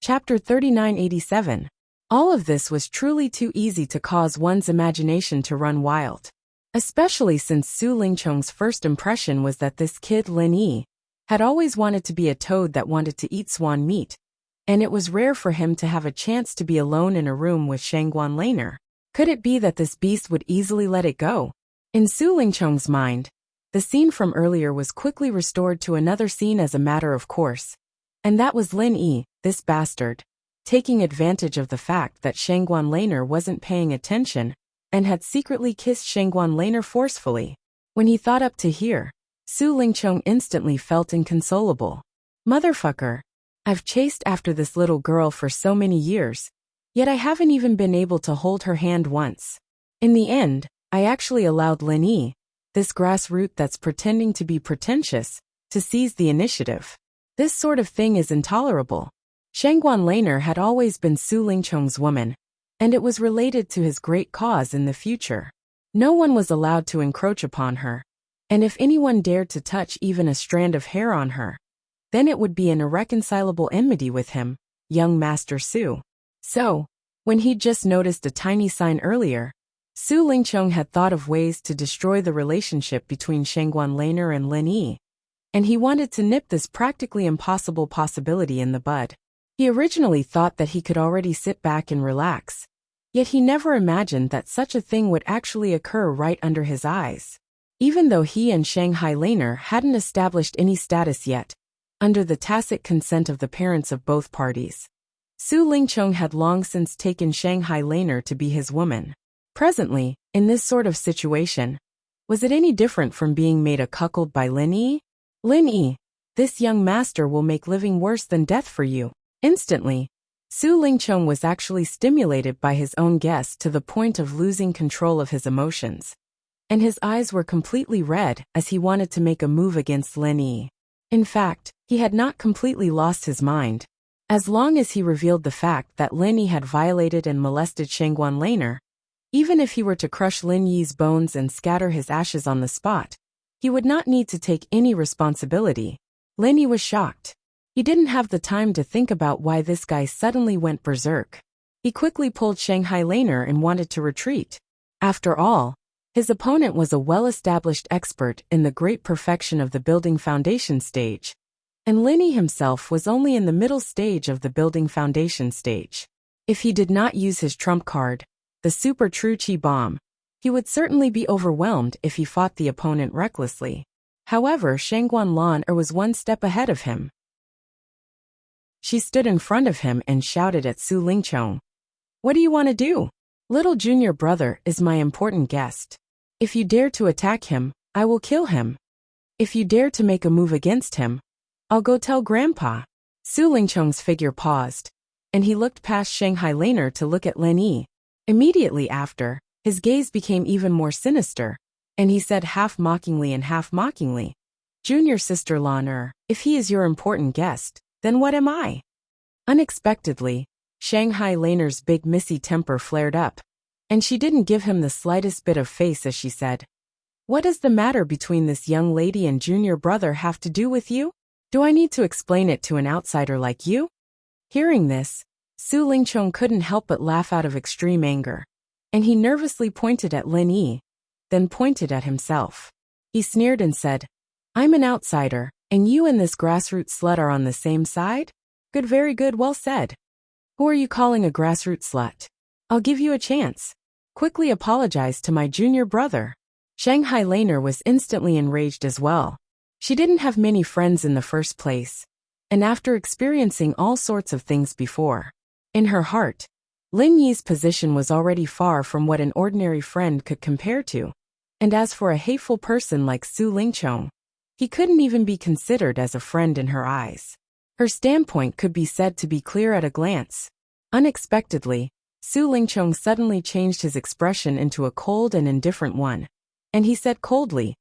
Chapter 3987. All of this was truly too easy to cause one's imagination to run wild. Especially since Su Lingchong's first impression was that this kid Lin Yi had always wanted to be a toad that wanted to eat swan meat, and it was rare for him to have a chance to be alone in a room with Shangguan Laner. Could it be that this beast would easily let it go? In Su Lingchong's mind, the scene from earlier was quickly restored to another scene as a matter of course. And that was Lin Yi, this bastard, taking advantage of the fact that Shangguan Laner wasn't paying attention and had secretly kissed Shangguan Laner forcefully. When he thought up to here, Su Lingchong instantly felt inconsolable. Motherfucker. I've chased after this little girl for so many years, yet I haven't even been able to hold her hand once. In the end, I actually allowed Lin Yi, this grassroot that's pretending to be pretentious, to seize the initiative. This sort of thing is intolerable. Shangguan Laner had always been Su Lingchong's woman, and it was related to his great cause in the future. No one was allowed to encroach upon her, and if anyone dared to touch even a strand of hair on her, then it would be an irreconcilable enmity with him, young Master Su. So, when he'd just noticed a tiny sign earlier, Su Lingchong had thought of ways to destroy the relationship between Shangguan Laner and Lin Yi, and he wanted to nip this practically impossible possibility in the bud. He originally thought that he could already sit back and relax, yet he never imagined that such a thing would actually occur right under his eyes. Even though he and Shanghai Laner hadn't established any status yet, under the tacit consent of the parents of both parties, Su Lingchong had long since taken Shanghai Laner to be his woman. Presently, in this sort of situation, was it any different from being made a cuckold by Lin Yi? Lin Yi, this young master will make living worse than death for you. Instantly, Su Lingchong was actually stimulated by his own guess to the point of losing control of his emotions, and his eyes were completely red as he wanted to make a move against Lin Yi. In fact, he had not completely lost his mind. As long as he revealed the fact that Lin Yi had violated and molested Shangguan Laner, even if he were to crush Lin Yi's bones and scatter his ashes on the spot, he would not need to take any responsibility. Lin Yi was shocked. He didn't have the time to think about why this guy suddenly went berserk. He quickly pulled Shanghai Laner and wanted to retreat. After all, his opponent was a well-established expert in the great perfection of the building foundation stage, and Lin Yi himself was only in the middle stage of the building foundation stage. If he did not use his trump card, the super true chi bomb, he would certainly be overwhelmed if he fought the opponent recklessly. However, Shangguan Laner was one step ahead of him. She stood in front of him and shouted at Su Lingchong. What do you want to do? Little junior brother is my important guest. If you dare to attack him, I will kill him. If you dare to make a move against him, I'll go tell Grandpa. Su Lingchong's figure paused, and he looked past Shanghai Laner to look at Lin Yi. Immediately after, his gaze became even more sinister, and he said half-mockingly and half-mockingly, Junior Sister Laner, if he is your important guest, then what am I? Unexpectedly, Shanghai Laner's big missy temper flared up, and she didn't give him the slightest bit of face as she said, What does the matter between this young lady and junior brother have to do with you? Do I need to explain it to an outsider like you? Hearing this, Su Lingchong couldn't help but laugh out of extreme anger, and he nervously pointed at Lin Yi, then pointed at himself. He sneered and said, I'm an outsider, and you and this grassroots slut are on the same side? Good, very good, well said. Who are you calling a grassroots slut? I'll give you a chance. Quickly apologize to my junior brother. Shanghai Laner was instantly enraged as well. She didn't have many friends in the first place, and after experiencing all sorts of things before, in her heart, Lin Yi's position was already far from what an ordinary friend could compare to, and as for a hateful person like Su Lingchong, he couldn't even be considered as a friend in her eyes. Her standpoint could be said to be clear at a glance. Unexpectedly, Su Lingchong suddenly changed his expression into a cold and indifferent one, and he said coldly,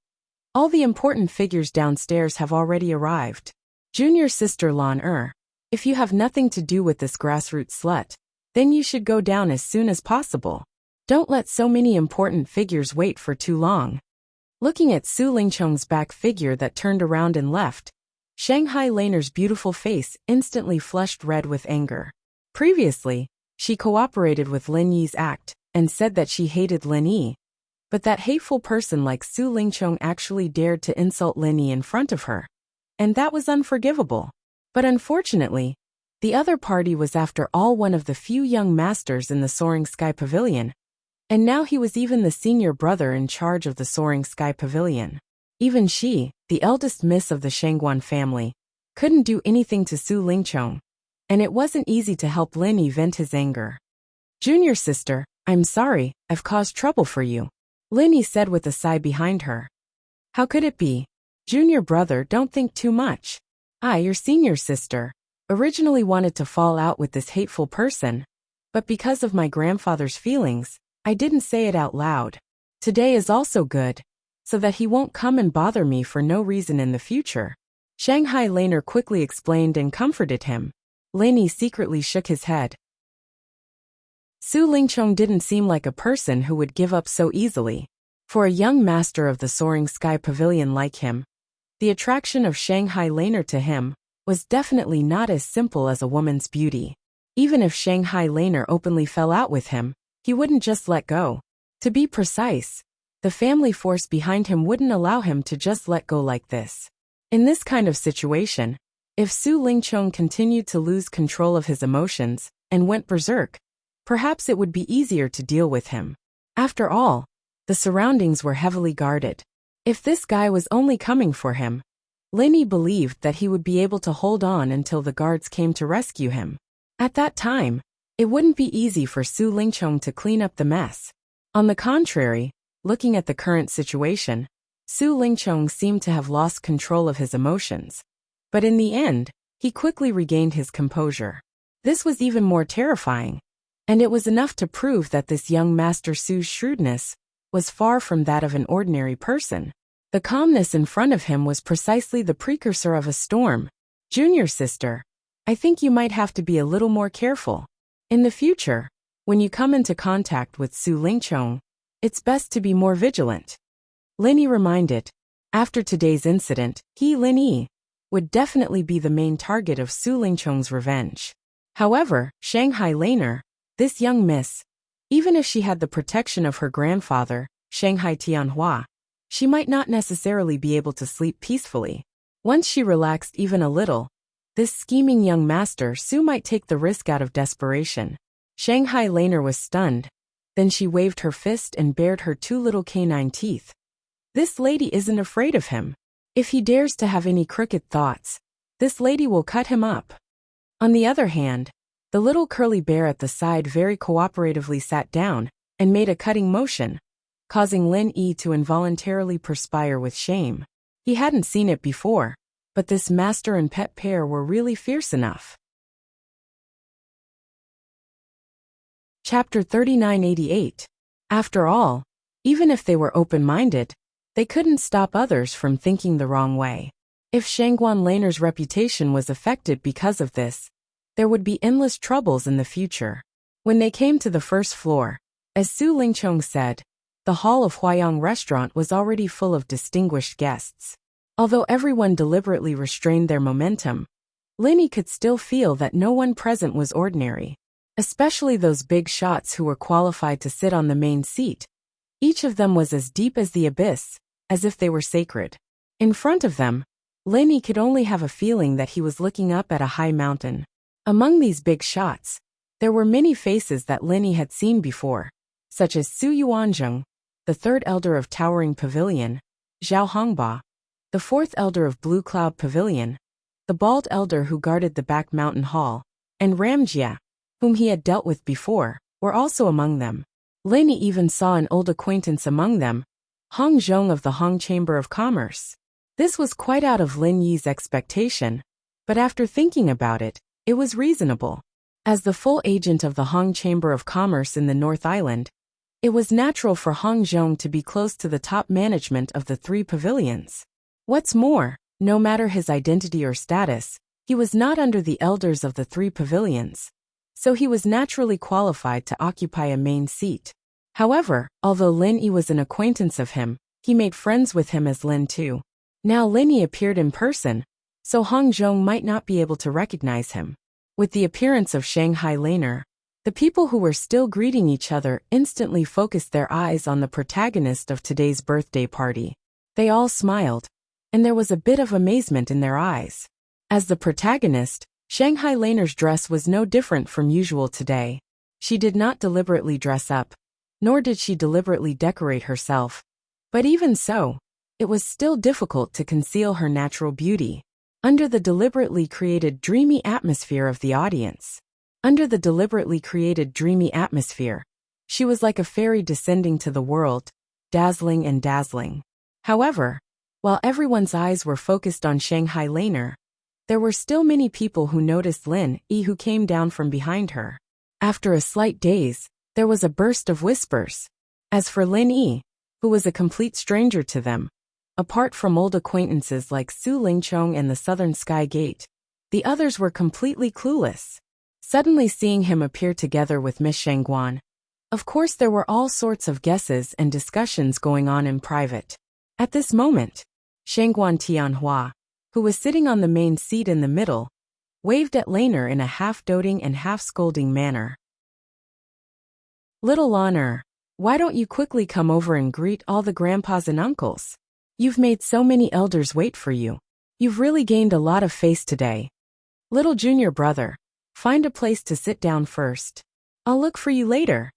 All the important figures downstairs have already arrived. Junior Sister Laner, if you have nothing to do with this grassroots slut, then you should go down as soon as possible. Don't let so many important figures wait for too long. Looking at Su Lingchong's back figure that turned around and left, Shanghai Laner's beautiful face instantly flushed red with anger. Previously, she cooperated with Lin Yi's act and said that she hated Lin Yi, but that hateful person like Su Lingchong actually dared to insult Lin Yi in front of her. And that was unforgivable. But unfortunately, the other party was after all one of the few young masters in the Soaring Sky Pavilion, and now he was even the senior brother in charge of the Soaring Sky Pavilion. Even she, the eldest miss of the Shangguan family, couldn't do anything to Su Lingchong, and it wasn't easy to help Lin Yi vent his anger. "Junior sister, I'm sorry, I've caused trouble for you," Lin Yi said with a sigh behind her. "How could it be? Junior brother, don't think too much. I, your senior sister, originally wanted to fall out with this hateful person, but because of my grandfather's feelings, I didn't say it out loud. Today is also good, so that he won't come and bother me for no reason in the future." Shanghai Laner quickly explained and comforted him. Lin Yi secretly shook his head. Su Lingchong didn't seem like a person who would give up so easily. For a young master of the Soaring Sky Pavilion like him, the attraction of Shanghai Laner to him was definitely not as simple as a woman's beauty. Even if Shanghai Laner openly fell out with him, he wouldn't just let go. To be precise, the family force behind him wouldn't allow him to just let go like this. In this kind of situation, if Su Lingchong continued to lose control of his emotions and went berserk, perhaps it would be easier to deal with him. After all, the surroundings were heavily guarded. If this guy was only coming for him, Lin Yi believed that he would be able to hold on until the guards came to rescue him. At that time, it wouldn't be easy for Su Lingchong to clean up the mess. On the contrary, looking at the current situation, Su Lingchong seemed to have lost control of his emotions. But in the end, he quickly regained his composure. This was even more terrifying, and it was enough to prove that this young Master Su's shrewdness was far from that of an ordinary person. The calmness in front of him was precisely the precursor of a storm. "Junior sister, I think you might have to be a little more careful. In the future, when you come into contact with Su Lingchong, it's best to be more vigilant." Lin Yi reminded. After today's incident, Lin Yi, would definitely be the main target of Su Lingchong's revenge. However, Shanghai Laner, this young miss, even if she had the protection of her grandfather, Shanghai Tianhua, she might not necessarily be able to sleep peacefully. Once she relaxed even a little, this scheming young master Su might take the risk out of desperation. Shanghai Laner was stunned. Then she waved her fist and bared her two little canine teeth. This lady isn't afraid of him. If he dares to have any crooked thoughts, this lady will cut him up. On the other hand, the little curly bear at the side very cooperatively sat down and made a cutting motion, causing Lin Yi to involuntarily perspire with shame. He hadn't seen it before, but this master and pet pair were really fierce enough. Chapter 3988. After all, even if they were open-minded, they couldn't stop others from thinking the wrong way. If Shangguan Laner's reputation was affected because of this, there would be endless troubles in the future. When they came to the first floor, as Su Lingchong said, the hall of Huayang restaurant was already full of distinguished guests. Although everyone deliberately restrained their momentum, Lin Yi could still feel that no one present was ordinary, especially those big shots who were qualified to sit on the main seat. Each of them was as deep as the abyss, as if they were sacred. In front of them, Lin Yi could only have a feeling that he was looking up at a high mountain. Among these big shots, there were many faces that Lin Yi had seen before, such as Su Yuanzheng, the third elder of Towering Pavilion, Zhao Hongba, the fourth elder of Blue Cloud Pavilion, the bald elder who guarded the back mountain hall, and Ramjia, whom he had dealt with before, were also among them. Lin Yi even saw an old acquaintance among them, Hong Zhong of the Hong Chamber of Commerce. This was quite out of Lin Yi's expectation, but after thinking about it, it was reasonable. As the full agent of the Hong Chamber of Commerce in the North Island, it was natural for Hong Zhong to be close to the top management of the three pavilions. What's more, no matter his identity or status, he was not under the elders of the three pavilions, so he was naturally qualified to occupy a main seat. However, although Lin Yi was an acquaintance of him, he made friends with him as Lin too. Now Lin Yi appeared in person, so Hong Zhong might not be able to recognize him. With the appearance of Shanghai Laner, the people who were still greeting each other instantly focused their eyes on the protagonist of today's birthday party. They all smiled, and there was a bit of amazement in their eyes. As the protagonist, Shanghai Laner's dress was no different from usual today. She did not deliberately dress up, nor did she deliberately decorate herself. But even so, it was still difficult to conceal her natural beauty. Under the deliberately created dreamy atmosphere of the audience. She was like a fairy descending to the world, dazzling and dazzling. However, while everyone's eyes were focused on Shanghai Laner, there were still many people who noticed Lin Yi, who came down from behind her. After a slight daze, there was a burst of whispers. As for Lin Yi, who was a complete stranger to them, apart from old acquaintances like Su Lingchong and the Southern Sky Gate, the others were completely clueless. Suddenly seeing him appear together with Miss Shangguan, of course there were all sorts of guesses and discussions going on in private. At this moment, Shangguan Tianhua, who was sitting on the main seat in the middle, waved at Laner in a half-doting and half-scolding manner. "Little Laner, why don't you quickly come over and greet all the grandpas and uncles? You've made so many elders wait for you. You've really gained a lot of face today. Little junior brother, find a place to sit down first. I'll look for you later."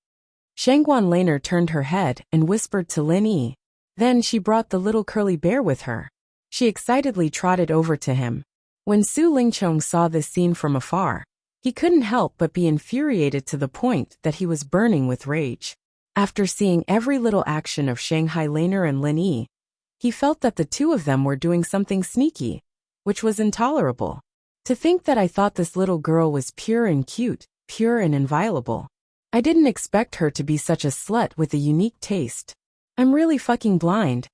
Shangguan Laner turned her head and whispered to Lin Yi. Then she brought the little curly bear with her. She excitedly trotted over to him. When Su Lingchong saw this scene from afar, he couldn't help but be infuriated to the point that he was burning with rage. After seeing every little action of Shanghai Laner and Lin Yi, he felt that the two of them were doing something sneaky, which was intolerable. To think that I thought this little girl was pure and cute, pure and inviolable. I didn't expect her to be such a slut with a unique taste. I'm really fucking blind.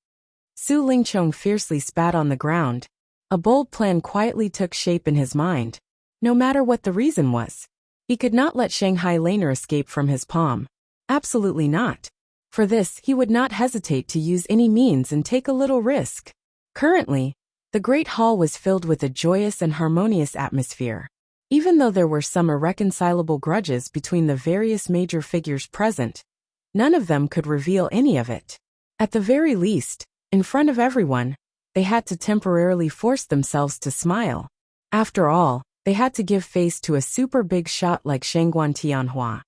Su Lingchong fiercely spat on the ground. A bold plan quietly took shape in his mind. No matter what the reason was, he could not let Shanghai Laner escape from his palm. Absolutely not. For this, he would not hesitate to use any means and take a little risk. Currently, the great hall was filled with a joyous and harmonious atmosphere. Even though there were some irreconcilable grudges between the various major figures present, none of them could reveal any of it. At the very least, in front of everyone, they had to temporarily force themselves to smile. After all, they had to give face to a super big shot like Shangguan Tianhua.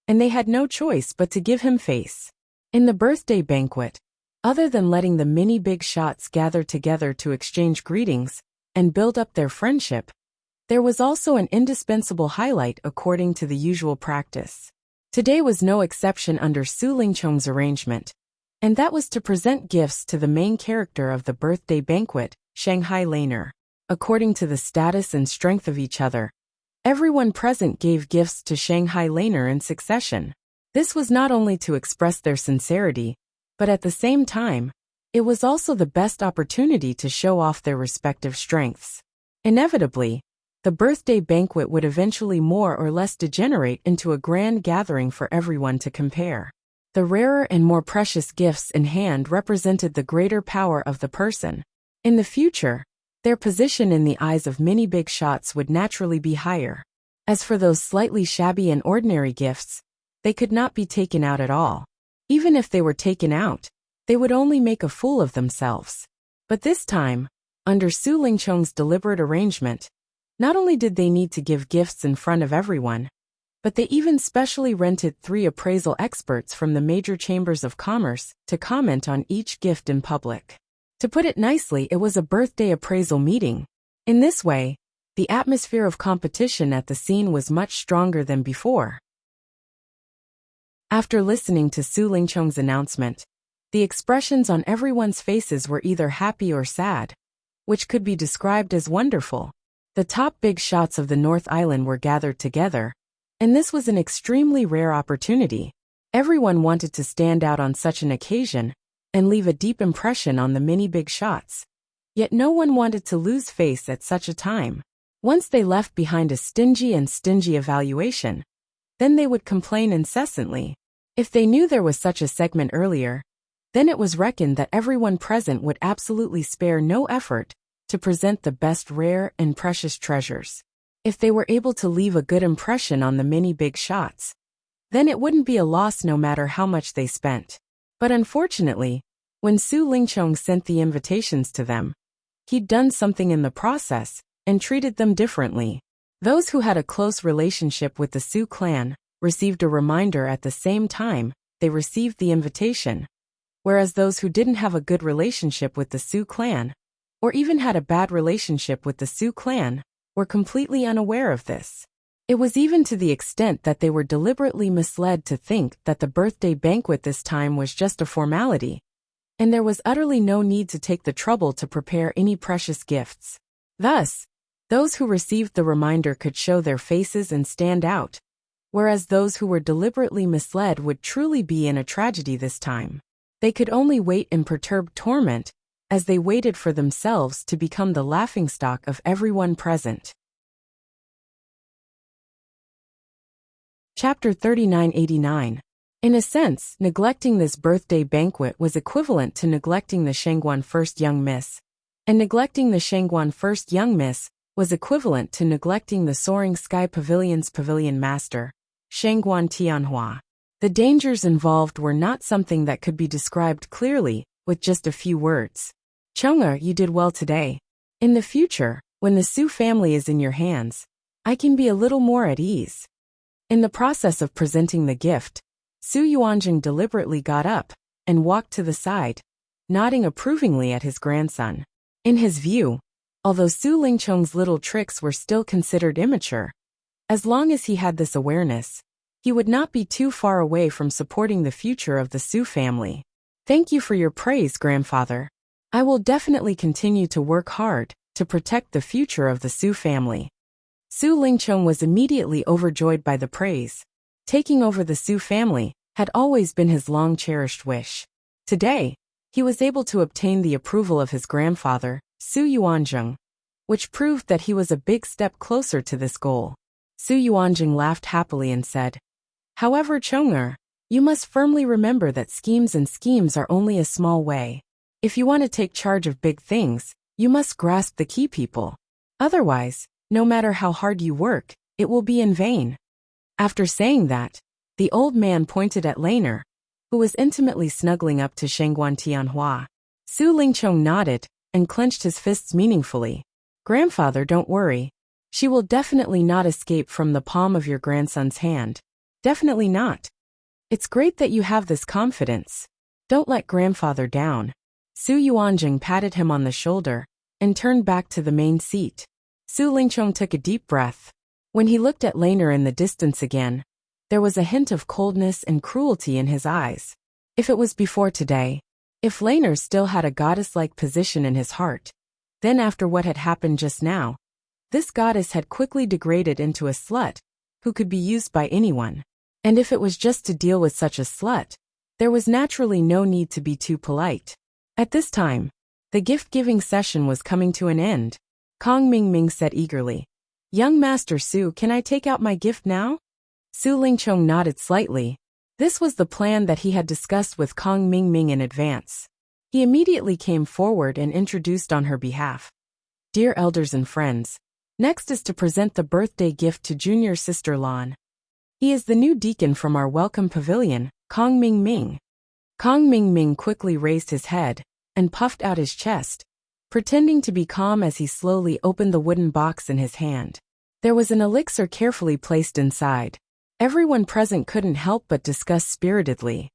And they had no choice but to give him face. In the birthday banquet, other than letting the many big shots gather together to exchange greetings and build up their friendship, there was also an indispensable highlight according to the usual practice. Today was no exception under Su Lingchong's arrangement, and that was to present gifts to the main character of the birthday banquet, Shanghai Laner. According to the status and strength of each other, everyone present gave gifts to Shanghai Laner in succession. This was not only to express their sincerity, but at the same time, it was also the best opportunity to show off their respective strengths. Inevitably, the birthday banquet would eventually more or less degenerate into a grand gathering for everyone to compare. The rarer and more precious gifts in hand represented the greater power of the person. In the future, their position in the eyes of many big shots would naturally be higher. As for those slightly shabby and ordinary gifts, they could not be taken out at all. Even if they were taken out, they would only make a fool of themselves. But this time, under Su Lingchong's deliberate arrangement, not only did they need to give gifts in front of everyone, but they even specially rented 3 appraisal experts from the major chambers of commerce to comment on each gift in public. To put it nicely, it was a birthday appraisal meeting. In this way, the atmosphere of competition at the scene was much stronger than before. After listening to Su Lingchong's announcement, the expressions on everyone's faces were either happy or sad, which could be described as wonderful. The top big shots of the North Island were gathered together, and this was an extremely rare opportunity. Everyone wanted to stand out on such an occasion and leave a deep impression on the many big shots. Yet no one wanted to lose face at such a time. Once they left behind a stingy evaluation, then they would complain incessantly. If they knew there was such a segment earlier, then it was reckoned that everyone present would absolutely spare no effort to present the best rare and precious treasures. If they were able to leave a good impression on the many big shots, then it wouldn't be a loss no matter how much they spent. But unfortunately, when Su Lingchong sent the invitations to them, he'd done something in the process and treated them differently. Those who had a close relationship with the Su clan received a reminder at the same time they received the invitation, whereas those who didn't have a good relationship with the Su clan, or even had a bad relationship with the Su clan, were completely unaware of this. It was even to the extent that they were deliberately misled to think that the birthday banquet this time was just a formality, and there was utterly no need to take the trouble to prepare any precious gifts. Thus, those who received the reminder could show their faces and stand out, whereas those who were deliberately misled would truly be in a tragedy this time. They could only wait in perturbed torment, as they waited for themselves to become the laughingstock of everyone present. Chapter 3989. In a sense, neglecting this birthday banquet was equivalent to neglecting the Shangguan First Young Miss, and neglecting the Shangguan First Young Miss was equivalent to neglecting the Soaring Sky Pavilion's pavilion master, Shangguan Tianhua. The dangers involved were not something that could be described clearly with just a few words. Chong'er, you did well today. In the future, when the Su family is in your hands, I can be a little more at ease. In the process of presenting the gift, Su Yuanjing deliberately got up and walked to the side, nodding approvingly at his grandson. In his view, although Su Lingchong's little tricks were still considered immature, as long as he had this awareness, he would not be too far away from supporting the future of the Su family. Thank you for your praise, grandfather. I will definitely continue to work hard to protect the future of the Su family. Su Lingchong was immediately overjoyed by the praise. Taking over the Su family had always been his long-cherished wish. Today, he was able to obtain the approval of his grandfather, Su Yuanzheng, which proved that he was a big step closer to this goal. Su Yuanjing laughed happily and said, "However, Chong'er, you must firmly remember that schemes are only a small way. If you want to take charge of big things, you must grasp the key people. Otherwise, no matter how hard you work, it will be in vain." After saying that, the old man pointed at Laner, who was intimately snuggling up to Shangguan Tianhua. Su Lingchong nodded and clenched his fists meaningfully. "Grandfather, don't worry. She will definitely not escape from the palm of your grandson's hand. Definitely not. It's great that you have this confidence. Don't let grandfather down." Su Yuanjing patted him on the shoulder and turned back to the main seat. Su Lingchong took a deep breath. When he looked at Laner in the distance again, there was a hint of coldness and cruelty in his eyes. If it was before today, if Laner still had a goddess-like position in his heart, then after what had happened just now, this goddess had quickly degraded into a slut who could be used by anyone. And if it was just to deal with such a slut, there was naturally no need to be too polite. At this time, the gift-giving session was coming to an end. Kong Mingming said eagerly, "Young Master Su, can I take out my gift now?" Su Lingchong nodded slightly. This was the plan that he had discussed with Kong Mingming in advance. He immediately came forward and introduced on her behalf. "Dear elders and friends, next is to present the birthday gift to junior sister Lan. He is the new deacon from our welcome pavilion, Kong Mingming." Kong Mingming quickly raised his head and puffed out his chest, pretending to be calm as he slowly opened the wooden box in his hand. There was an elixir carefully placed inside. Everyone present couldn't help but discuss spiritedly.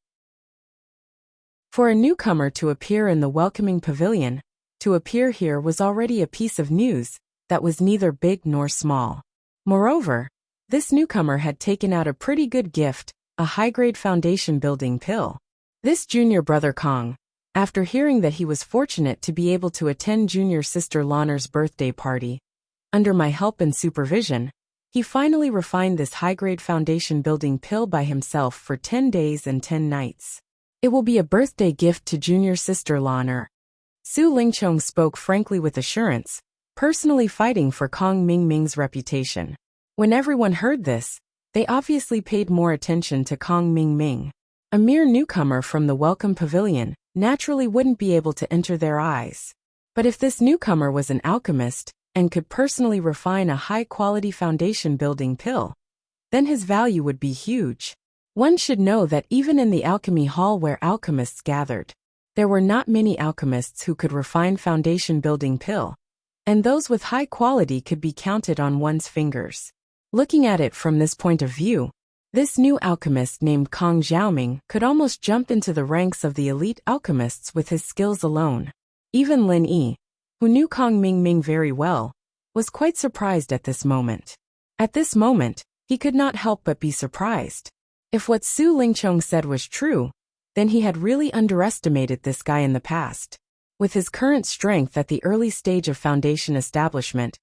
For a newcomer to appear in the welcoming pavilion, to appear here was already a piece of news that was neither big nor small. Moreover, this newcomer had taken out a pretty good gift, a high-grade foundation building pill. This junior brother Kong, after hearing that he was fortunate to be able to attend junior sister Laner's birthday party, under my help and supervision, he finally refined this high-grade foundation building pill by himself for 10 days and 10 nights. It will be a birthday gift to junior sister Laner. Su Lingchong spoke frankly with assurance, personally fighting for Kong Mingming's reputation. When everyone heard this, they obviously paid more attention to Kong Mingming. A mere newcomer from the welcome pavilion naturally wouldn't be able to enter their eyes. But if this newcomer was an alchemist and could personally refine a high-quality foundation-building pill, then his value would be huge. One should know that even in the alchemy hall where alchemists gathered, there were not many alchemists who could refine foundation-building pill, and those with high quality could be counted on one's fingers. Looking at it from this point of view, this new alchemist named Kong Xiaoming could almost jump into the ranks of the elite alchemists with his skills alone. Even Lin Yi, who knew Kong Mingming very well, was quite surprised at this moment. At this moment, he could not help but be surprised. If what Su Lingchong said was true, then he had really underestimated this guy in the past. With his current strength at the early stage of foundation establishment,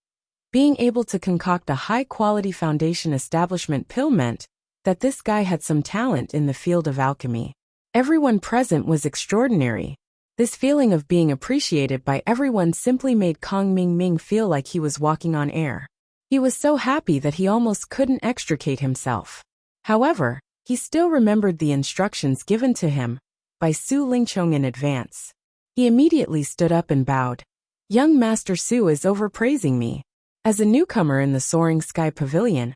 being able to concoct a high-quality foundation establishment pill meant that this guy had some talent in the field of alchemy. Everyone present was extraordinary. This feeling of being appreciated by everyone simply made Kong Mingming feel like he was walking on air. He was so happy that he almost couldn't extricate himself. However, he still remembered the instructions given to him by Su Lingchong in advance. He immediately stood up and bowed. Young Master Su is overpraising me. As a newcomer in the Soaring Sky Pavilion,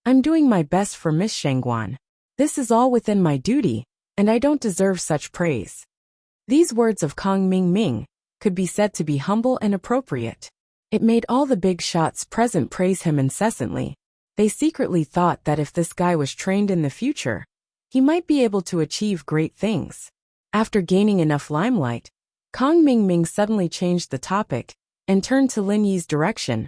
I'm doing my best for Miss Shangguan. This is all within my duty, and I don't deserve such praise. These words of Kong Mingming could be said to be humble and appropriate. It made all the big shots present praise him incessantly. They secretly thought that if this guy was trained in the future, he might be able to achieve great things. After gaining enough limelight, Kong Mingming suddenly changed the topic and turned to Lin Yi's direction.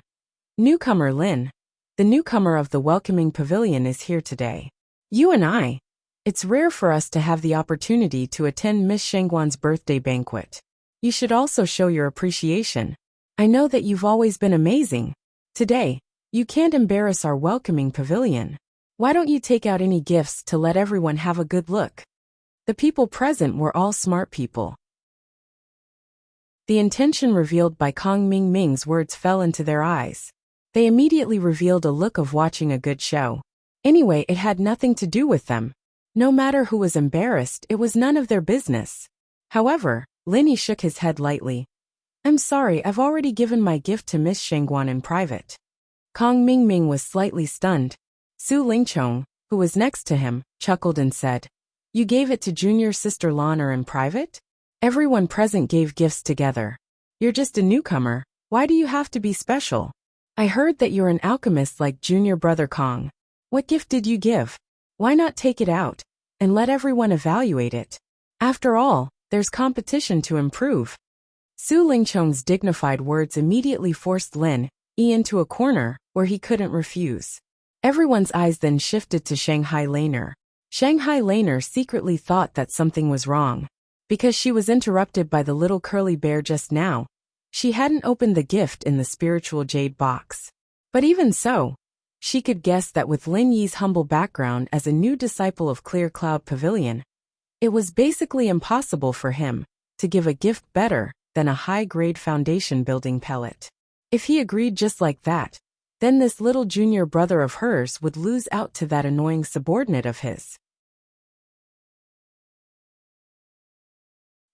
Newcomer Lin, the newcomer of the welcoming pavilion, is here today. You and I. It's rare for us to have the opportunity to attend Miss Shangguan's birthday banquet. You should also show your appreciation. I know that you've always been amazing. Today, you can't embarrass our welcoming pavilion. Why don't you take out any gifts to let everyone have a good look? The people present were all smart people. The intention revealed by Kong Mingming's words fell into their eyes. They immediately revealed a look of watching a good show. Anyway, it had nothing to do with them. No matter who was embarrassed, it was none of their business. However, Lin Yi shook his head lightly. I'm sorry, I've already given my gift to Miss Shangguan in private. Kong Mingming was slightly stunned. Su Lingchong, who was next to him, chuckled and said, You gave it to junior sister Lana in private? Everyone present gave gifts together. You're just a newcomer, why do you have to be special? I heard that you're an alchemist like junior brother Kong. What gift did you give? Why not take it out and let everyone evaluate it? After all, there's competition to improve. Su Lingchong's dignified words immediately forced Lin Yi into a corner where he couldn't refuse. Everyone's eyes then shifted to Shanghai Laner. Shanghai Laner secretly thought that something was wrong. Because she was interrupted by the little curly bear just now, she hadn't opened the gift in the spiritual jade box. But even so, she could guess that with Lin Yi's humble background as a new disciple of Clear Cloud Pavilion, it was basically impossible for him to give a gift better than a high-grade foundation-building pellet. If he agreed just like that, then this little junior brother of hers would lose out to that annoying subordinate of his.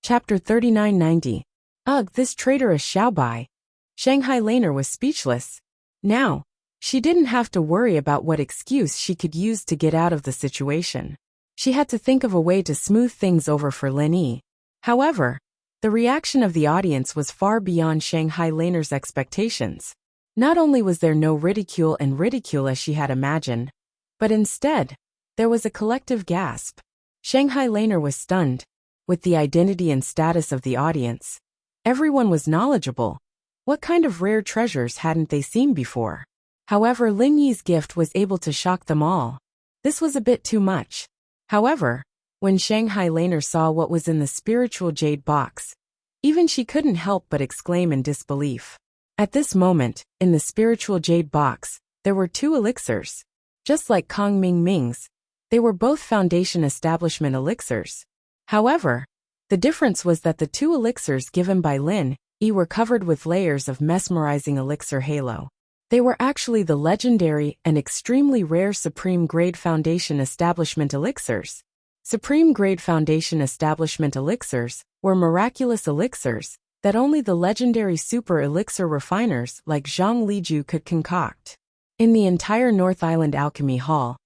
Chapter 3990. Ugh, this traitorous Xiaobai. Shanghai Laner was speechless. Now, she didn't have to worry about what excuse she could use to get out of the situation. She had to think of a way to smooth things over for Lin Yi. However, the reaction of the audience was far beyond Shanghai Laner's expectations. Not only was there no ridicule as she had imagined, but instead, there was a collective gasp. Shanghai Laner was stunned. With the identity and status of the audience, everyone was knowledgeable. What kind of rare treasures hadn't they seen before? However, Lin Yi's gift was able to shock them all. This was a bit too much. However, when Shanghai Laner saw what was in the spiritual jade box, even she couldn't help but exclaim in disbelief. At this moment, in the spiritual jade box, there were 2 elixirs. Just like Kong Mingming's, they were both foundation establishment elixirs. However, the difference was that the 2 elixirs given by Lin Yi were covered with layers of mesmerizing elixir halo. They were actually the legendary and extremely rare Supreme Grade Foundation Establishment elixirs. Supreme Grade Foundation Establishment elixirs were miraculous elixirs that only the legendary super elixir refiners like Zhang Liju could concoct. In the entire North Island Alchemy Hall,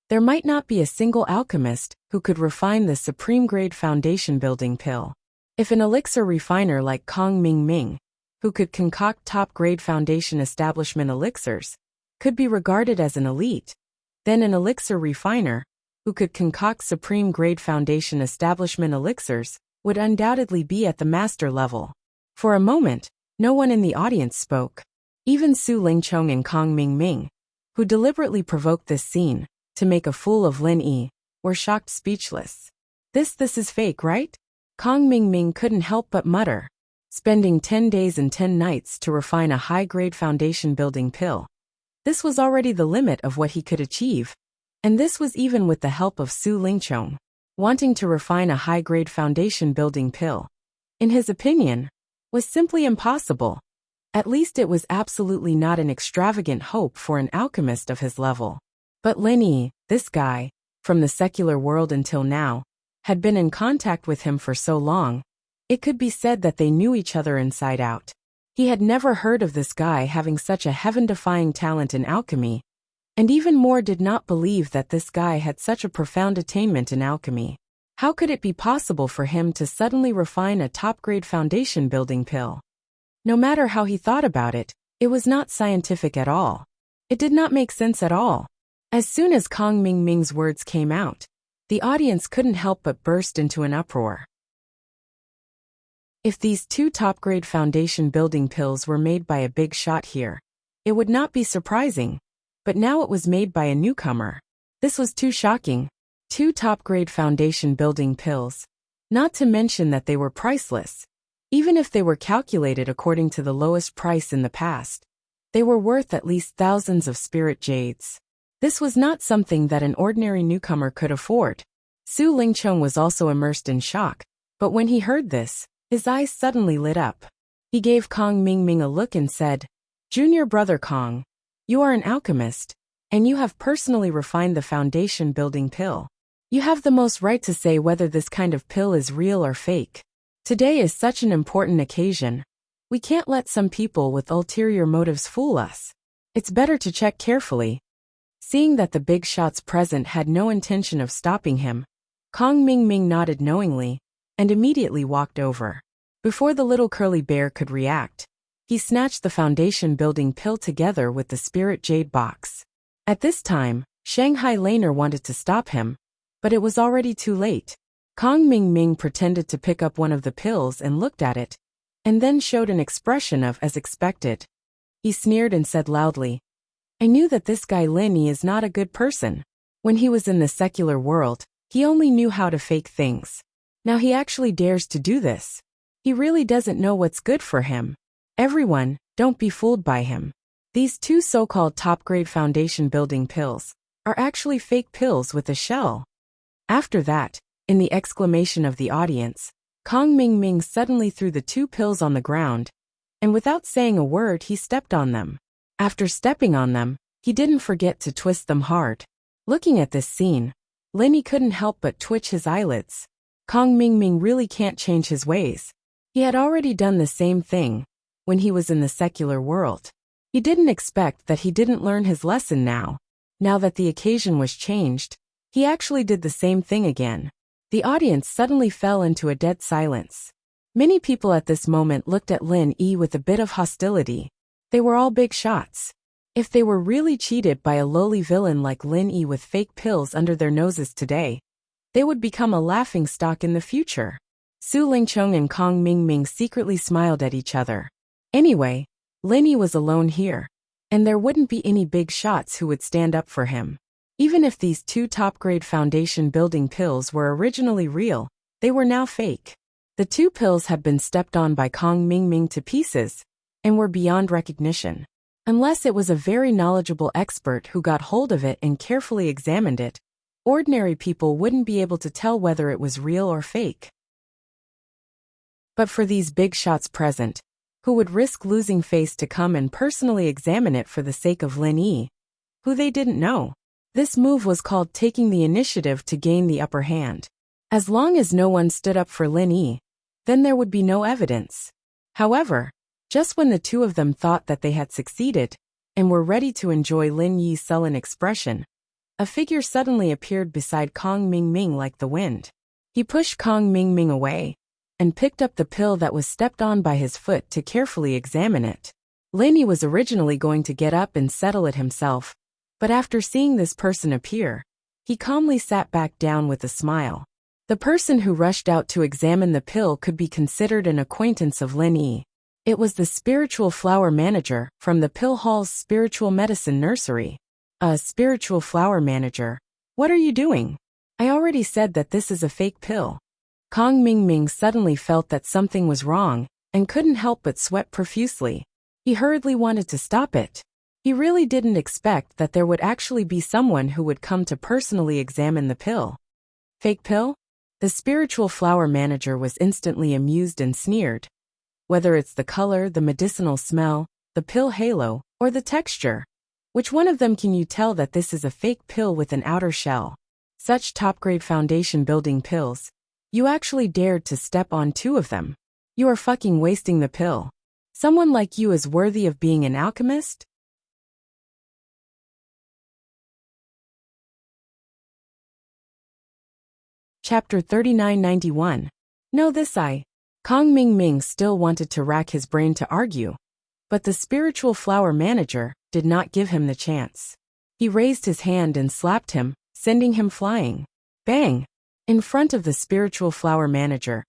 there might not be a single alchemist who could refine the supreme-grade foundation-building pill. If an elixir refiner like Kong Ming, who could concoct top-grade foundation establishment elixirs, could be regarded as an elite, then an elixir refiner, who could concoct supreme-grade foundation establishment elixirs, would undoubtedly be at the master level. For a moment, no one in the audience spoke. Even Su Lingchong and Kong Ming, who deliberately provoked this scene to make a fool of Lin Yi, were shocked speechless. This is fake, right? Kong Ming couldn't help but mutter. Spending 10 days and 10 nights to refine a high-grade foundation-building pill. This was already the limit of what he could achieve. And this was even with the help of Su Lingchong. Wanting to refine a high-grade foundation-building pill, in his opinion, was simply impossible. At least it was absolutely not an extravagant hope for an alchemist of his level. But Lin Yi, this guy, from the secular world until now, had been in contact with him for so long, it could be said that they knew each other inside out. He had never heard of this guy having such a heaven-defying talent in alchemy, and even more did not believe that this guy had such a profound attainment in alchemy. How could it be possible for him to suddenly refine a top-grade foundation-building pill? No matter how he thought about it, it was not scientific at all. It did not make sense at all. As soon as Kong Ming's words came out, the audience couldn't help but burst into an uproar. If these two top-grade foundation-building pills were made by a big shot here, it would not be surprising, but now it was made by a newcomer. This was too shocking. 2 top-grade foundation-building pills, not to mention that they were priceless. Even if they were calculated according to the lowest price in the past, they were worth at least thousands of spirit jades. This was not something that an ordinary newcomer could afford. Su Lingchong was also immersed in shock, but when he heard this, his eyes suddenly lit up. He gave Kong Ming a look and said, "Junior brother Kong, you are an alchemist, and you have personally refined the foundation-building pill. You have the most right to say whether this kind of pill is real or fake. Today is such an important occasion. We can't let some people with ulterior motives fool us. It's better to check carefully." Seeing that the big shots present had no intention of stopping him, Kong Ming nodded knowingly and immediately walked over. Before the little curly bear could react, he snatched the foundation-building pill together with the spirit jade box. At this time, Shanghai Laner wanted to stop him, but it was already too late. Kong Ming pretended to pick up one of the pills and looked at it, and then showed an expression of as expected. He sneered and said loudly, "I knew that this guy Lin Yi is not a good person. When he was in the secular world, he only knew how to fake things. Now he actually dares to do this. He really doesn't know what's good for him. Everyone, don't be fooled by him. These 2 so-called top-grade foundation-building pills are actually fake pills with a shell." After that, in the exclamation of the audience, Kong Ming suddenly threw the 2 pills on the ground, and without saying a word he stepped on them. After stepping on them, he didn't forget to twist them hard. Looking at this scene, Lin Yi couldn't help but twitch his eyelids. Kong Ming really can't change his ways. He had already done the same thing when he was in the secular world. He didn't expect that he didn't learn his lesson now. Now that the occasion was changed, he actually did the same thing again. The audience suddenly fell into a dead silence. Many people at this moment looked at Lin Yi with a bit of hostility. They were all big shots. If they were really cheated by a lowly villain like Lin Yi with fake pills under their noses today, they would become a laughingstock in the future. Su Lingchong and Kong Ming secretly smiled at each other. Anyway, Lin Yi was alone here, and there wouldn't be any big shots who would stand up for him. Even if these 2 top-grade foundation-building pills were originally real, they were now fake. The 2 pills had been stepped on by Kong Ming to pieces, and were beyond recognition. Unless it was a very knowledgeable expert who got hold of it and carefully examined it, ordinary people wouldn't be able to tell whether it was real or fake. But for these big shots present, who would risk losing face to come and personally examine it for the sake of Lin Yi, who they didn't know, this move was called taking the initiative to gain the upper hand. As long as no one stood up for Lin Yi, then there would be no evidence. However, just when the two of them thought that they had succeeded and were ready to enjoy Lin Yi's sullen expression, a figure suddenly appeared beside Kong Mingming like the wind. He pushed Kong Mingming away and picked up the pill that was stepped on by his foot to carefully examine it. Lin Yi was originally going to get up and settle it himself, but after seeing this person appear, he calmly sat back down with a smile. The person who rushed out to examine the pill could be considered an acquaintance of Lin Yi. It was the spiritual flower manager from the pill hall's spiritual medicine nursery. A spiritual flower manager? What are you doing? I already said that this is a fake pill. Kong Mingming suddenly felt that something was wrong and couldn't help but sweat profusely. He hurriedly wanted to stop it. He really didn't expect that there would actually be someone who would come to personally examine the pill. Fake pill? The spiritual flower manager was instantly amused and sneered. Whether it's the color, the medicinal smell, the pill halo, or the texture, which one of them can you tell that this is a fake pill with an outer shell? Such top-grade foundation building pills. You actually dared to step on two of them. You are fucking wasting the pill. Someone like you is worthy of being an alchemist? Chapter 3991. No, this Kong Mingming still wanted to rack his brain to argue, but the spiritual flower manager did not give him the chance. He raised his hand and slapped him, sending him flying. Bang! In front of the spiritual flower manager,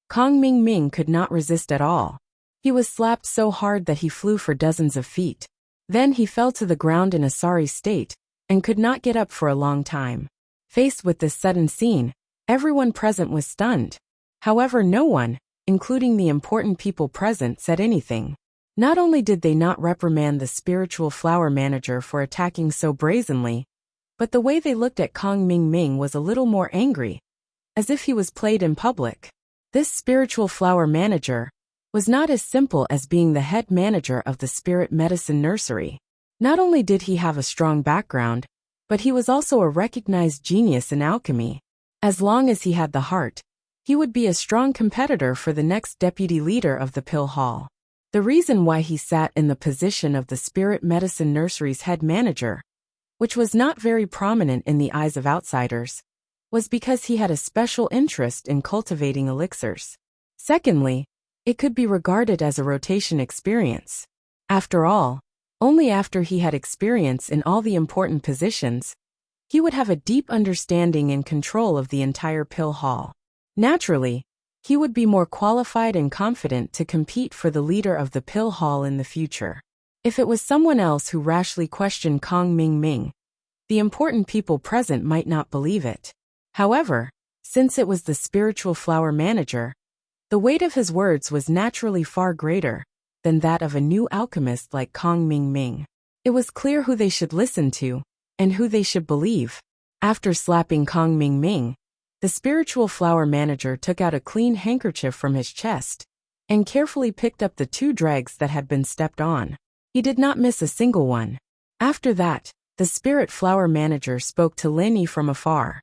Kong Mingming could not resist at all. He was slapped so hard that he flew for dozens of feet. Then he fell to the ground in a sorry state and could not get up for a long time. Faced with this sudden scene, everyone present was stunned. However, no one, including the important people present, said anything. Not only did they not reprimand the spiritual flower manager for attacking so brazenly, but the way they looked at Kong Mingming was a little more angry, as if he was played in public. This spiritual flower manager was not as simple as being the head manager of the spirit medicine nursery. Not only did he have a strong background, but he was also a recognized genius in alchemy. As long as he had the heart, he would be a strong competitor for the next deputy leader of the pill hall. The reason why he sat in the position of the spirit medicine nursery's head manager, which was not very prominent in the eyes of outsiders, was because he had a special interest in cultivating elixirs. Secondly, it could be regarded as a rotation experience. After all, only after he had experience in all the important positions, he would have a deep understanding and control of the entire pill hall. Naturally, he would be more qualified and confident to compete for the leader of the pill hall in the future. If it was someone else who rashly questioned Kong Mingming, the important people present might not believe it. However, since it was the spiritual flower manager, the weight of his words was naturally far greater than that of a new alchemist like Kong Mingming. It was clear who they should listen to and who they should believe. After slapping Kong Mingming, the spiritual flower manager took out a clean handkerchief from his chest and carefully picked up the two dregs that had been stepped on. He did not miss a single one. After that, the spirit flower manager spoke to Lin Yi from afar.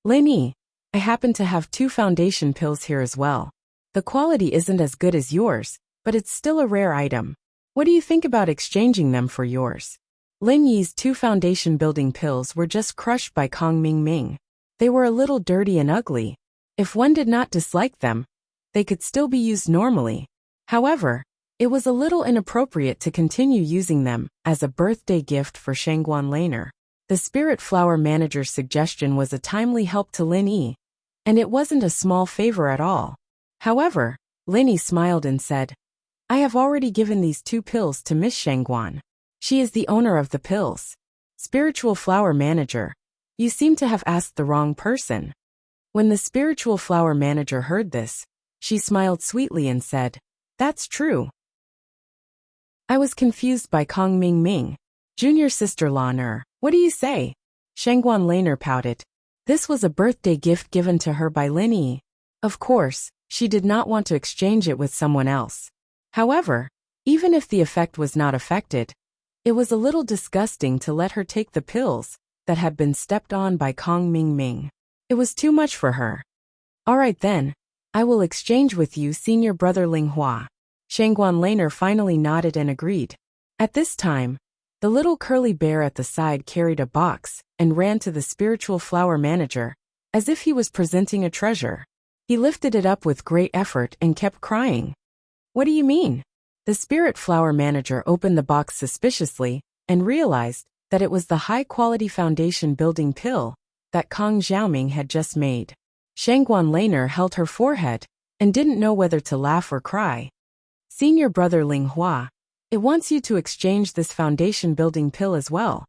Lin Yi, I happen to have 2 foundation pills here as well. The quality isn't as good as yours, but it's still a rare item. What do you think about exchanging them for yours? Lin Yi's 2 foundation building pills were just crushed by Kong Mingming. They were a little dirty and ugly. If one did not dislike them, they could still be used normally. However, it was a little inappropriate to continue using them as a birthday gift for Shangguan Laner. The spirit flower manager's suggestion was a timely help to Lin Yi, and it wasn't a small favor at all. However, Lin Yi smiled and said, I have already given these 2 pills to Miss Shangguan. She is the owner of the pills. Spiritual flower manager, you seem to have asked the wrong person. When the spiritual flower manager heard this, she smiled sweetly and said, That's true. I was confused by Kong Mingming. Junior sister Laner, what do you say? Shangguan Laner pouted. This was a birthday gift given to her by Lin Yi. Of course, she did not want to exchange it with someone else. However, even if the effect was not affected, it was a little disgusting to let her take the pills that had been stepped on by Kong Mingming. It was too much for her. All right then, I will exchange with you senior brother Ling Hua. Shangguan Laner finally nodded and agreed. At this time, the little curly bear at the side carried a box and ran to the spiritual flower manager, as if he was presenting a treasure. He lifted it up with great effort and kept crying. "What do you mean?" The spirit flower manager opened the box suspiciously and realized that it was the high-quality foundation building pill that Kong Xiaoming had just made. Shangguan Laner held her forehead and didn't know whether to laugh or cry. "Senior brother Ling Hua, it wants you to exchange this foundation building pill as well."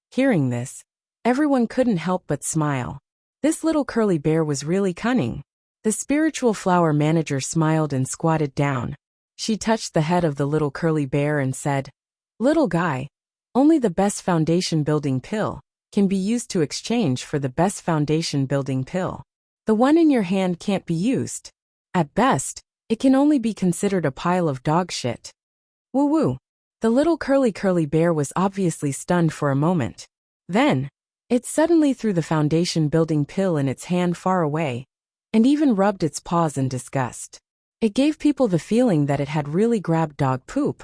Hearing this, everyone couldn't help but smile. This little curly bear was really cunning. The spiritual flower manager smiled and squatted down. She touched the head of the little curly bear and said, "Little guy, only the best foundation building pill can be used to exchange for the best foundation building pill. The one in your hand can't be used. At best, it can only be considered a pile of dog shit." Woo-woo. The little curly bear was obviously stunned for a moment. Then, it suddenly threw the foundation building pill in its hand far away, and even rubbed its paws in disgust. It gave people the feeling that it had really grabbed dog poop,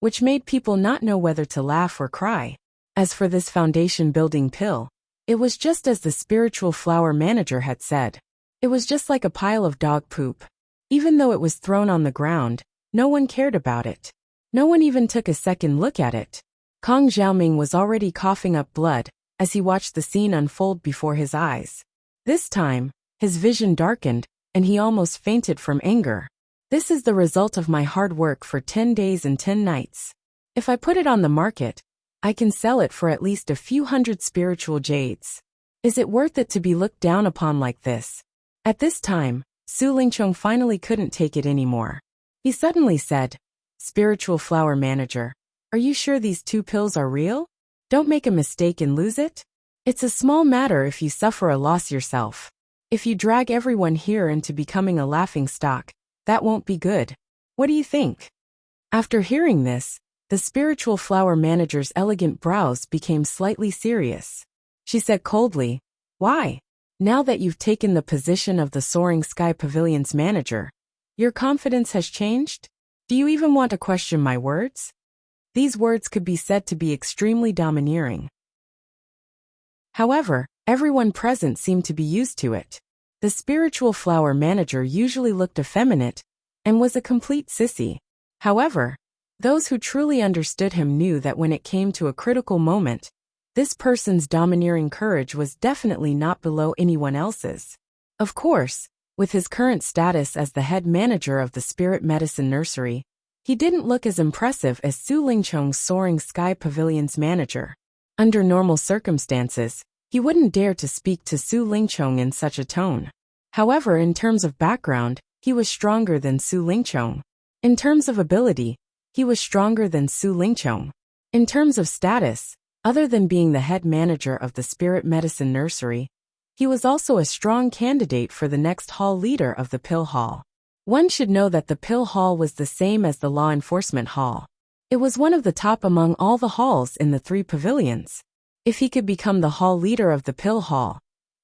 which made people not know whether to laugh or cry. As for this foundation building pill, it was just as the spiritual flower manager had said. It was just like a pile of dog poop. Even though it was thrown on the ground, no one cared about it. No one even took a second look at it. Kong Xiaoming was already coughing up blood as he watched the scene unfold before his eyes. This time, his vision darkened, and he almost fainted from anger. "This is the result of my hard work for 10 days and 10 nights. If I put it on the market, I can sell it for at least a few hundred spiritual jades. Is it worth it to be looked down upon like this?" At this time, Su Lingchong finally couldn't take it anymore. He suddenly said, "Spiritual flower manager, are you sure these 2 pills are real? Don't make a mistake and lose it. It's a small matter if you suffer a loss yourself. If you drag everyone here into becoming a laughingstock, that won't be good. What do you think?" After hearing this, the spiritual flower manager's elegant brows became slightly serious. She said coldly, "Why? Now that you've taken the position of the Soaring Sky Pavilion's manager, your confidence has changed? Do you even want to question my words?" These words could be said to be extremely domineering. However, everyone present seemed to be used to it. The spiritual flower manager usually looked effeminate and was a complete sissy. However, those who truly understood him knew that when it came to a critical moment, this person's domineering courage was definitely not below anyone else's. Of course, with his current status as the head manager of the Spirit Medicine Nursery, he didn't look as impressive as Su Lingchong's Soaring Sky Pavilion's manager. Under normal circumstances, he wouldn't dare to speak to Su Lingchong in such a tone. However, in terms of background, he was stronger than Su Lingchong. In terms of ability, he was stronger than Su Lingchong. In terms of status, other than being the head manager of the Spirit Medicine Nursery, he was also a strong candidate for the next hall leader of the Pill Hall. One should know that the Pill Hall was the same as the Law Enforcement Hall. It was one of the top among all the halls in the 3 pavilions. If he could become the hall leader of the Pill Hall,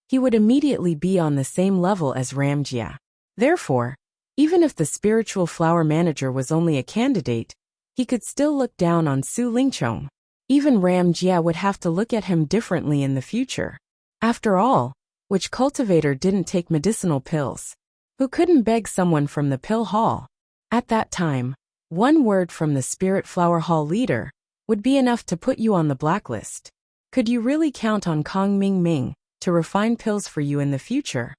he would immediately be on the same level as Ramjia. Therefore, even if the spiritual flower manager was only a candidate, he could still look down on Su Lingchong. Even Ramjia would have to look at him differently in the future. After all, which cultivator didn't take medicinal pills? Who couldn't beg someone from the Pill Hall? At that time, one word from the Spirit Flower Hall leader would be enough to put you on the blacklist. Could you really count on Kong Ming to refine pills for you in the future?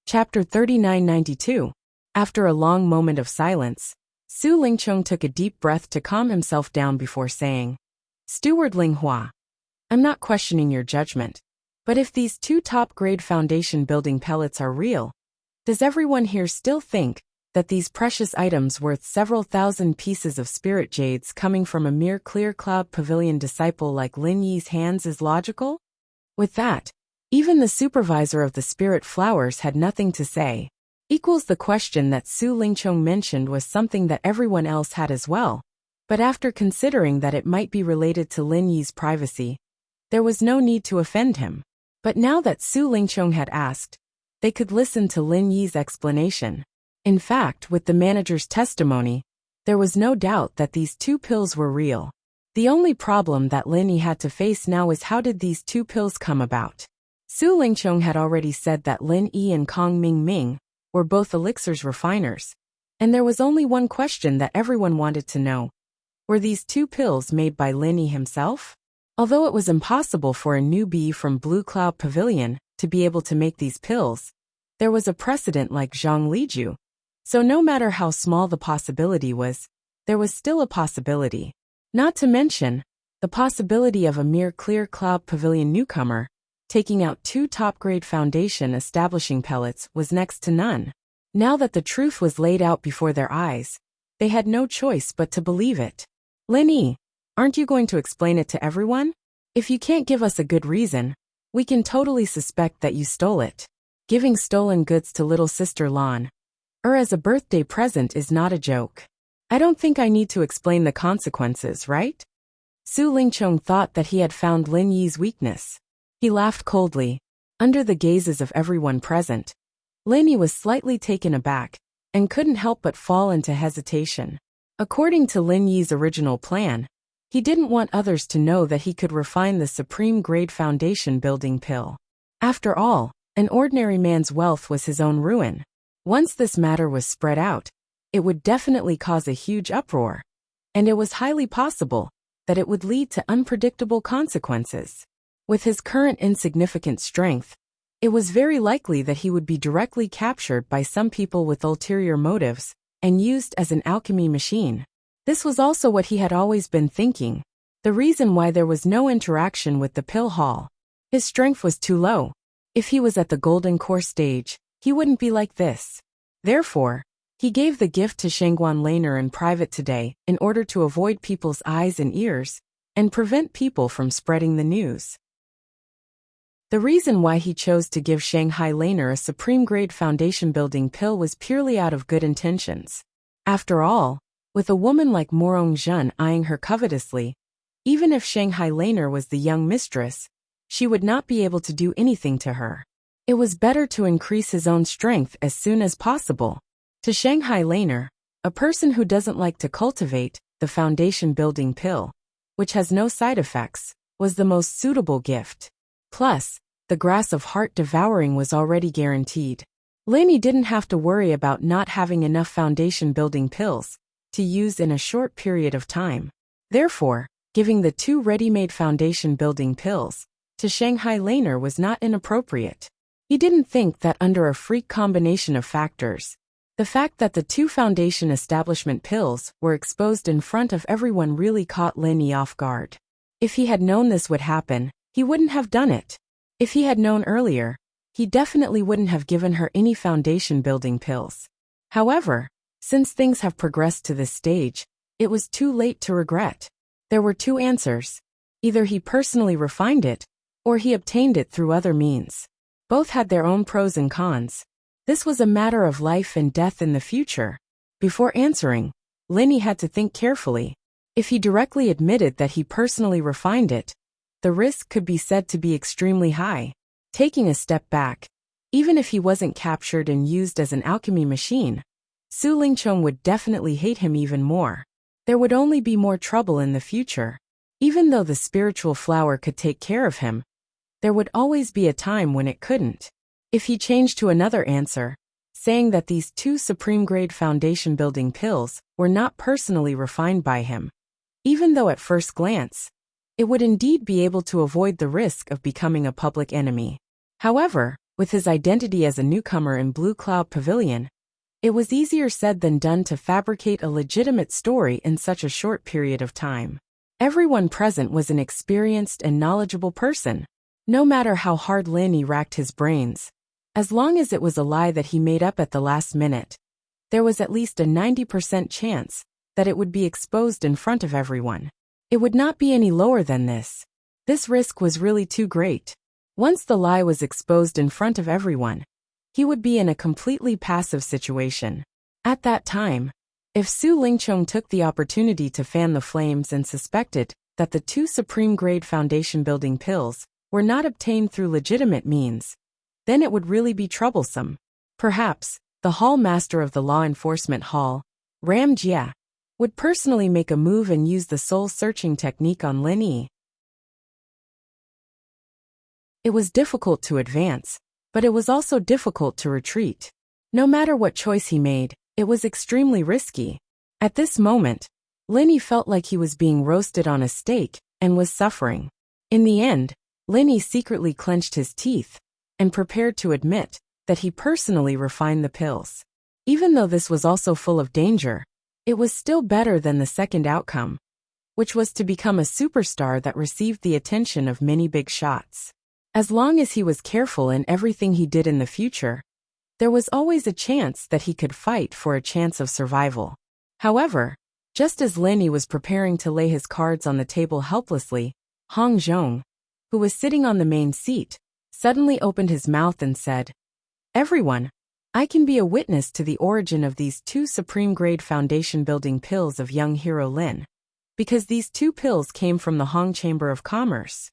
Chapter 3992. After a long moment of silence, Su Lingchong took a deep breath to calm himself down before saying, "Steward Ling Hua, I'm not questioning your judgment, but if these 2 top-grade foundation building pellets are real, does everyone here still think that these precious items worth several thousand pieces of spirit jades coming from a mere clear cloud pavilion disciple like Lin Yi's hands is logical?" With that, even the supervisor of the spirit flowers had nothing to say. Equals the question that Su Lingchong mentioned was something that everyone else had as well, but after considering that it might be related to Lin Yi's privacy, there was no need to offend him. But now that Su Lingchong had asked, they could listen to Lin Yi's explanation. In fact, with the manager's testimony, there was no doubt that these 2 pills were real. The only problem that Lin Yi had to face now is how did these 2 pills come about? Su Lingchong had already said that Lin Yi and Kong Mingming were both elixirs refiners, and there was only one question that everyone wanted to know. Were these 2 pills made by Lin Yi himself? Although it was impossible for a newbie from Blue Cloud Pavilion to be able to make these pills, there was a precedent like Zhang Liju. So no matter how small the possibility was, there was still a possibility. Not to mention, the possibility of a mere Clear Cloud Pavilion newcomer taking out 2 top-grade foundation establishing pellets was next to none. Now that the truth was laid out before their eyes, they had no choice but to believe it. Lin Yi, aren't you going to explain it to everyone? If you can't give us a good reason, we can totally suspect that you stole it. Giving stolen goods to little sister Lan, as a birthday present is not a joke. I don't think I need to explain the consequences, right? Su Lingchong thought that he had found Lin Yi's weakness. He laughed coldly. Under the gazes of everyone present, Lin Yi was slightly taken aback and couldn't help but fall into hesitation. According to Lin Yi's original plan, he didn't want others to know that he could refine the supreme grade foundation building pill. After all, an ordinary man's wealth was his own ruin. Once this matter was spread out, it would definitely cause a huge uproar, and it was highly possible that it would lead to unpredictable consequences. With his current insignificant strength, it was very likely that he would be directly captured by some people with ulterior motives and used as an alchemy machine. This was also what he had always been thinking, the reason why there was no interaction with the pill hall. His strength was too low. If he was at the golden core stage, he wouldn't be like this. Therefore, he gave the gift to Shangguan Laner in private today in order to avoid people's eyes and ears and prevent people from spreading the news. The reason why he chose to give Shanghai Laner a supreme-grade foundation-building pill was purely out of good intentions. After all, with a woman like Morong Zhen eyeing her covetously, even if Shanghai Laner was the young mistress, she would not be able to do anything to her. It was better to increase his own strength as soon as possible. To Shanghai Laner, a person who doesn't like to cultivate the foundation-building pill, which has no side effects, was the most suitable gift. Plus, the grass of heart devouring was already guaranteed. Lin Yi didn't have to worry about not having enough foundation-building pills to use in a short period of time. Therefore, giving the 2 ready-made foundation-building pills to Shanghai Laner was not inappropriate. He didn't think that under a freak combination of factors, the fact that the 2 foundation establishment pills were exposed in front of everyone really caught Lin Yi off guard. If he had known this would happen, he wouldn't have done it. If he had known earlier, he definitely wouldn't have given her any foundation-building pills. However, since things have progressed to this stage, it was too late to regret. There were 2 answers. Either he personally refined it, or he obtained it through other means. Both had their own pros and cons. This was a matter of life and death in the future. Before answering, Lin Yi had to think carefully. If he directly admitted that he personally refined it, the risk could be said to be extremely high. Taking a step back, even if he wasn't captured and used as an alchemy machine, Su Lingchong would definitely hate him even more. There would only be more trouble in the future. Even though the spiritual flower could take care of him, there would always be a time when it couldn't. If he changed to another answer, saying that these 2 supreme-grade foundation-building pills were not personally refined by him, even though at first glance, it would indeed be able to avoid the risk of becoming a public enemy. However, with his identity as a newcomer in Blue Cloud Pavilion, it was easier said than done to fabricate a legitimate story in such a short period of time. Everyone present was an experienced and knowledgeable person. No matter how hard Lin Yi racked his brains, as long as it was a lie that he made up at the last minute, there was at least a 90% chance that it would be exposed in front of everyone. It would not be any lower than this. This risk was really too great. Once the lie was exposed in front of everyone, he would be in a completely passive situation. At that time, if Su Lingchong took the opportunity to fan the flames and suspected that the 2 supreme-grade foundation-building pills were not obtained through legitimate means, then it would really be troublesome. Perhaps, the hall master of the law enforcement hall, Ram Jia, would personally make a move and use the soul-searching technique on Lin Yi. It was difficult to advance, but it was also difficult to retreat. No matter what choice he made, it was extremely risky. At this moment, Lin Yi felt like he was being roasted on a stake and was suffering. In the end, Lin Yi secretly clenched his teeth and prepared to admit that he personally refined the pills. Even though this was also full of danger, it was still better than the second outcome, which was to become a superstar that received the attention of many big shots. As long as he was careful in everything he did in the future, there was always a chance that he could fight for a chance of survival. However, just as Lin Yi was preparing to lay his cards on the table helplessly, Hong Zhong, who was sitting on the main seat, suddenly opened his mouth and said, "Everyone, I can be a witness to the origin of these 2 supreme-grade foundation-building pills of young hero Lin, because these 2 pills came from the Hong Chamber of Commerce."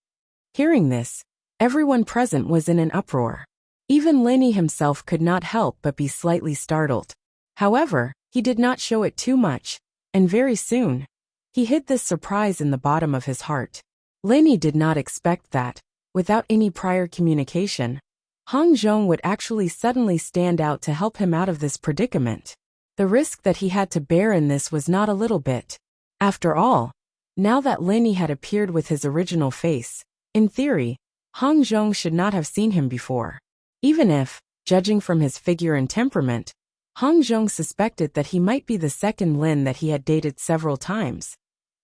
Hearing this, everyone present was in an uproar. Even Lin Yi himself could not help but be slightly startled. However, he did not show it too much, and very soon, he hid this surprise in the bottom of his heart. Lin Yi did not expect that, without any prior communication, Hong Zhong would actually suddenly stand out to help him out of this predicament. The risk that he had to bear in this was not a little bit. After all, now that Lin Yi had appeared with his original face, in theory, Hong Zhong should not have seen him before. Even if, judging from his figure and temperament, Hong Zhong suspected that he might be the second Lin that he had dated several times,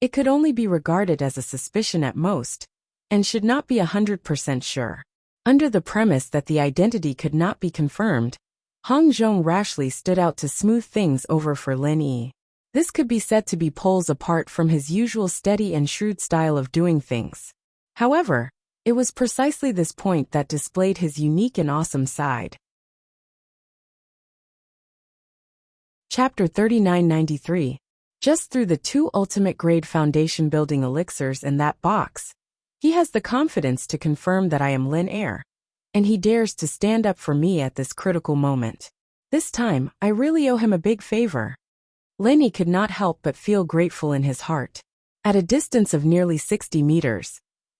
it could only be regarded as a suspicion at most, and should not be 100% sure. Under the premise that the identity could not be confirmed, Hong Zhong rashly stood out to smooth things over for Lin Yi. This could be said to be poles apart from his usual steady and shrewd style of doing things. However, it was precisely this point that displayed his unique and awesome side. Chapter 3993. Just through the 2 ultimate-grade foundation-building elixirs in that box, he has the confidence to confirm that I am Lin Heir, and he dares to stand up for me at this critical moment. This time, I really owe him a big favor. Lin Yi could not help but feel grateful in his heart. At a distance of nearly 60 meters,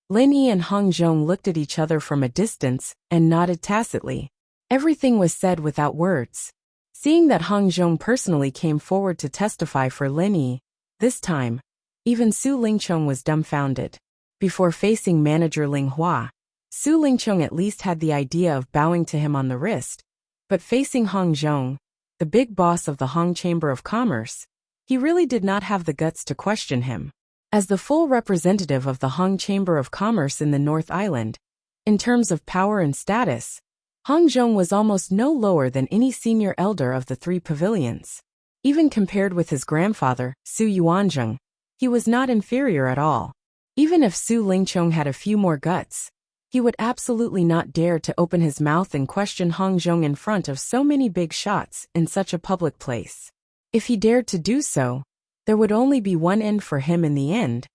Lin Yi and Hong Zhong looked at each other from a distance and nodded tacitly. Everything was said without words. Seeing that Hong Zhong personally came forward to testify for Lin Yi, this time, even Su Lingchong was dumbfounded. Before facing manager Ling Hua, Su Lingchong at least had the idea of bowing to him on the wrist, but facing Hong Zhong, the big boss of the Hong Chamber of Commerce, he really did not have the guts to question him. As the full representative of the Hong Chamber of Commerce in the North Island, in terms of power and status, Hong Zhong was almost no lower than any senior elder of the 3 pavilions. Even compared with his grandfather, Su Yuanzheng, he was not inferior at all. Even if Su Lingchong had a few more guts, he would absolutely not dare to open his mouth and question Hong Zhong in front of so many big shots in such a public place. If he dared to do so, there would only be one end for him in the end,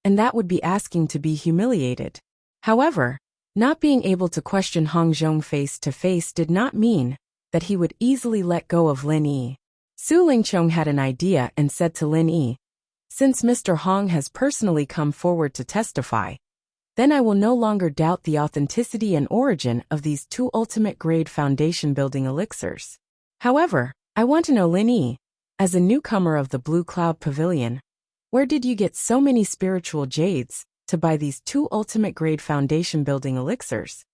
and that would be asking to be humiliated. However, not being able to question Hong Zhong face to face did not mean that he would easily let go of Lin Yi. Su Lingchong had an idea and said to Lin Yi, "Since Mr. Hong has personally come forward to testify, then I will no longer doubt the authenticity and origin of these 2 ultimate-grade foundation-building elixirs. However, I want to know, Lin Yi, as a newcomer of the Blue Cloud Pavilion, where did you get so many spiritual jades to buy these 2 ultimate-grade foundation-building elixirs?"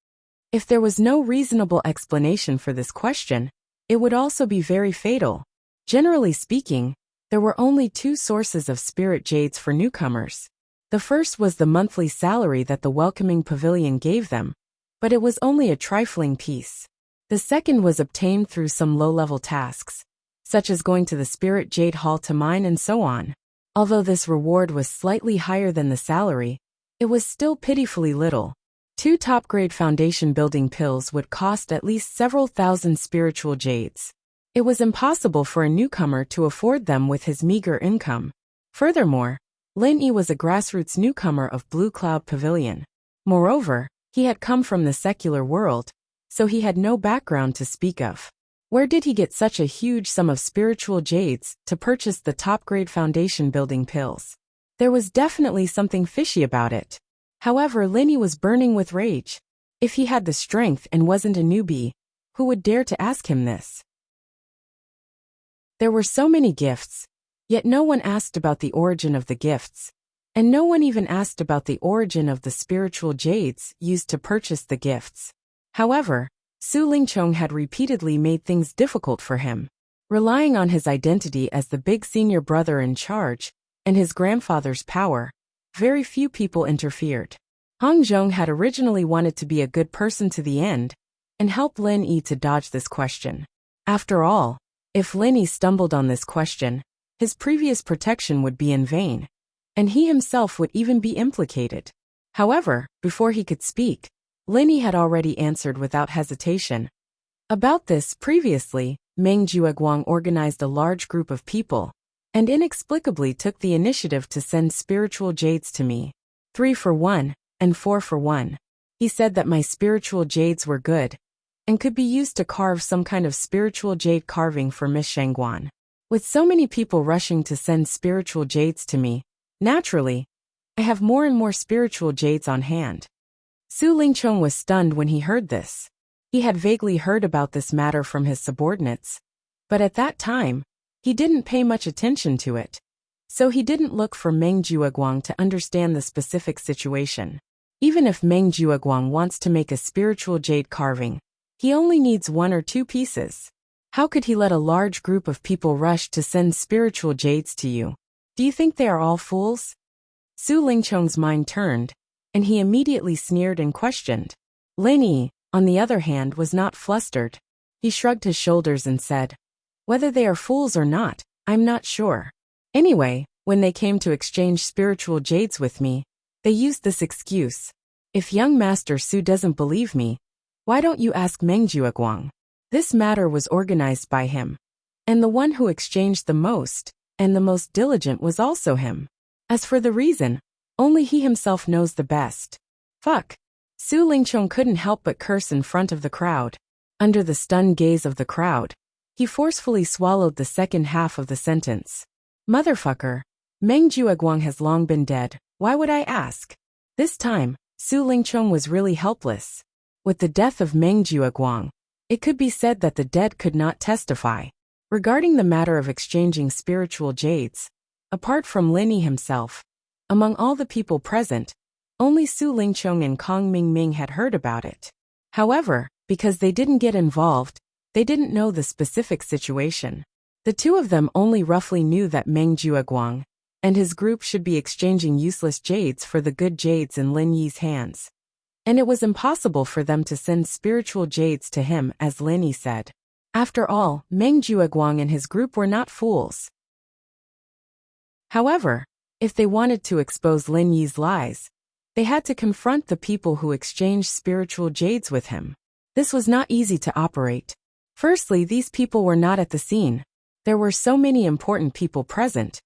If there was no reasonable explanation for this question, it would also be very fatal. Generally speaking, there were only 2 sources of spirit jades for newcomers. The first was the monthly salary that the welcoming pavilion gave them, but it was only a trifling piece. The second was obtained through some low-level tasks, such as going to the Spirit Jade Hall to mine and so on. Although this reward was slightly higher than the salary, it was still pitifully little. 2 top-grade foundation-building pills would cost at least several thousand spiritual jades. It was impossible for a newcomer to afford them with his meager income. Furthermore, Lin Yi was a grassroots newcomer of Blue Cloud Pavilion. Moreover, he had come from the secular world, so he had no background to speak of. Where did he get such a huge sum of spiritual jades to purchase the top-grade foundation-building pills? There was definitely something fishy about it. However, Linny was burning with rage. If he had the strength and wasn't a newbie, who would dare to ask him this? There were so many gifts, yet no one asked about the origin of the gifts, and no one even asked about the origin of the spiritual jades used to purchase the gifts. However, Su Lingchong had repeatedly made things difficult for him. Relying on his identity as the big senior brother in charge, and his grandfather's power, very few people interfered. Hong Zhong had originally wanted to be a good person to the end, and help Lin Yi to dodge this question. After all, if Lin Yi stumbled on this question, his previous protection would be in vain, and he himself would even be implicated. However, before he could speak, Lin Yi had already answered without hesitation. About this, previously, Meng Jueguang organized a large group of people, and inexplicably took the initiative to send spiritual jades to me. 3 for 1, and 4 for 1. He said that my spiritual jades were good, and could be used to carve some kind of spiritual jade carving for Miss Shangguan. With so many people rushing to send spiritual jades to me, naturally, I have more and more spiritual jades on hand. Su Lingchong was stunned when he heard this. He had vaguely heard about this matter from his subordinates, but at that time, he didn't pay much attention to it, so he didn't look for Meng Jueguang to understand the specific situation. Even if Meng Jueguang wants to make a spiritual jade carving, he only needs 1 or 2 pieces. How could he let a large group of people rush to send spiritual jades to you? Do you think they are all fools? Su Lingchong's mind turned, and he immediately sneered and questioned. Lin Yi, on the other hand, was not flustered. He shrugged his shoulders and said, "Whether they are fools or not, I'm not sure. Anyway, when they came to exchange spiritual jades with me, they used this excuse. If young Master Su doesn't believe me, why don't you ask Meng Jueguang?" This matter was organized by him, and the one who exchanged the most, and the most diligent was also him. As for the reason, only he himself knows the best. Fuck. Su Lingchong couldn't help but curse in front of the crowd. Under the stunned gaze of the crowd, he forcefully swallowed the second half of the sentence. Motherfucker. Meng Jueguang has long been dead, why would I ask? This time, Su Lingchong was really helpless. With the death of Meng Jueguang, it could be said that the dead could not testify. Regarding the matter of exchanging spiritual jades, apart from Lin Yi himself, among all the people present, only Su Lingchong and Kong Mingming had heard about it. However, because they didn't get involved, they didn't know the specific situation. The two of them only roughly knew that Meng Jueguang and his group should be exchanging useless jades for the good jades in Lin Yi's hands. And it was impossible for them to send spiritual jades to him, as Lin Yi said. After all, Meng Jueguang and his group were not fools. However, if they wanted to expose Lin Yi's lies, they had to confront the people who exchanged spiritual jades with him. This was not easy to operate. Firstly, these people were not at the scene. There were so many important people present,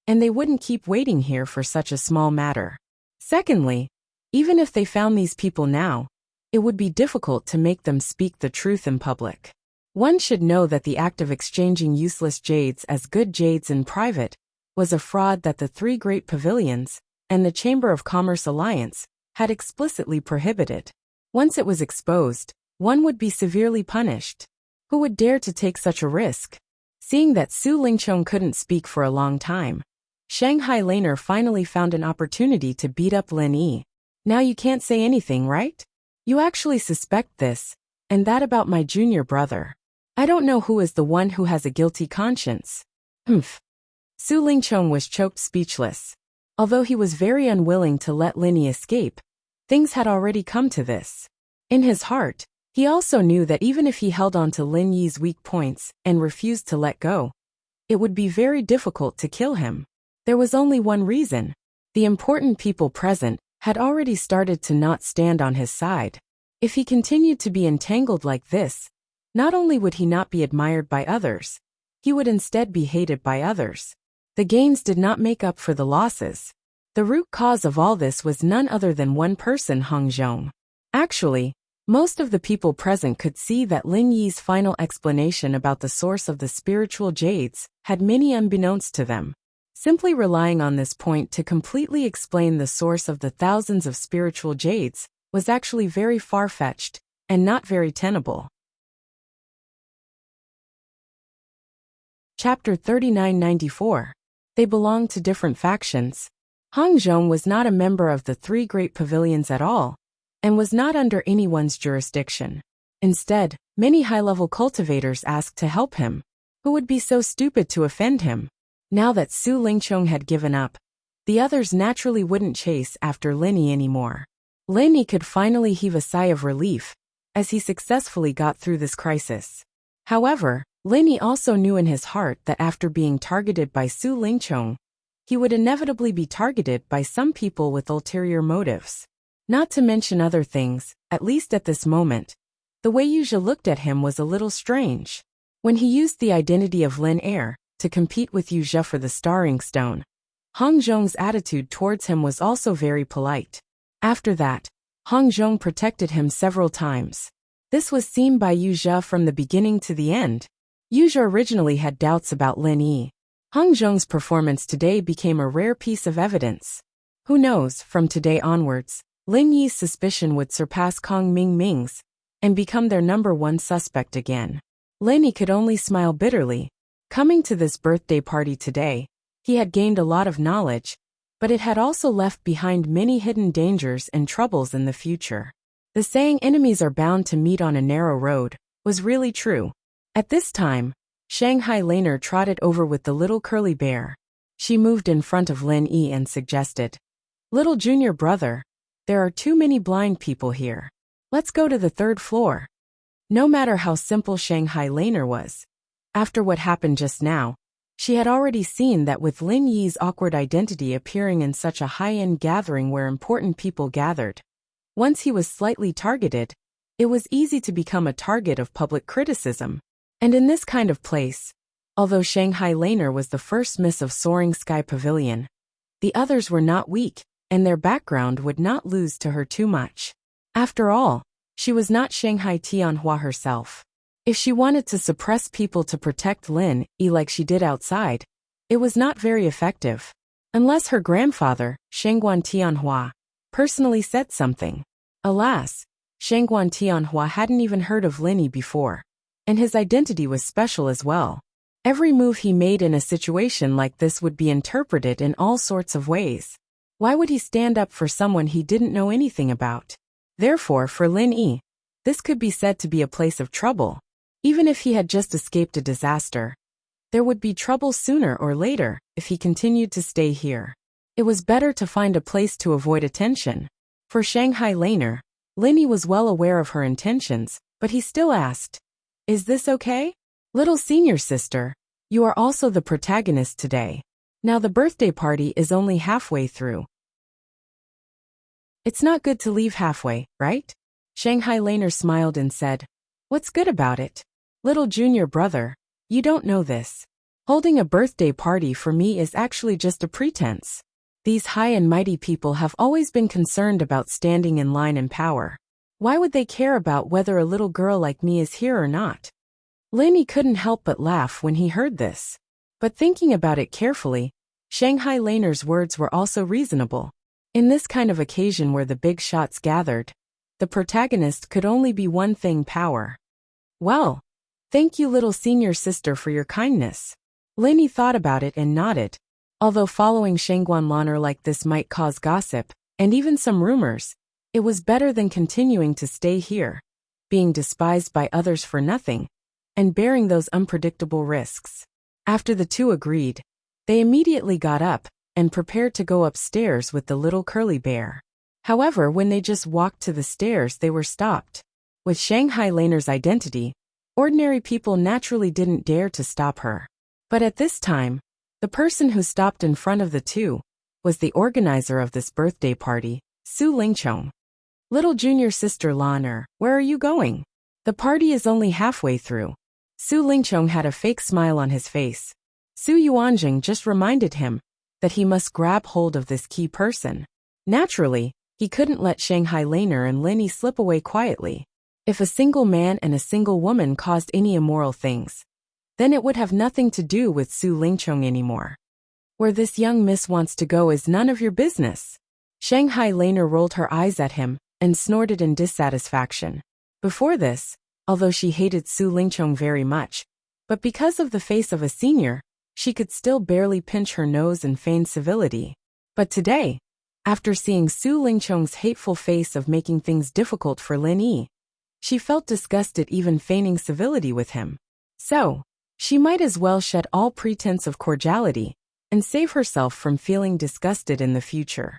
and they wouldn't keep waiting here for such a small matter. Secondly, even if they found these people now, it would be difficult to make them speak the truth in public. One should know that the act of exchanging useless jades as good jades in private was a fraud that the 3 great pavilions and the Chamber of Commerce Alliance had explicitly prohibited. Once it was exposed, one would be severely punished. Who would dare to take such a risk? Seeing that Su Lingchong couldn't speak for a long time, Shanghai Laner finally found an opportunity to beat up Lin Yi. Now you can't say anything, right? You actually suspect this, and that about my junior brother. I don't know who is the one who has a guilty conscience. Humph. Su Lingchong was choked speechless. Although he was very unwilling to let Lin Yi escape, things had already come to this. In his heart, he also knew that even if he held on to Lin Yi's weak points and refused to let go, it would be very difficult to kill him. There was only one reason. The important people present had already started to not stand on his side. If he continued to be entangled like this, not only would he not be admired by others, he would instead be hated by others. The gains did not make up for the losses. The root cause of all this was none other than one person, Hong Zhong. Actually, Most of the people present could see that Lin Yi's final explanation about the source of the spiritual jades had many unbeknownst to them. Simply relying on this point to completely explain the source of the thousands of spiritual jades was actually very far-fetched and not very tenable. Chapter 3994. They belonged to different factions. Hong Zhong was not a member of the three great pavilions at all, and was not under anyone's jurisdiction. Instead, many high-level cultivators asked to help him. Who would be so stupid to offend him? Now that Su Lingchong had given up, the others naturally wouldn't chase after Lin Yi anymore. Lin Yi could finally heave a sigh of relief, as he successfully got through this crisis. However, Lin Yi also knew in his heart that after being targeted by Su Lingchong, he would inevitably be targeted by some people with ulterior motives. Not to mention other things, at least at this moment, the way Yuzha looked at him was a little strange. When he used the identity of Lin Air to compete with Yuzha for the Starring Stone, Hong Zhong's attitude towards him was also very polite. After that, Hong Zhong protected him several times. This was seen by Yuzha from the beginning to the end. Yuzha originally had doubts about Lin Yi. Hong Zhong's performance today became a rare piece of evidence. Who knows, from today onwards, Lin Yi's suspicion would surpass Kong Mingming's and become their number one suspect again. Lin Yi could only smile bitterly. Coming to this birthday party today, he had gained a lot of knowledge, but it had also left behind many hidden dangers and troubles in the future. The saying enemies are bound to meet on a narrow road was really true. At this time, Shanghai Laner trotted over with the little curly bear. She moved in front of Lin Yi and suggested, "Little junior brother, there are too many blind people here. Let's go to the third floor." No matter how simple Shanghai Laner was, after what happened just now, she had already seen that with Lin Yi's awkward identity appearing in such a high-end gathering where important people gathered, once he was slightly targeted, it was easy to become a target of public criticism. And in this kind of place, although Shanghai Laner was the first miss of Soaring Sky Pavilion, the others were not weak, and their background would not lose to her too much. After all, she was not Shanghai Tianhua herself. If she wanted to suppress people to protect Lin Yi like she did outside, it was not very effective. Unless her grandfather, Shengguan Tianhua, personally said something. Alas, Shengguan Tianhua hadn't even heard of Lin Yi before, and his identity was special as well. Every move he made in a situation like this would be interpreted in all sorts of ways. Why would he stand up for someone he didn't know anything about? Therefore, for Lin Yi, this could be said to be a place of trouble. Even if he had just escaped a disaster, there would be trouble sooner or later if he continued to stay here. It was better to find a place to avoid attention. For Shanghai Laner, Lin Yi was well aware of her intentions, but he still asked, "Is this okay? Little senior sister, you are also the protagonist today. Now the birthday party is only halfway through. It's not good to leave halfway, right?" Shanghai Laner smiled and said, "What's good about it? Little junior brother, you don't know this. Holding a birthday party for me is actually just a pretense. These high and mighty people have always been concerned about standing in line and power. Why would they care about whether a little girl like me is here or not?" Lin Yi couldn't help but laugh when he heard this. But thinking about it carefully, Shanghai Laner's words were also reasonable. In this kind of occasion where the big shots gathered, the protagonist could only be one thing: power. "Well, thank you little senior sister for your kindness." Lin Yi thought about it and nodded. Although following Shengguan Laner like this might cause gossip, and even some rumors, it was better than continuing to stay here, being despised by others for nothing, and bearing those unpredictable risks. After the two agreed, they immediately got up and prepared to go upstairs with the little curly bear. However, when they just walked to the stairs, they were stopped. With Shanghai Laner's identity, ordinary people naturally didn't dare to stop her. But at this time, the person who stopped in front of the two was the organizer of this birthday party, Su Lingchong. "Little junior sister Laner, where are you going? The party is only halfway through." Su Lingchong had a fake smile on his face. Su Yuanjing just reminded him that he must grab hold of this key person. Naturally, he couldn't let Shanghai Laner and Lin Yi slip away quietly. If a single man and a single woman caused any immoral things, then it would have nothing to do with Su Lingchong anymore. Where this young miss wants to go is none of your business. Shanghai Laner rolled her eyes at him and snorted in dissatisfaction. Before this, although she hated Su Lingchong very much, but because of the face of a senior, she could still barely pinch her nose and feign civility. But today, after seeing Su Lingchong's hateful face of making things difficult for Lin Yi, she felt disgusted even feigning civility with him. So, she might as well shed all pretense of cordiality and save herself from feeling disgusted in the future.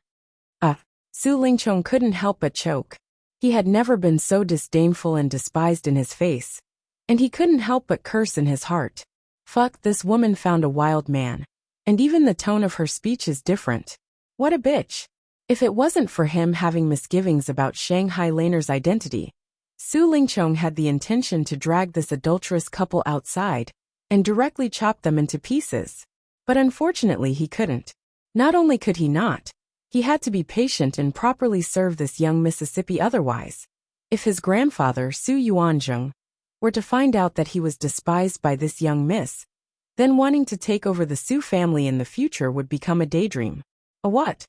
Su Lingchong couldn't help but choke. He had never been so disdainful and despised in his face, and he couldn't help but curse in his heart. Fuck, this woman found a wild man. And even the tone of her speech is different. What a bitch. If it wasn't for him having misgivings about Shanghai Laner's identity, Su Lingchong had the intention to drag this adulterous couple outside and directly chop them into pieces. But unfortunately he couldn't. Not only could he not, he had to be patient and properly serve this young Mississippi otherwise. If his grandfather, Su Yuanzheng, were to find out that he was despised by this young miss, then wanting to take over the Su family in the future would become a daydream. A what?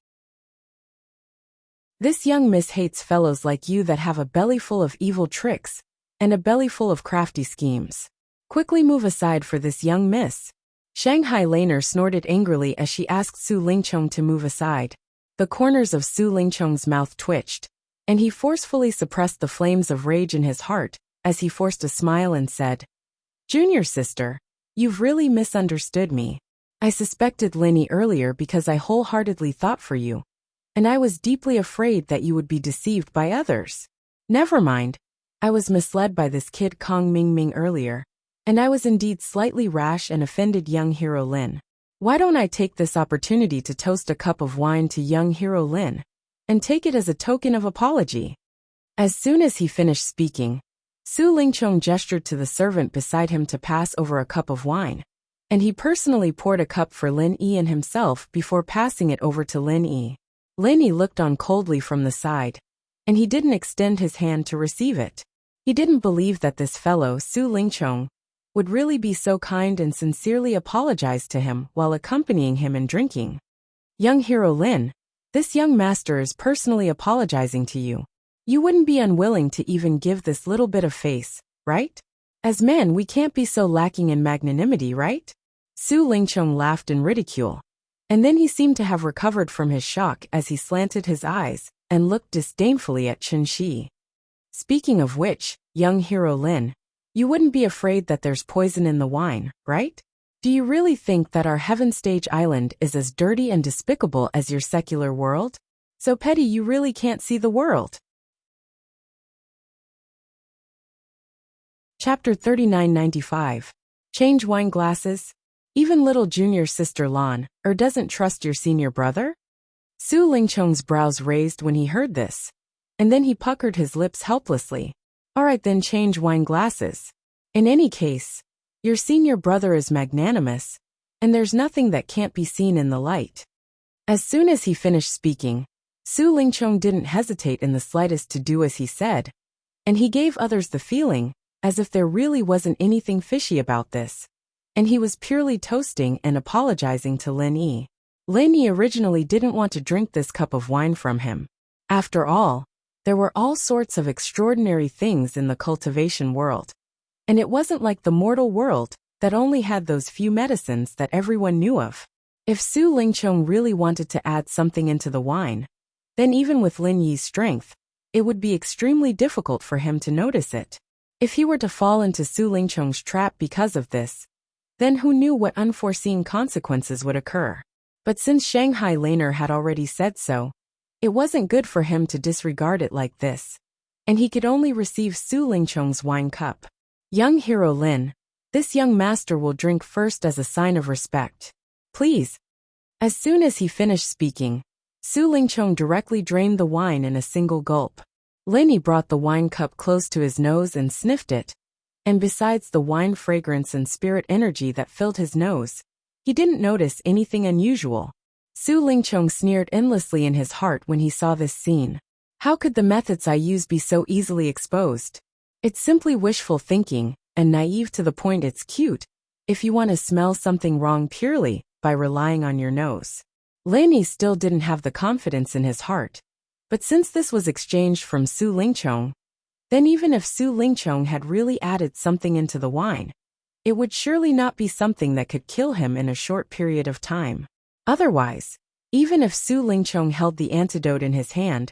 This young miss hates fellows like you that have a belly full of evil tricks and a belly full of crafty schemes. Quickly move aside for this young miss. Shanghai Laner snorted angrily as she asked Su Lingchong to move aside. The corners of Su Lingchong's mouth twitched, and he forcefully suppressed the flames of rage in his heart as he forced a smile and said, "Junior sister, you've really misunderstood me. I suspected Lin Yi earlier because I wholeheartedly thought for you, and I was deeply afraid that you would be deceived by others. Never mind, I was misled by this kid Kong Mingming earlier, and I was indeed slightly rash and offended young hero Lin. Why don't I take this opportunity to toast a cup of wine to young hero Lin, and take it as a token of apology?" As soon as he finished speaking, Su Lingchong gestured to the servant beside him to pass over a cup of wine, and he personally poured a cup for Lin Yi and himself before passing it over to Lin Yi. Lin Yi looked on coldly from the side, and he didn't extend his hand to receive it. He didn't believe that this fellow, Su Lingchong, would really be so kind and sincerely apologize to him while accompanying him in drinking. "Young hero Lin, this young master is personally apologizing to you. You wouldn't be unwilling to even give this little bit of face, right? As men, we can't be so lacking in magnanimity, right?" Su Lingchong laughed in ridicule, and then he seemed to have recovered from his shock as he slanted his eyes and looked disdainfully at Chen Shi. "Speaking of which, young hero Lin, you wouldn't be afraid that there's poison in the wine, right? Do you really think that our Heaven Stage Island is as dirty and despicable as your secular world? So petty you really can't see the world?" Chapter 3995. Change wine glasses? Even little junior sister Lan, doesn't trust your senior brother? Su Lingchong's brows raised when he heard this, and then he puckered his lips helplessly. "Alright then, change wine glasses. In any case, your senior brother is magnanimous, and there's nothing that can't be seen in the light." As soon as he finished speaking, Su Lingchong didn't hesitate in the slightest to do as he said, and he gave others the feeling as if there really wasn't anything fishy about this, and he was purely toasting and apologizing to Lin Yi. Lin Yi originally didn't want to drink this cup of wine from him. After all, there were all sorts of extraordinary things in the cultivation world, and it wasn't like the mortal world that only had those few medicines that everyone knew of. If Su Lingchong really wanted to add something into the wine, then even with Lin Yi's strength, it would be extremely difficult for him to notice it. If he were to fall into Su Lingchong's trap because of this, then who knew what unforeseen consequences would occur? But since Shanghai Laner had already said so, it wasn't good for him to disregard it like this, and he could only receive Su Lingchong's wine cup. "Young hero Lin, this young master will drink first as a sign of respect. Please." As soon as he finished speaking, Su Lingchong directly drained the wine in a single gulp. Lin Yi brought the wine cup close to his nose and sniffed it, and besides the wine fragrance and spirit energy that filled his nose, he didn't notice anything unusual. Su Lingchong sneered endlessly in his heart when he saw this scene. How could the methods I use be so easily exposed? It's simply wishful thinking, and naive to the point it's cute, if you want to smell something wrong purely by relying on your nose. Lin Yi still didn't have the confidence in his heart. But since this was exchanged from Su Lingchong, then even if Su Lingchong had really added something into the wine, it would surely not be something that could kill him in a short period of time. Otherwise, even if Su Lingchong held the antidote in his hand,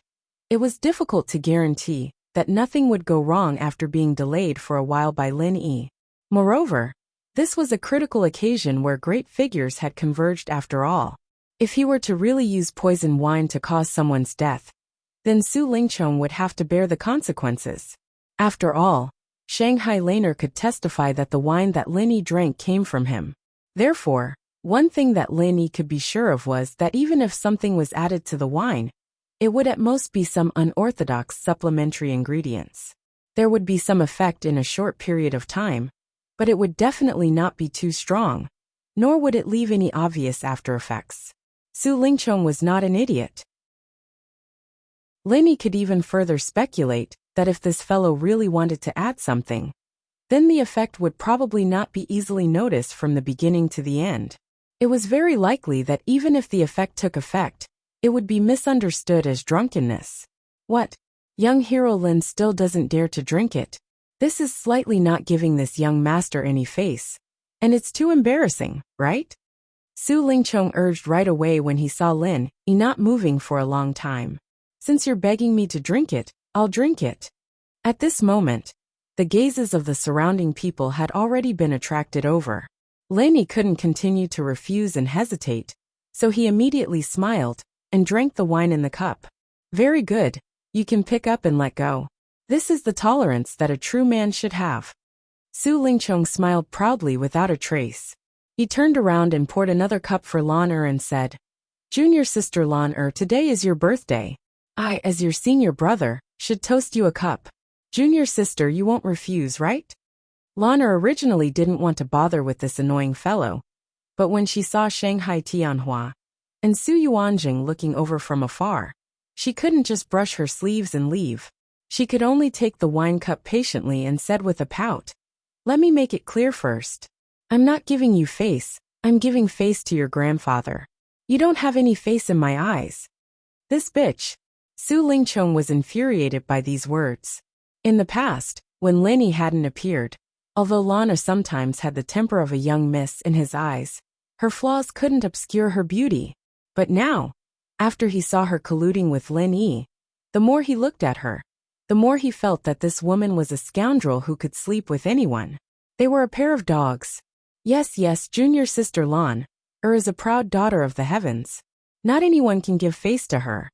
it was difficult to guarantee that nothing would go wrong after being delayed for a while by Lin Yi. Moreover, this was a critical occasion where great figures had converged after all. If he were to really use poison wine to cause someone's death, then Su Lingchong would have to bear the consequences. After all, Shanghai Laner could testify that the wine that Lin Yi drank came from him. Therefore, one thing that Lin Yi could be sure of was that even if something was added to the wine, it would at most be some unorthodox supplementary ingredients. There would be some effect in a short period of time, but it would definitely not be too strong, nor would it leave any obvious after effects. Su Lingchong was not an idiot. Lin Yi could even further speculate that if this fellow really wanted to add something, then the effect would probably not be easily noticed from the beginning to the end. It was very likely that even if the effect took effect, it would be misunderstood as drunkenness. What? Young hero Lin still doesn't dare to drink it. This is slightly not giving this young master any face. And it's too embarrassing, right? Su Lingchong urged right away when he saw Lin Yi not moving for a long time. Since you're begging me to drink it, I'll drink it. At this moment, the gazes of the surrounding people had already been attracted over. Lin Yi couldn't continue to refuse and hesitate, so he immediately smiled and drank the wine in the cup. Very good, you can pick up and let go. This is the tolerance that a true man should have. Su Lingchong smiled proudly without a trace. He turned around and poured another cup for Lan and said, Junior sister Lan today is your birthday. I, as your senior brother, should toast you a cup. Junior sister, you won't refuse, right? Lan originally didn't want to bother with this annoying fellow, but when she saw Shanghai Tianhua and Su Yuanjing looking over from afar, she couldn't just brush her sleeves and leave. She could only take the wine cup patiently and said with a pout, Let me make it clear first. I'm not giving you face, I'm giving face to your grandfather. You don't have any face in my eyes. This bitch. Su Lingchong was infuriated by these words. In the past, when Lin Yi hadn't appeared, although Lana sometimes had the temper of a young miss in his eyes, her flaws couldn't obscure her beauty. But now, after he saw her colluding with Lin Yi, the more he looked at her, the more he felt that this woman was a scoundrel who could sleep with anyone. They were a pair of dogs. Yes, junior sister Lan is a proud daughter of the heavens. Not anyone can give face to her.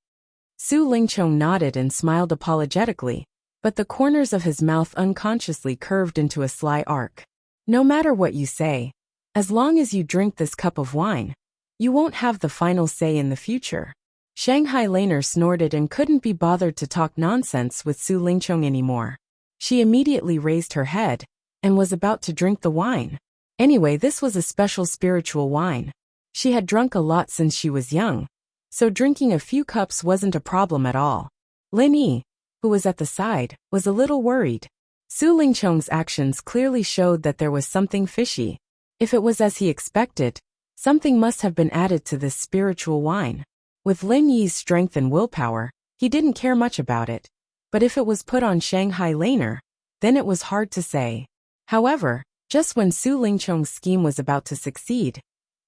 Su Lingchong nodded and smiled apologetically, but the corners of his mouth unconsciously curved into a sly arc. No matter what you say, as long as you drink this cup of wine, you won't have the final say in the future. Shanghai Laner snorted and couldn't be bothered to talk nonsense with Su Lingchong anymore. She immediately raised her head and was about to drink the wine. Anyway, this was a special spiritual wine. She had drunk a lot since she was young, so drinking a few cups wasn't a problem at all. Lin Yi, who was at the side, was a little worried. Su Lingchong's actions clearly showed that there was something fishy. If it was as he expected, something must have been added to this spiritual wine. With Lin Yi's strength and willpower, he didn't care much about it. But if it was put on Shanghai Laner, then it was hard to say. However, just when Su Lingchong's scheme was about to succeed,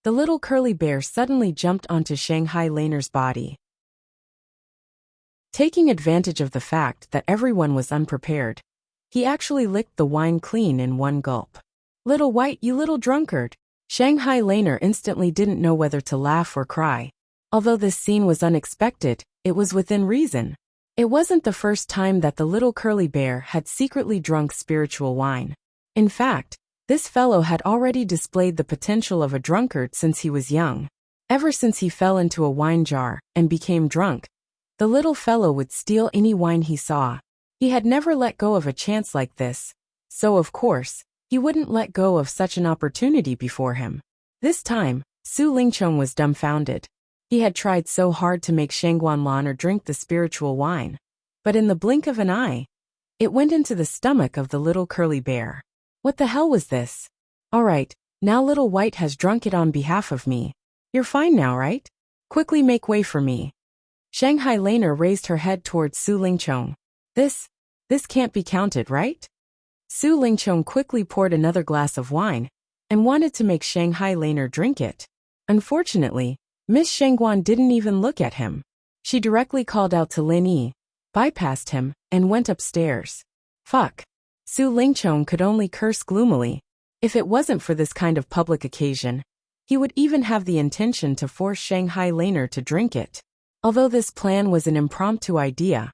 the little curly bear suddenly jumped onto Shanghai Laner's body. Taking advantage of the fact that everyone was unprepared, he actually licked the wine clean in one gulp. Little White, you little drunkard! Shanghai Laner instantly didn't know whether to laugh or cry. Although this scene was unexpected, it was within reason. It wasn't the first time that the little curly bear had secretly drunk spiritual wine. In fact, this fellow had already displayed the potential of a drunkard since he was young. Ever since he fell into a wine jar and became drunk, the little fellow would steal any wine he saw. He had never let go of a chance like this, so of course, he wouldn't let go of such an opportunity before him. This time, Su Lingchong was dumbfounded. He had tried so hard to make Shangguan Laner drink the spiritual wine. But in the blink of an eye, It went into the stomach of the little curly bear. What the hell was this? All right, now Little White has drunk it on behalf of me. You're fine now, right? Quickly make way for me. Shanghai Laner raised her head towards Su Lingchong. This can't be counted, right? Su Lingchong quickly poured another glass of wine and wanted to make Shanghai Laner drink it. Unfortunately, Miss Shangguan didn't even look at him. She directly called out to Lin Yi, bypassed him, and went upstairs. Fuck. Su Lingchong could only curse gloomily. If it wasn't for this kind of public occasion, he would even have the intention to force Shanghai Laner to drink it. Although this plan was an impromptu idea,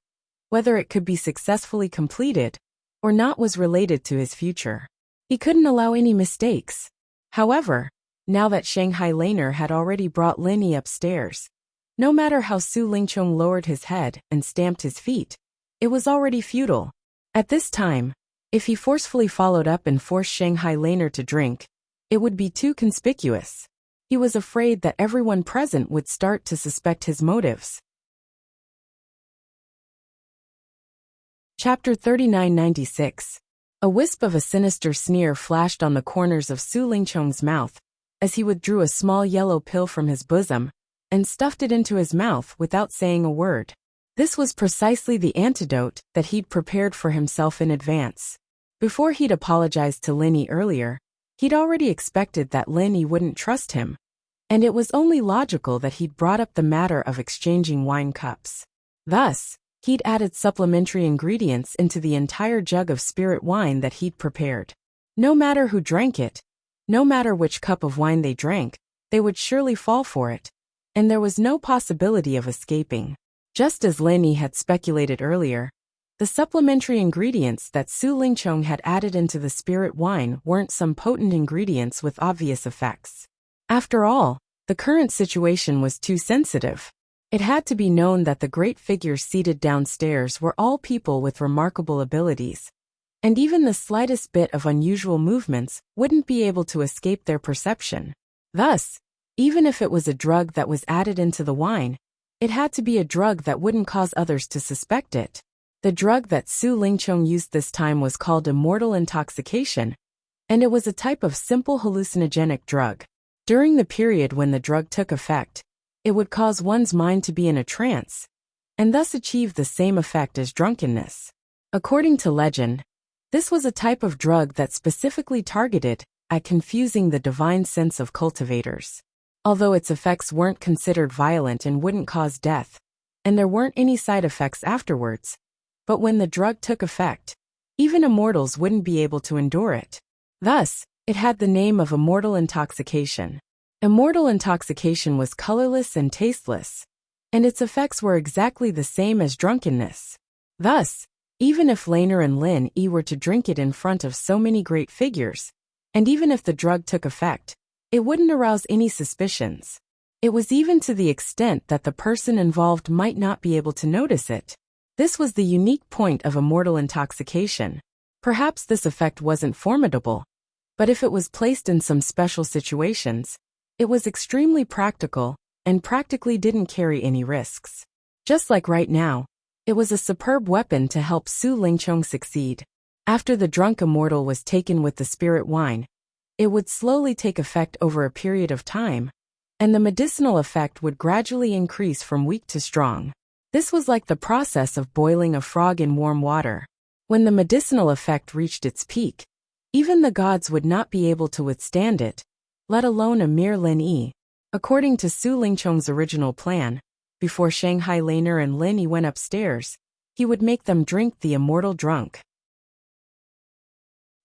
whether it could be successfully completed or not was related to his future. He couldn't allow any mistakes. However, now that Shanghai Laner had already brought Lin Yi upstairs, no matter how Su Lingchong lowered his head and stamped his feet, it was already futile. At this time, if he forcefully followed up and forced Shanghai Laner to drink, it would be too conspicuous. He was afraid that everyone present would start to suspect his motives. Chapter 3996. A wisp of a sinister sneer flashed on the corners of Su Lingchong's mouth as he withdrew a small yellow pill from his bosom and stuffed it into his mouth without saying a word. This was precisely the antidote that he'd prepared for himself in advance. Before he'd apologized to Lin Yi earlier, he'd already expected that Lin Yi wouldn't trust him, and it was only logical that he'd brought up the matter of exchanging wine cups. Thus, he'd added supplementary ingredients into the entire jug of spirit wine that he'd prepared. No matter who drank it, no matter which cup of wine they drank, they would surely fall for it, and there was no possibility of escaping. Just as Lin Yi had speculated earlier, the supplementary ingredients that Su Lingchong had added into the spirit wine weren't some potent ingredients with obvious effects. After all, the current situation was too sensitive. It had to be known that the great figures seated downstairs were all people with remarkable abilities, and even the slightest bit of unusual movements wouldn't be able to escape their perception. Thus, even if it was a drug that was added into the wine, it had to be a drug that wouldn't cause others to suspect it. The drug that Su Lingchong used this time was called immortal intoxication, and it was a type of simple hallucinogenic drug. During the period when the drug took effect, it would cause one's mind to be in a trance, and thus achieve the same effect as drunkenness. According to legend, this was a type of drug that specifically targeted at confusing the divine sense of cultivators. Although its effects weren't considered violent and wouldn't cause death, and there weren't any side effects afterwards, but when the drug took effect, even immortals wouldn't be able to endure it. Thus, it had the name of immortal intoxication. Immortal intoxication was colorless and tasteless, and its effects were exactly the same as drunkenness. Thus, even if Laner and Lin Yi were to drink it in front of so many great figures, and even if the drug took effect, it wouldn't arouse any suspicions. It was even to the extent that the person involved might not be able to notice it. This was the unique point of immortal intoxication. Perhaps this effect wasn't formidable, but if it was placed in some special situations, it was extremely practical and practically didn't carry any risks. Just like right now, it was a superb weapon to help Su Lingchong succeed. After the drunk immortal was taken with the spirit wine, it would slowly take effect over a period of time, and the medicinal effect would gradually increase from weak to strong. This was like the process of boiling a frog in warm water. When the medicinal effect reached its peak, even the gods would not be able to withstand it, let alone a mere Lin Yi. According to Su Lingchong's original plan, before Shanghai Laner and Lin Yi went upstairs, he would make them drink the immortal drunk.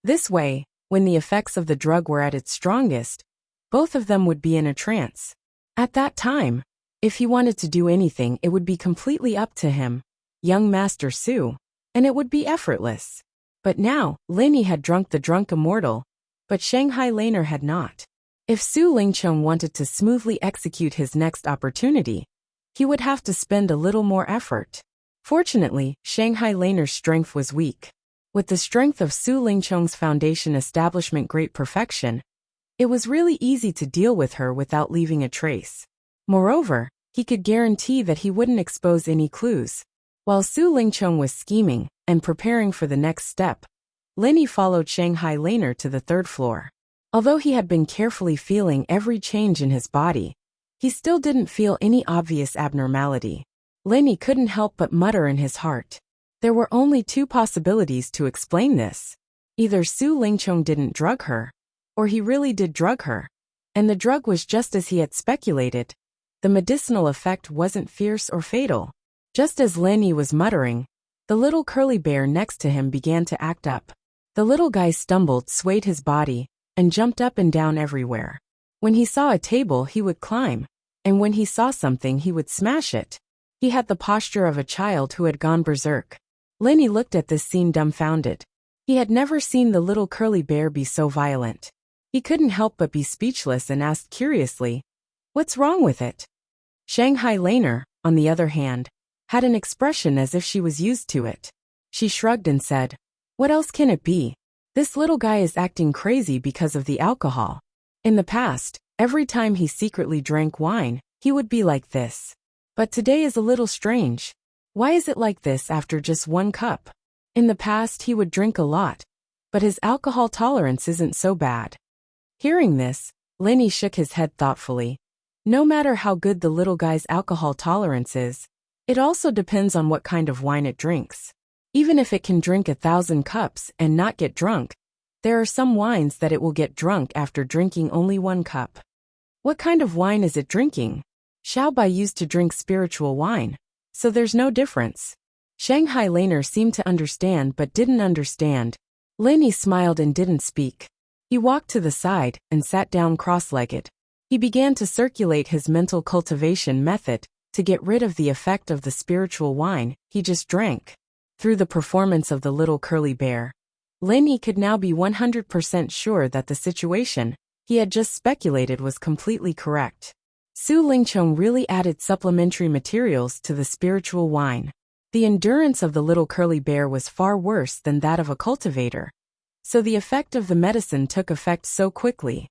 This way, when the effects of the drug were at its strongest, both of them would be in a trance. At that time, if he wanted to do anything, it would be completely up to him, young Master Su, and it would be effortless. But now, Lin Yi had drunk the drunk immortal, but Shanghai Laner had not. If Su Lingchong wanted to smoothly execute his next opportunity, he would have to spend a little more effort. Fortunately, Shanghai Laner's strength was weak. With the strength of Su Lingchong's foundation establishment great perfection, it was really easy to deal with her without leaving a trace. Moreover, he could guarantee that he wouldn't expose any clues. While Su Lingcheng was scheming and preparing for the next step, Linny followed Shanghai Laner to the third floor. Although he had been carefully feeling every change in his body, he still didn't feel any obvious abnormality. Linny couldn't help but mutter in his heart. There were only two possibilities to explain this. Either Su Lingcheng didn't drug her, or he really did drug her. And the drug was just as he had speculated. The medicinal effect wasn't fierce or fatal. Just as Linny was muttering, the little curly bear next to him began to act up. The little guy stumbled, swayed his body, and jumped up and down everywhere. When he saw a table, he would climb, and when he saw something, he would smash it. He had the posture of a child who had gone berserk. Linny looked at this scene dumbfounded. He had never seen the little curly bear be so violent. He couldn't help but be speechless and asked curiously, "What's wrong with it?" Shanghai Laner, on the other hand, had an expression as if she was used to it. She shrugged and said, "What else can it be? This little guy is acting crazy because of the alcohol. In the past, every time he secretly drank wine, he would be like this. But today is a little strange. Why is it like this after just one cup? In the past he would drink a lot, but his alcohol tolerance isn't so bad." Hearing this, Linny shook his head thoughtfully. No matter how good the little guy's alcohol tolerance is, it also depends on what kind of wine it drinks. Even if it can drink 1,000 cups and not get drunk, there are some wines that it will get drunk after drinking only 1 cup. What kind of wine is it drinking? Xiaobai used to drink spiritual wine, so there's no difference. Shanghai Laner seemed to understand but didn't understand. Linny smiled and didn't speak. He walked to the side and sat down cross-legged. He began to circulate his mental cultivation method to get rid of the effect of the spiritual wine he just drank. Through the performance of the little curly bear, Linny could now be 100% sure that the situation he had just speculated was completely correct. Su Lingcheng really added supplementary materials to the spiritual wine. The endurance of the little curly bear was far worse than that of a cultivator, so the effect of the medicine took effect so quickly.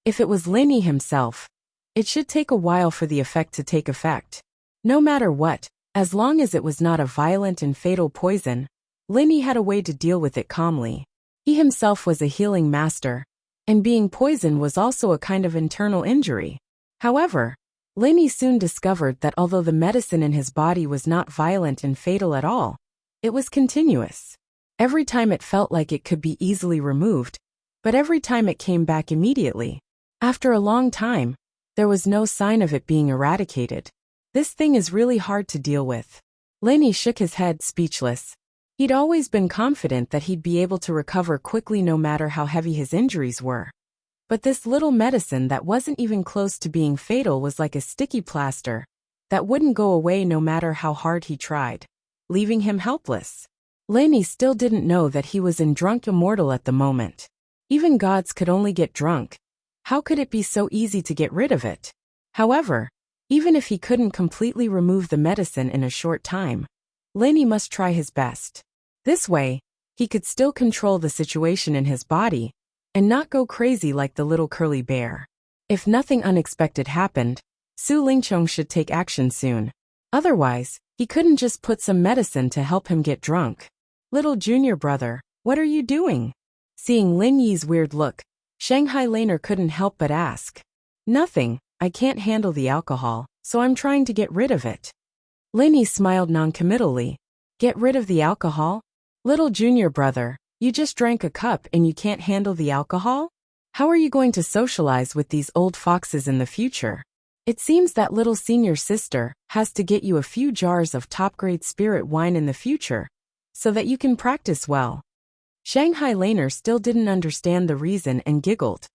If it was Linny himself, it should take a while for the effect to take effect. No matter what, as long as it was not a violent and fatal poison, Linny had a way to deal with it calmly. He himself was a healing master, and being poisoned was also a kind of internal injury. However, Linny soon discovered that although the medicine in his body was not violent and fatal at all, it was continuous. Every time it felt like it could be easily removed, but every time it came back immediately. After a long time, there was no sign of it being eradicated. This thing is really hard to deal with. Linny shook his head, speechless. He'd always been confident that he'd be able to recover quickly no matter how heavy his injuries were. But this little medicine that wasn't even close to being fatal was like a sticky plaster that wouldn't go away no matter how hard he tried, leaving him helpless. Linny still didn't know that he was in drunk immortal at the moment. Even gods could only get drunk. How could it be so easy to get rid of it? However, even if he couldn't completely remove the medicine in a short time, Linny must try his best. This way, he could still control the situation in his body and not go crazy like the little curly bear. If nothing unexpected happened, Su Lingcheng should take action soon. Otherwise, he couldn't just put some medicine to help him get drunk. "Little junior brother, what are you doing?" Seeing Lin Yi's weird look, Shanghai Laner couldn't help but ask. "Nothing, I can't handle the alcohol, so I'm trying to get rid of it." Lin Yi smiled noncommittally. "Get rid of the alcohol? Little junior brother, you just drank a cup and you can't handle the alcohol? How are you going to socialize with these old foxes in the future? It seems that little senior sister has to get you a few jars of top-grade spirit wine in the future, so that you can practice well." Shanghai Laner still didn't understand the reason and giggled.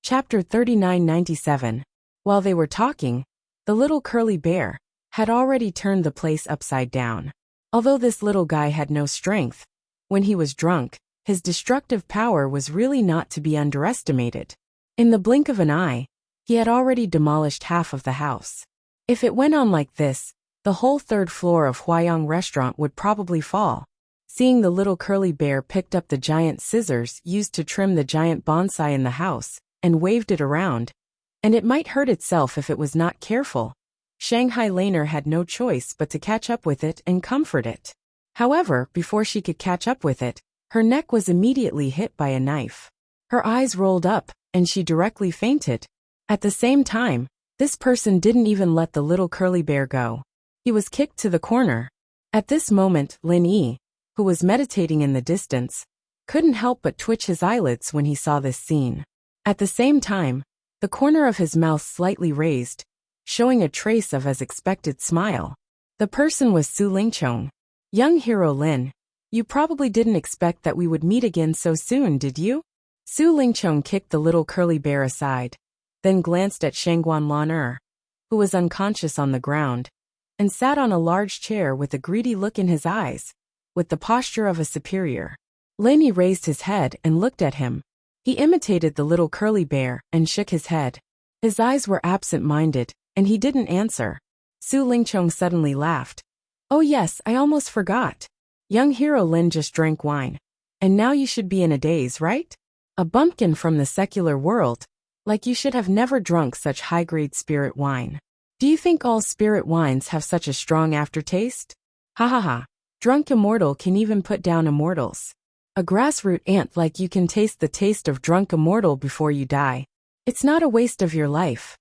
Chapter 3997. While they were talking, the little curly bear had already turned the place upside down. Although this little guy had no strength, when he was drunk, his destructive power was really not to be underestimated. In the blink of an eye, he had already demolished half of the house. If it went on like this, the whole third floor of Huayang restaurant would probably fall. Seeing the little curly bear picked up the giant scissors used to trim the giant bonsai in the house and waved it around, and it might hurt itself if it was not careful. Shanghai Laner had no choice but to catch up with it and comfort it. However, before she could catch up with it, her neck was immediately hit by a knife. Her eyes rolled up, and she directly fainted. At the same time, this person didn't even let the little curly bear go. He was kicked to the corner. At this moment, Lin Yi, who was meditating in the distance, couldn't help but twitch his eyelids when he saw this scene. At the same time, the corner of his mouth slightly raised, showing a trace of his expected smile. The person was Su Lingchong. Young hero Lin, you probably didn't expect that we would meet again so soon, did you? Su Lingchong kicked the little curly bear aside, then glanced at Shangguan Lan, who was unconscious on the ground, and sat on a large chair with a greedy look in his eyes, with the posture of a superior. Lin Yi raised his head and looked at him. He imitated the little curly bear and shook his head. His eyes were absent-minded, and he didn't answer. Su Lingchong suddenly laughed. Oh yes, I almost forgot. Young hero Lin just drank wine. And now you should be in a daze, right? A bumpkin from the secular world. Like you should have never drunk such high-grade spirit wine. Do you think all spirit wines have such a strong aftertaste? Ha ha ha. Drunk immortal can even put down immortals. A grassroot ant like you can taste the taste of drunk immortal before you die. It's not a waste of your life.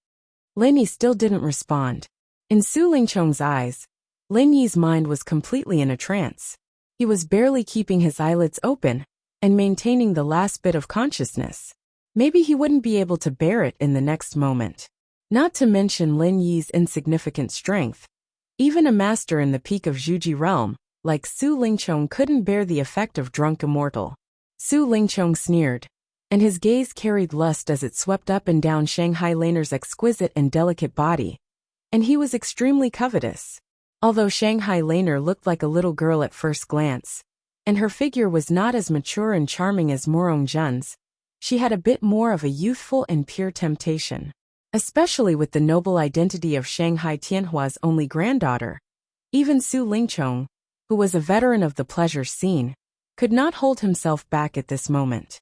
Lin Yi still didn't respond. In Su Lingchong's eyes, Lin Yi's mind was completely in a trance. He was barely keeping his eyelids open and maintaining the last bit of consciousness. Maybe he wouldn't be able to bear it in the next moment. Not to mention Lin Yi's insignificant strength. Even a master in the peak of Zhuji realm, like Su Lingchong, couldn't bear the effect of drunk immortal. Su Lingchong sneered, and his gaze carried lust as it swept up and down Shanghai Laner's exquisite and delicate body. And he was extremely covetous. Although Shanghai Laner looked like a little girl at first glance, and her figure was not as mature and charming as Morong Jun's, she had a bit more of a youthful and pure temptation. Especially with the noble identity of Shanghai Tianhua's only granddaughter. Even Su Lingchong, who was a veteran of the pleasure scene, could not hold himself back at this moment.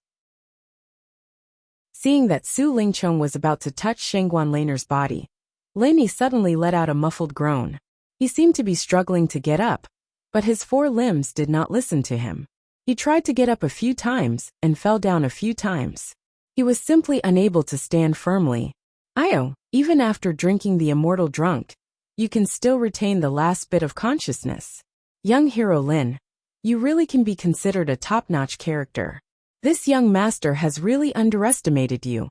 Seeing that Su Lingchong was about to touch Shangguan Laner's body, Lin Yi suddenly let out a muffled groan. He seemed to be struggling to get up, but his four limbs did not listen to him. He tried to get up a few times and fell down a few times. He was simply unable to stand firmly. Even after drinking the immortal drunk, you can still retain the last bit of consciousness. Young hero Lin, you really can be considered a top-notch character. This young master has really underestimated you.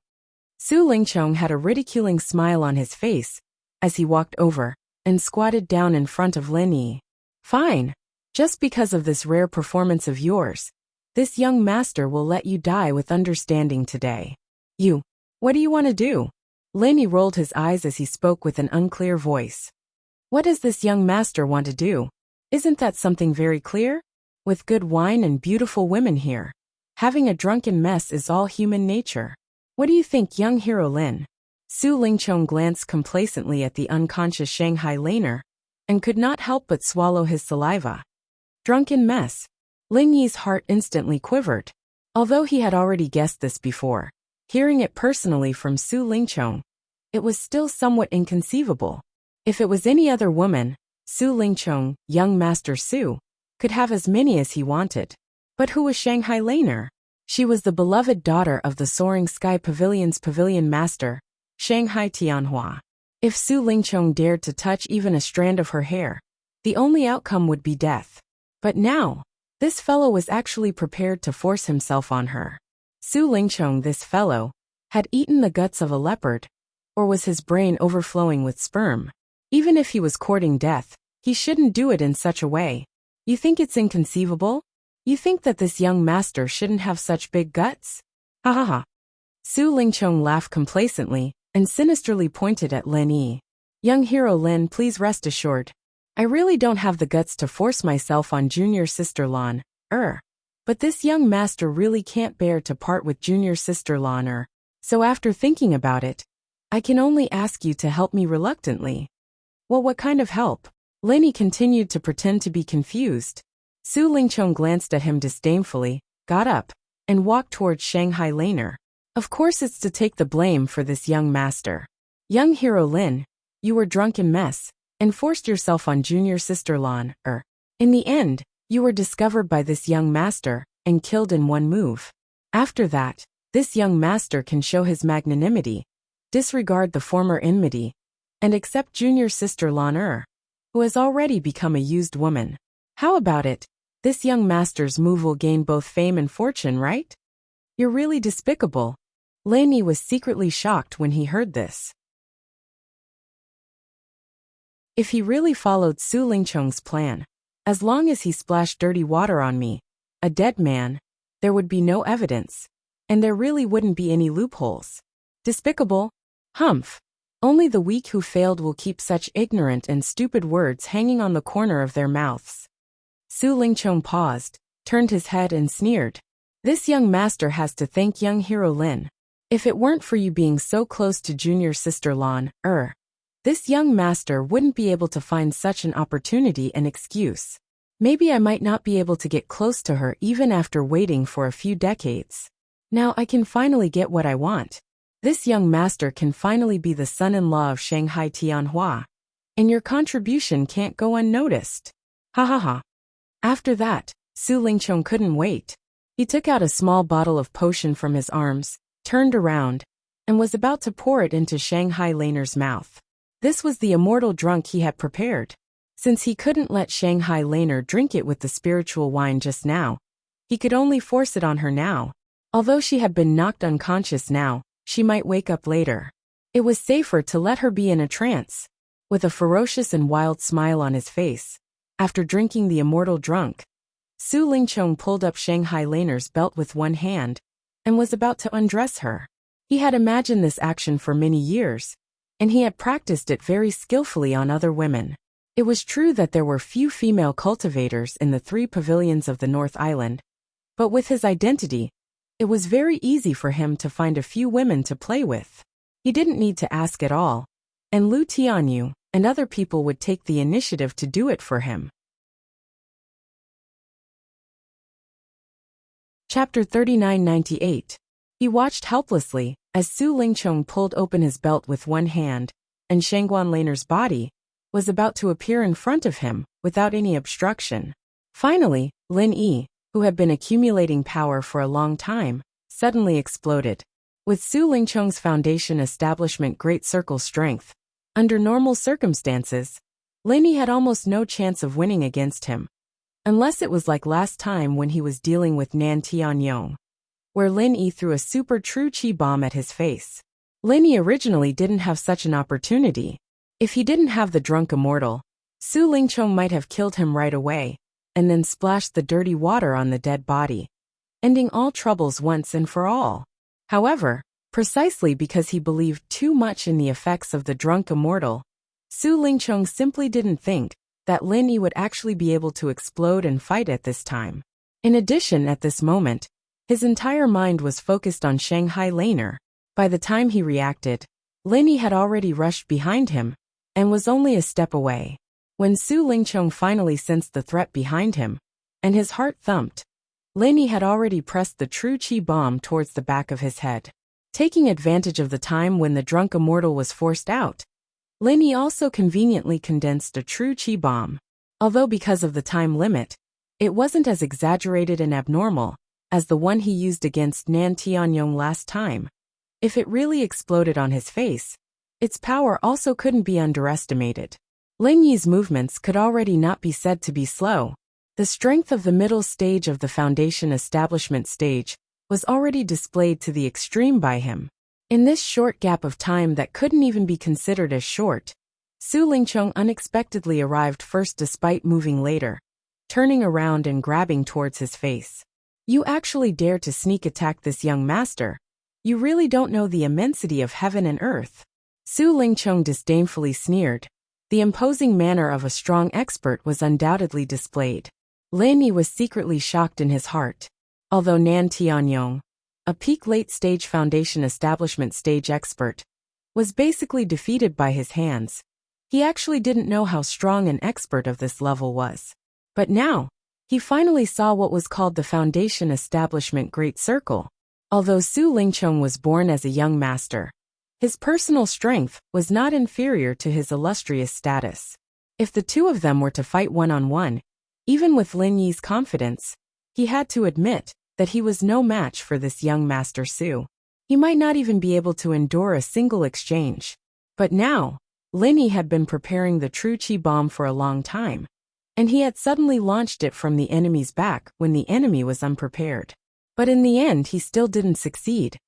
Su Lingchong had a ridiculing smile on his face as he walked over and squatted down in front of Lin Yi. Fine. Just because of this rare performance of yours, this young master will let you die with understanding today. What do you want to do? Lin Yi rolled his eyes as he spoke with an unclear voice. What does this young master want to do? Isn't that something very clear? With good wine and beautiful women here, having a drunken mess is all human nature. What do you think, young hero Lin? Su Lingchong glanced complacently at the unconscious Shanghai Laner and could not help but swallow his saliva. Drunken mess. Lin Yi's heart instantly quivered. Although he had already guessed this before, hearing it personally from Su Lingchong, it was still somewhat inconceivable. If it was any other woman, Su Lingchong, young Master Su, could have as many as he wanted. But who was Shanghai Laner? She was the beloved daughter of the Soaring Sky Pavilion's pavilion master, Shanghai Tianhua. If Su Lingchong dared to touch even a strand of her hair, the only outcome would be death. But now, this fellow was actually prepared to force himself on her. Su Lingchong, this fellow, had eaten the guts of a leopard, or was his brain overflowing with sperm? Even if he was courting death, he shouldn't do it in such a way. You think it's inconceivable? You think that this young master shouldn't have such big guts? Ha ha ha. Su Lingchong laughed complacently and sinisterly pointed at Lin Yi. Young hero Lin, please rest assured. I really don't have the guts to force myself on junior sister Lan, But this young master really can't bear to part with junior sister Lan, So after thinking about it, I can only ask you to help me reluctantly. Well, what kind of help? Lin Yi continued to pretend to be confused. Su Lingchong glanced at him disdainfully, got up, and walked towards Shanghai Laner. Of course it's to take the blame for this young master. Young hero Lin, you were drunk in mess, and forced yourself on junior sister Lan, In the end, you were discovered by this young master, and killed in one move. After that, this young master can show his magnanimity, disregard the former enmity, and accept junior sister Lan who has already become a used woman. How about it? This young master's move will gain both fame and fortune, right? You're really despicable. Lin Yi was secretly shocked when he heard this. If he really followed Su Lingcheng's plan, as long as he splashed dirty water on me, a dead man, there would be no evidence, and there really wouldn't be any loopholes. Despicable? Humph. Only the weak who failed will keep such ignorant and stupid words hanging on the corner of their mouths. Su Lingcheng paused, turned his head and sneered. This young master has to thank young hero Lin. If it weren't for you being so close to junior sister Lan, this young master wouldn't be able to find such an opportunity and excuse. Maybe I might not be able to get close to her even after waiting for a few decades. Now I can finally get what I want. This young master can finally be the son-in-law of Shanghai Tianhua. And your contribution can't go unnoticed. Ha ha ha. After that, Su Lingcheng couldn't wait. He took out a small bottle of potion from his arms, turned around, and was about to pour it into Shanghai Laner's mouth. This was the immortal drunk he had prepared. Since he couldn't let Shanghai Laner drink it with the spiritual wine just now, he could only force it on her now. Although she had been knocked unconscious now, she might wake up later. It was safer to let her be in a trance. With a ferocious and wild smile on his face, after drinking the immortal drunk, Su Lingcheng pulled up Shanghai Laner's belt with one hand, and was about to undress her. He had imagined this action for many years, and he had practiced it very skillfully on other women. It was true that there were few female cultivators in the 3 pavilions of the North Island, but with his identity, it was very easy for him to find a few women to play with. He didn't need to ask at all, and Lu Tianyu and other people would take the initiative to do it for him. Chapter 3998. He watched helplessly as Su Lingcheng pulled open his belt with one hand, and Shangguan Laner's body was about to appear in front of him without any obstruction. Finally, Lin Yi, who had been accumulating power for a long time, suddenly exploded. With Su Lingcheng's foundation establishment Great Circle strength, under normal circumstances, Lin Yi had almost no chance of winning against him. Unless it was like last time when he was dealing with Nan Tianyong, where Lin Yi threw a super true chi bomb at his face. Lin Yi originally didn't have such an opportunity. If he didn't have the drunk immortal, Su Lingcheng might have killed him right away, and then splashed the dirty water on the dead body, ending all troubles once and for all. However, precisely because he believed too much in the effects of the drunk immortal, Su Lingcheng simply didn't think that Lin Yi would actually be able to explode and fight at this time. In addition, at this moment, his entire mind was focused on Shanghai Laner. By the time he reacted, Lin Yi had already rushed behind him, and was only a step away. When Su Lingcheng finally sensed the threat behind him, and his heart thumped, Lin Yi had already pressed the true chi bomb towards the back of his head. Taking advantage of the time when the drunk immortal was forced out, Lin Yi also conveniently condensed a true chi bomb. Although because of the time limit, it wasn't as exaggerated and abnormal as the one he used against Nan Tianyong last time. If it really exploded on his face, its power also couldn't be underestimated. Lin Yi's movements could already not be said to be slow. The strength of the middle stage of the foundation establishment stage was already displayed to the extreme by him. In this short gap of time that couldn't even be considered as short, Su Lingcheng unexpectedly arrived first despite moving later, turning around and grabbing towards his face. You actually dare to sneak attack this young master. You really don't know the immensity of heaven and earth. Su Lingcheng disdainfully sneered. The imposing manner of a strong expert was undoubtedly displayed. Lin Yi was secretly shocked in his heart. Although Nan Tianyong, a peak late-stage foundation establishment stage expert, was basically defeated by his hands, he actually didn't know how strong an expert of this level was. But now, he finally saw what was called the foundation establishment Great Circle. Although Su Lingchong was born as a young master, his personal strength was not inferior to his illustrious status. If the two of them were to fight one-on-one, even with Lin Yi's confidence, he had to admit that he was no match for this young Master Su. He might not even be able to endure a single exchange. But now, Lin Yi had been preparing the true Qi bomb for a long time, and he had suddenly launched it from the enemy's back when the enemy was unprepared. But in the end, he still didn't succeed.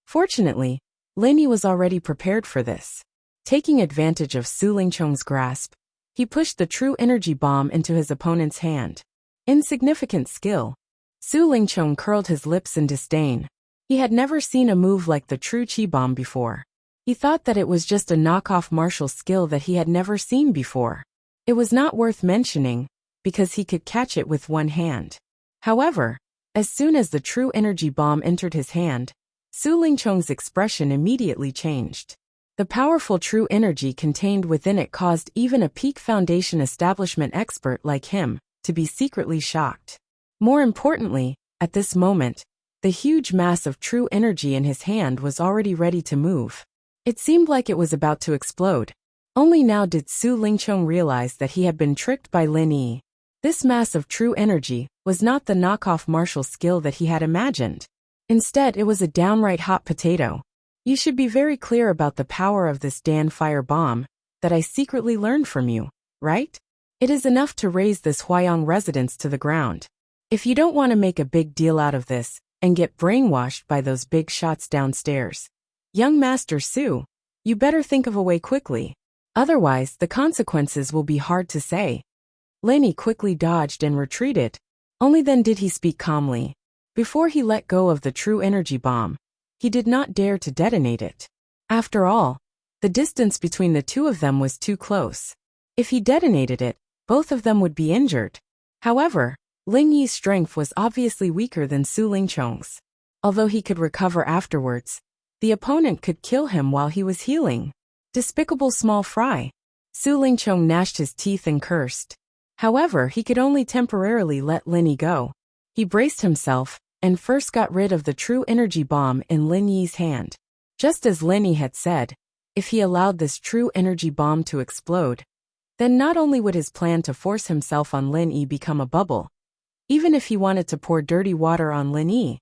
Fortunately, Lin Yi was already prepared for this. Taking advantage of Su Lingchong's grasp, he pushed the true energy bomb into his opponent's hand. Insignificant skill. Su Lingchong curled his lips in disdain. He had never seen a move like the true Qi bomb before. He thought that it was just a knockoff martial skill that he had never seen before. It was not worth mentioning, because he could catch it with one hand. However, as soon as the true energy bomb entered his hand, Su Lingchong's expression immediately changed. The powerful true energy contained within it caused even a peak foundation establishment expert like him to be secretly shocked. More importantly, at this moment, the huge mass of true energy in his hand was already ready to move. It seemed like it was about to explode. Only now did Su Lingchong realize that he had been tricked by Lin Yi. This mass of true energy was not the knockoff martial skill that he had imagined. Instead, it was a downright hot potato. You should be very clear about the power of this Dan fire bomb that I secretly learned from you, right? It is enough to raise this Huayong residence to the ground. If you don't want to make a big deal out of this and get brainwashed by those big shots downstairs, young Master Su, you better think of a way quickly. Otherwise, the consequences will be hard to say. Lin Yi quickly dodged and retreated. Only then did he speak calmly. Before he let go of the true energy bomb, he did not dare to detonate it. After all, the distance between the two of them was too close. If he detonated it, both of them would be injured. However, Lin Yi's strength was obviously weaker than Su Lingchong's. Although he could recover afterwards, the opponent could kill him while he was healing. Despicable small fry. Su Lingchong gnashed his teeth and cursed. However, he could only temporarily let Lin Yi go. He braced himself and first got rid of the true energy bomb in Lin Yi's hand. Just as Lin Yi had said, if he allowed this true energy bomb to explode, then not only would his plan to force himself on Lin Yi become a bubble, even if he wanted to pour dirty water on Lin Yi,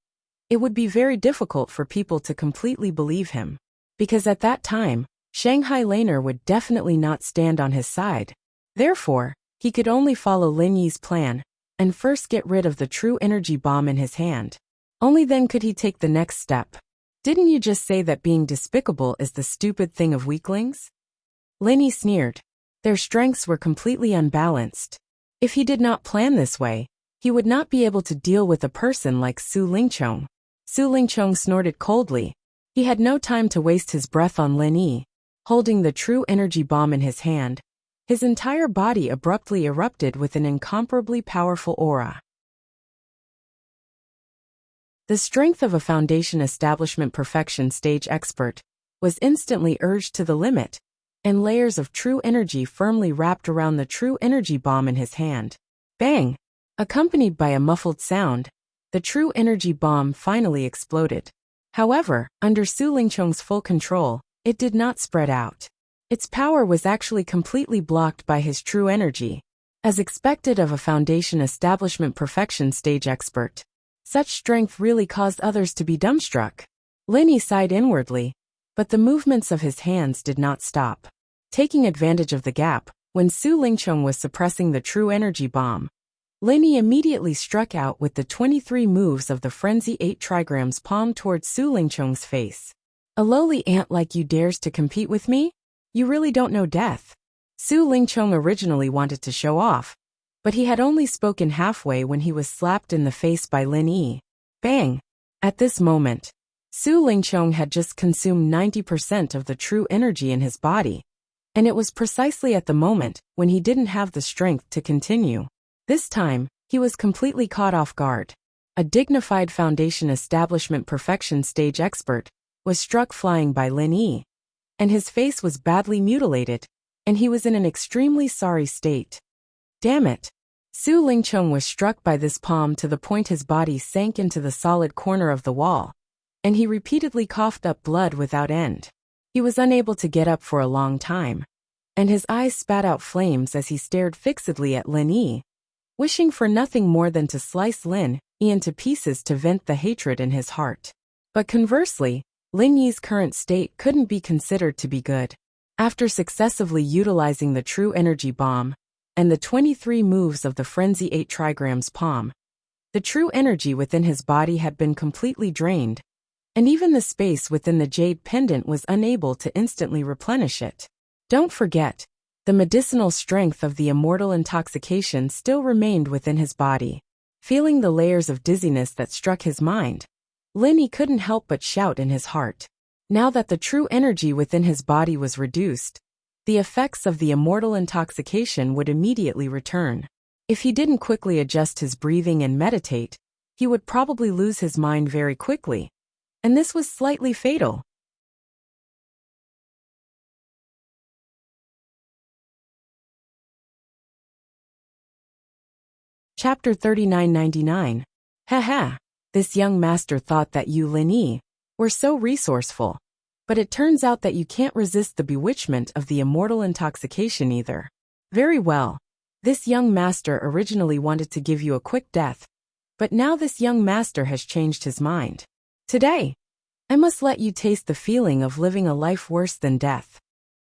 it would be very difficult for people to completely believe him. Because at that time, Shanghai Laner would definitely not stand on his side. Therefore, he could only follow Lin Yi's plan and first get rid of the true energy bomb in his hand. Only then could he take the next step. Didn't you just say that being despicable is the stupid thing of weaklings? Lin Yi sneered. Their strengths were completely unbalanced. If he did not plan this way, he would not be able to deal with a person like Su Lingchong. Su Lingchong snorted coldly. He had no time to waste his breath on Lin Yi. Holding the true energy bomb in his hand, his entire body abruptly erupted with an incomparably powerful aura. The strength of a foundation establishment perfection stage expert was instantly urged to the limit, and layers of true energy firmly wrapped around the true energy bomb in his hand. Bang! Accompanied by a muffled sound, the true energy bomb finally exploded. However, under Su Lingchong's full control, it did not spread out. Its power was actually completely blocked by his true energy, as expected of a foundation establishment perfection stage expert. Such strength really caused others to be dumbstruck. Lin Yi sighed inwardly, but the movements of his hands did not stop. Taking advantage of the gap, when Su Lingchong was suppressing the true energy bomb, Lin Yi immediately struck out with the 23 moves of the Frenzy 8 trigrams palm towards Su Lingchong's face. A lowly ant like you dares to compete with me? You really don't know death. Su Lingchong originally wanted to show off, but he had only spoken halfway when he was slapped in the face by Lin Yi. Bang! At this moment, Su Lingchong had just consumed 90% of the true energy in his body, and it was precisely at the moment when he didn't have the strength to continue. This time, he was completely caught off guard. A dignified foundation establishment perfection stage expert was struck flying by Lin Yi, and his face was badly mutilated, and he was in an extremely sorry state. Damn it! Su Lingchong was struck by this palm to the point his body sank into the solid corner of the wall, and he repeatedly coughed up blood without end. He was unable to get up for a long time, and his eyes spat out flames as he stared fixedly at Lin Yi, wishing for nothing more than to slice Lin Yi into pieces to vent the hatred in his heart. But conversely, Lin Yi's current state couldn't be considered to be good. After successively utilizing the True Energy Bomb and the 23 moves of the Frenzy 8 trigrams palm, the true energy within his body had been completely drained, and even the space within the jade pendant was unable to instantly replenish it. Don't forget, the medicinal strength of the immortal intoxication still remained within his body. Feeling the layers of dizziness that struck his mind, Lin Yi couldn't help but shout in his heart. Now that the true energy within his body was reduced, the effects of the immortal intoxication would immediately return. If he didn't quickly adjust his breathing and meditate, he would probably lose his mind very quickly, and this was slightly fatal. Chapter 3999. Haha, this young master thought that you, Lin Yi, were so resourceful, but it turns out that you can't resist the bewitchment of the immortal intoxication either. Very well. This young master originally wanted to give you a quick death, but now this young master has changed his mind. Today, I must let you taste the feeling of living a life worse than death.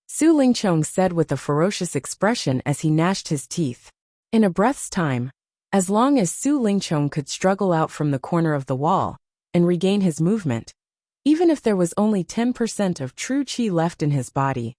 Su Lingchong said with a ferocious expression as he gnashed his teeth. In a breath's time, as long as Su Lingchong could struggle out from the corner of the wall and regain his movement, even if there was only 10% of true qi left in his body,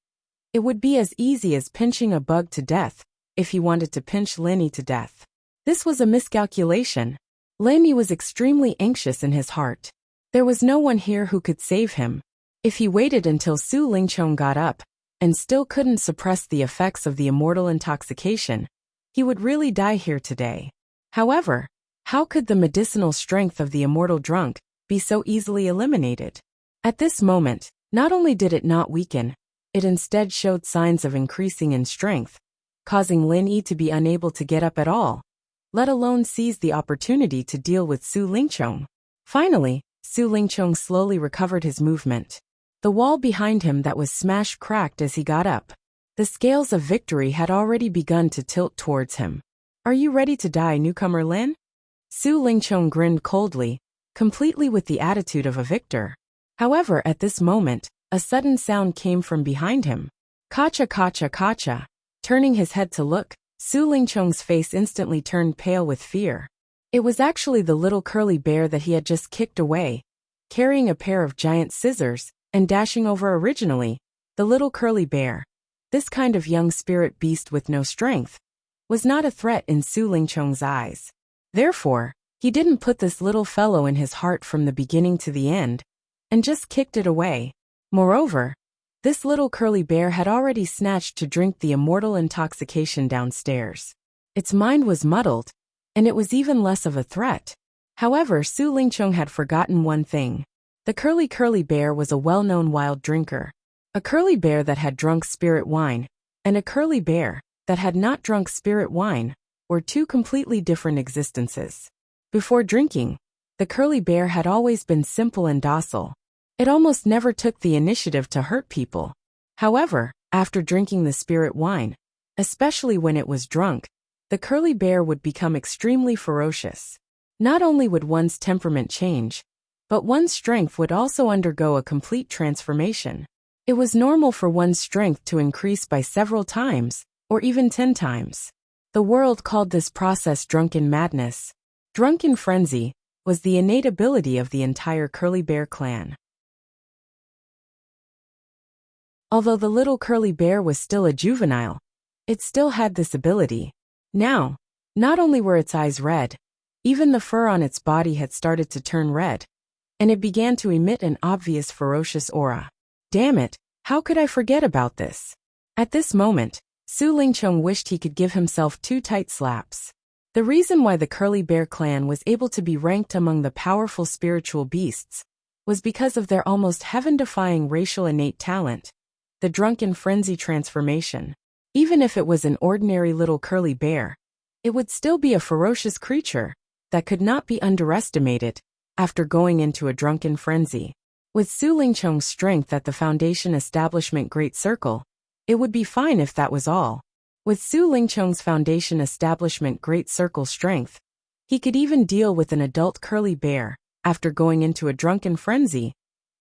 it would be as easy as pinching a bug to death if he wanted to pinch Lin Yi to death. This was a miscalculation. Lin Yi was extremely anxious in his heart. There was no one here who could save him. If he waited until Su Lingchong got up and still couldn't suppress the effects of the immortal intoxication, he would really die here today. However, how could the medicinal strength of the immortal drunk be so easily eliminated? At this moment, not only did it not weaken, it instead showed signs of increasing in strength, causing Lin Yi to be unable to get up at all, let alone seize the opportunity to deal with Su Lingchong. Finally, Su Lingchong slowly recovered his movement. The wall behind him that was smashed cracked as he got up. The scales of victory had already begun to tilt towards him. Are you ready to die, newcomer Lin? Su Lingchong grinned coldly, completely with the attitude of a victor. However, at this moment, a sudden sound came from behind him. Kacha kacha kacha. Turning his head to look, Su Lingchong's face instantly turned pale with fear. It was actually the little curly bear that he had just kicked away, carrying a pair of giant scissors and dashing over. Originally, the little curly bear, this kind of young spirit beast with no strength, was not a threat in Su Lingchong's eyes. Therefore, he didn't put this little fellow in his heart from the beginning to the end, and just kicked it away. Moreover, this little curly bear had already snatched to drink the immortal intoxication downstairs. Its mind was muddled, and it was even less of a threat. However, Su Lingchong had forgotten one thing. The curly bear was a well-known wild drinker. A curly bear that had drunk spirit wine, and a curly bear that had not drunk spirit wine, were two completely different existences. Before drinking, the curly bear had always been simple and docile. It almost never took the initiative to hurt people. However, after drinking the spirit wine, especially when it was drunk, the curly bear would become extremely ferocious. Not only would one's temperament change, but one's strength would also undergo a complete transformation. It was normal for one's strength to increase by several times, or even 10 times. The world called this process drunken madness. Drunken frenzy was the innate ability of the entire curly bear clan. Although the little curly bear was still a juvenile, it still had this ability. Now, not only were its eyes red, even the fur on its body had started to turn red, and it began to emit an obvious ferocious aura. Damn it, how could I forget about this? At this moment, Su Lingchong wished he could give himself 2 tight slaps. The reason why the curly bear clan was able to be ranked among the powerful spiritual beasts was because of their almost heaven-defying racial innate talent, the drunken frenzy transformation. Even if it was an ordinary little curly bear, it would still be a ferocious creature that could not be underestimated after going into a drunken frenzy. With Su Lingcheng's strength at the Foundation Establishment Great Circle, it would be fine if that was all. With Su Lingcheng's Foundation Establishment Great Circle strength, he could even deal with an adult curly bear after going into a drunken frenzy,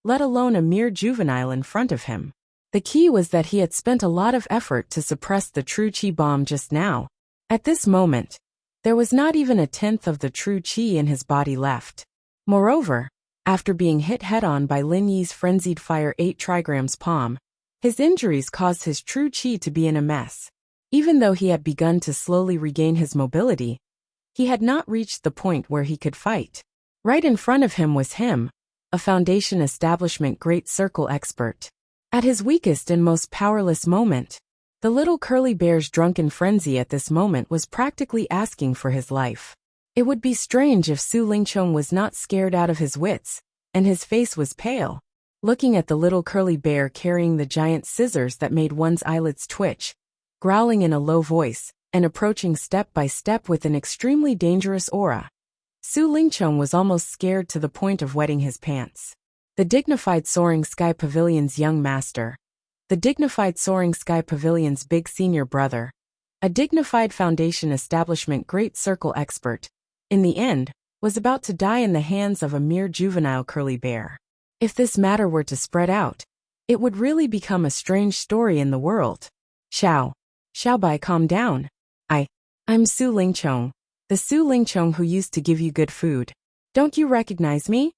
let alone a mere juvenile in front of him. The key was that he had spent a lot of effort to suppress the true qi bomb just now. At this moment, there was not even a tenth of the true qi in his body left. Moreover, after being hit head-on by Lin Yi's frenzied fire 8 trigrams palm, his injuries caused his true qi to be in a mess. Even though he had begun to slowly regain his mobility, he had not reached the point where he could fight. Right in front of him was him, a Foundation Establishment Great Circle expert. At his weakest and most powerless moment, the little curly bear's drunken frenzy at this moment was practically asking for his life. It would be strange if Su Lingcheng was not scared out of his wits, and his face was pale. Looking at the little curly bear carrying the giant scissors that made one's eyelids twitch, growling in a low voice, and approaching step by step with an extremely dangerous aura, Su Lingcheng was almost scared to the point of wetting his pants. The dignified Soaring Sky Pavilion's young master, the dignified Soaring Sky Pavilion's big senior brother, a dignified Foundation Establishment Great Circle expert, in the end, was about to die in the hands of a mere juvenile curly bear. If this matter were to spread out, it would really become a strange story in the world. Xiaobai, calm down. I'm Su Lingcheng, the Su Lingcheng who used to give you good food. Don't you recognize me?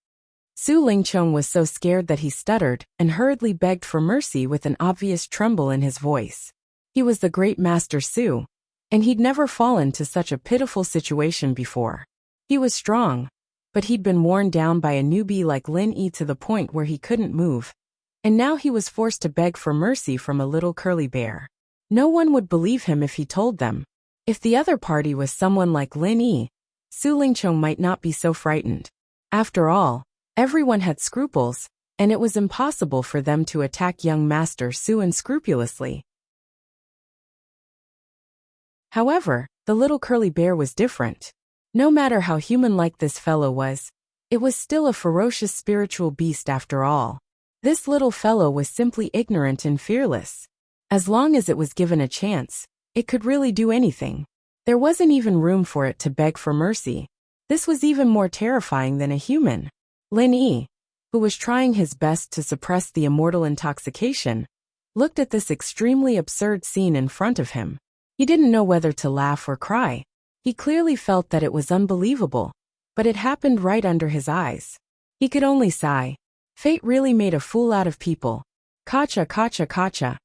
Su Lingcheng was so scared that he stuttered and hurriedly begged for mercy with an obvious tremble in his voice. He was the great Master Su, and he'd never fallen to such a pitiful situation before. He was strong, but he'd been worn down by a newbie like Lin Yi to the point where he couldn't move, and now he was forced to beg for mercy from a little curly bear. No one would believe him if he told them. If the other party was someone like Lin Yi, Su Lingcheng might not be so frightened. After all, everyone had scruples, and it was impossible for them to attack young Master Su unscrupulously. However, the little curly bear was different. No matter how human-like this fellow was, it was still a ferocious spiritual beast after all. This little fellow was simply ignorant and fearless. As long as it was given a chance, it could really do anything. There wasn't even room for it to beg for mercy. This was even more terrifying than a human. Lin Yi, who was trying his best to suppress the immortal intoxication, looked at this extremely absurd scene in front of him. He didn't know whether to laugh or cry. He clearly felt that it was unbelievable, but it happened right under his eyes. He could only sigh. Fate really made a fool out of people. Kacha.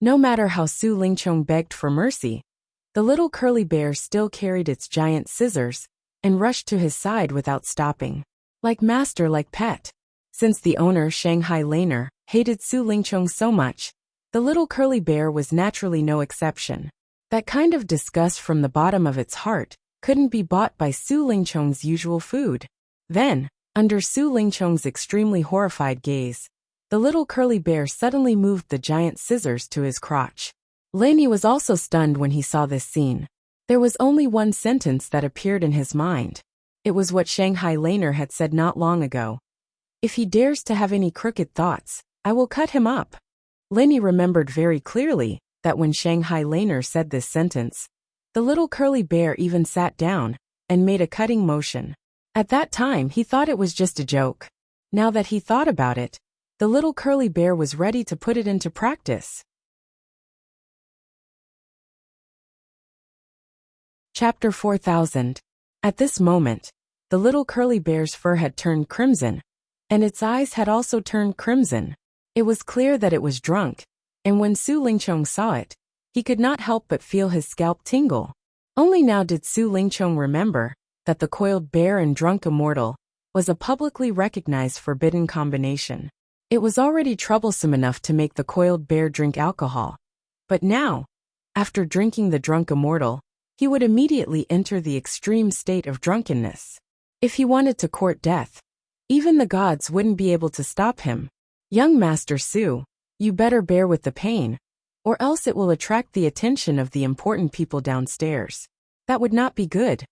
No matter how Su Lingcheng begged for mercy, the little curly bear still carried its giant scissors and rushed to his side without stopping. Like master, like pet. Since the owner, Shanghai Laner, hated Su Lingcheng so much, the little curly bear was naturally no exception. That kind of disgust from the bottom of its heart couldn't be bought by Su Lingcheng's usual food. Then, under Su Lingcheng's extremely horrified gaze, the little curly bear suddenly moved the giant scissors to his crotch. Lin Yi was also stunned when he saw this scene. There was only one sentence that appeared in his mind. It was what Shanghai Laner had said not long ago. If he dares to have any crooked thoughts, I will cut him up. Lin Yi remembered very clearly that when Shanghai Laner said this sentence, the little curly bear even sat down and made a cutting motion. At that time he thought it was just a joke. Now that he thought about it, the little curly bear was ready to put it into practice. Chapter 4000. At this moment, the little curly bear's fur had turned crimson, and its eyes had also turned crimson. It was clear that it was drunk, and when Su Lingcheng saw it, he could not help but feel his scalp tingle. Only now did Su Lingcheng remember that the coiled bear and drunk immortal was a publicly recognized forbidden combination. It was already troublesome enough to make the coiled bear drink alcohol. But now, after drinking the drunk immortal, he would immediately enter the extreme state of drunkenness. If he wanted to court death, even the gods wouldn't be able to stop him. Young Master Su, you better bear with the pain, or else it will attract the attention of the important people downstairs. That would not be good.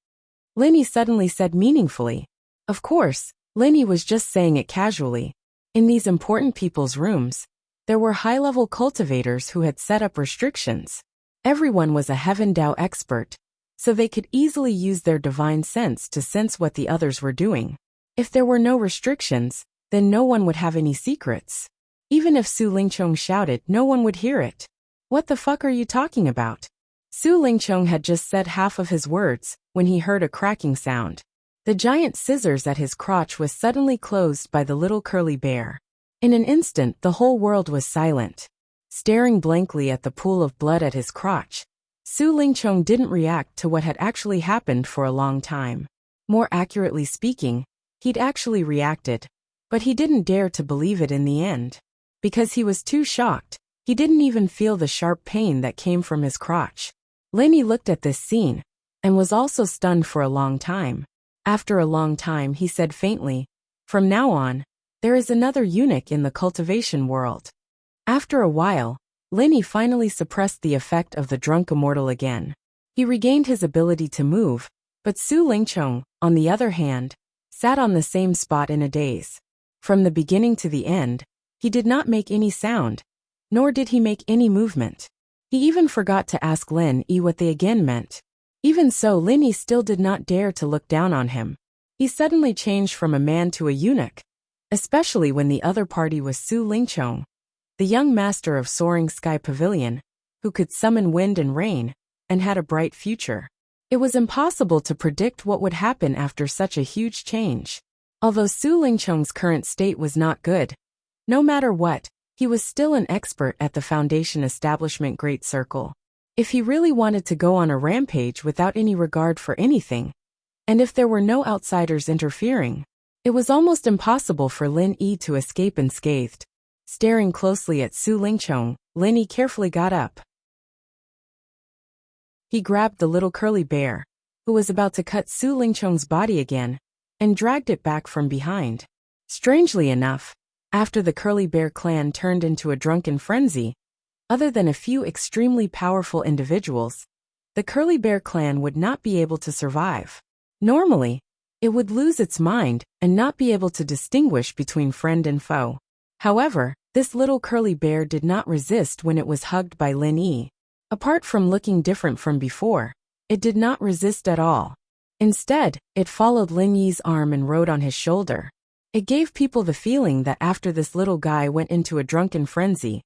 Lin Yi suddenly said meaningfully. Of course, Lin Yi was just saying it casually. In these important people's rooms, there were high-level cultivators who had set up restrictions. Everyone was a Heaven Dao expert, so they could easily use their divine sense to sense what the others were doing. If there were no restrictions, then no one would have any secrets. Even if Su Lingchong shouted, no one would hear it. What the fuck are you talking about? Su Lingchong had just said half of his words when he heard a cracking sound. The giant scissors at his crotch was suddenly closed by the little curly bear. In an instant, the whole world was silent. Staring blankly at the pool of blood at his crotch, Su Lingchong didn't react to what had actually happened for a long time. More accurately speaking, he'd actually reacted, but he didn't dare to believe it in the end. Because he was too shocked, he didn't even feel the sharp pain that came from his crotch. Lin Yi looked at this scene, and was also stunned for a long time. After a long time he said faintly, "From now on, there is another eunuch in the cultivation world." After a while, Lin Yi finally suppressed the effect of the drunk immortal again. He regained his ability to move, but Su Lingchong, on the other hand, sat on the same spot in a daze. From the beginning to the end, he did not make any sound, nor did he make any movement. He even forgot to ask Lin Yi what they again meant. Even so, Lin Yi still did not dare to look down on him. He suddenly changed from a man to a eunuch, especially when the other party was Su Lingchong, the young master of Soaring Sky Pavilion, who could summon wind and rain, and had a bright future. It was impossible to predict what would happen after such a huge change. Although Su Lingchong's current state was not good, no matter what, he was still an expert at the Foundation Establishment Great Circle. If he really wanted to go on a rampage without any regard for anything, and if there were no outsiders interfering, it was almost impossible for Lin Yi to escape unscathed. Staring closely at Su Lingchong, Lin Yi carefully got up. He grabbed the little curly bear, who was about to cut Su Lingchong's body again, and dragged it back from behind. Strangely enough, after the curly bear clan turned into a drunken frenzy, other than a few extremely powerful individuals, the curly bear clan would not be able to survive. Normally, it would lose its mind and not be able to distinguish between friend and foe. However, this little curly bear did not resist when it was hugged by Lin Yi. Apart from looking different from before, it did not resist at all. Instead, it followed Lin Yi's arm and rode on his shoulder. It gave people the feeling that after this little guy went into a drunken frenzy,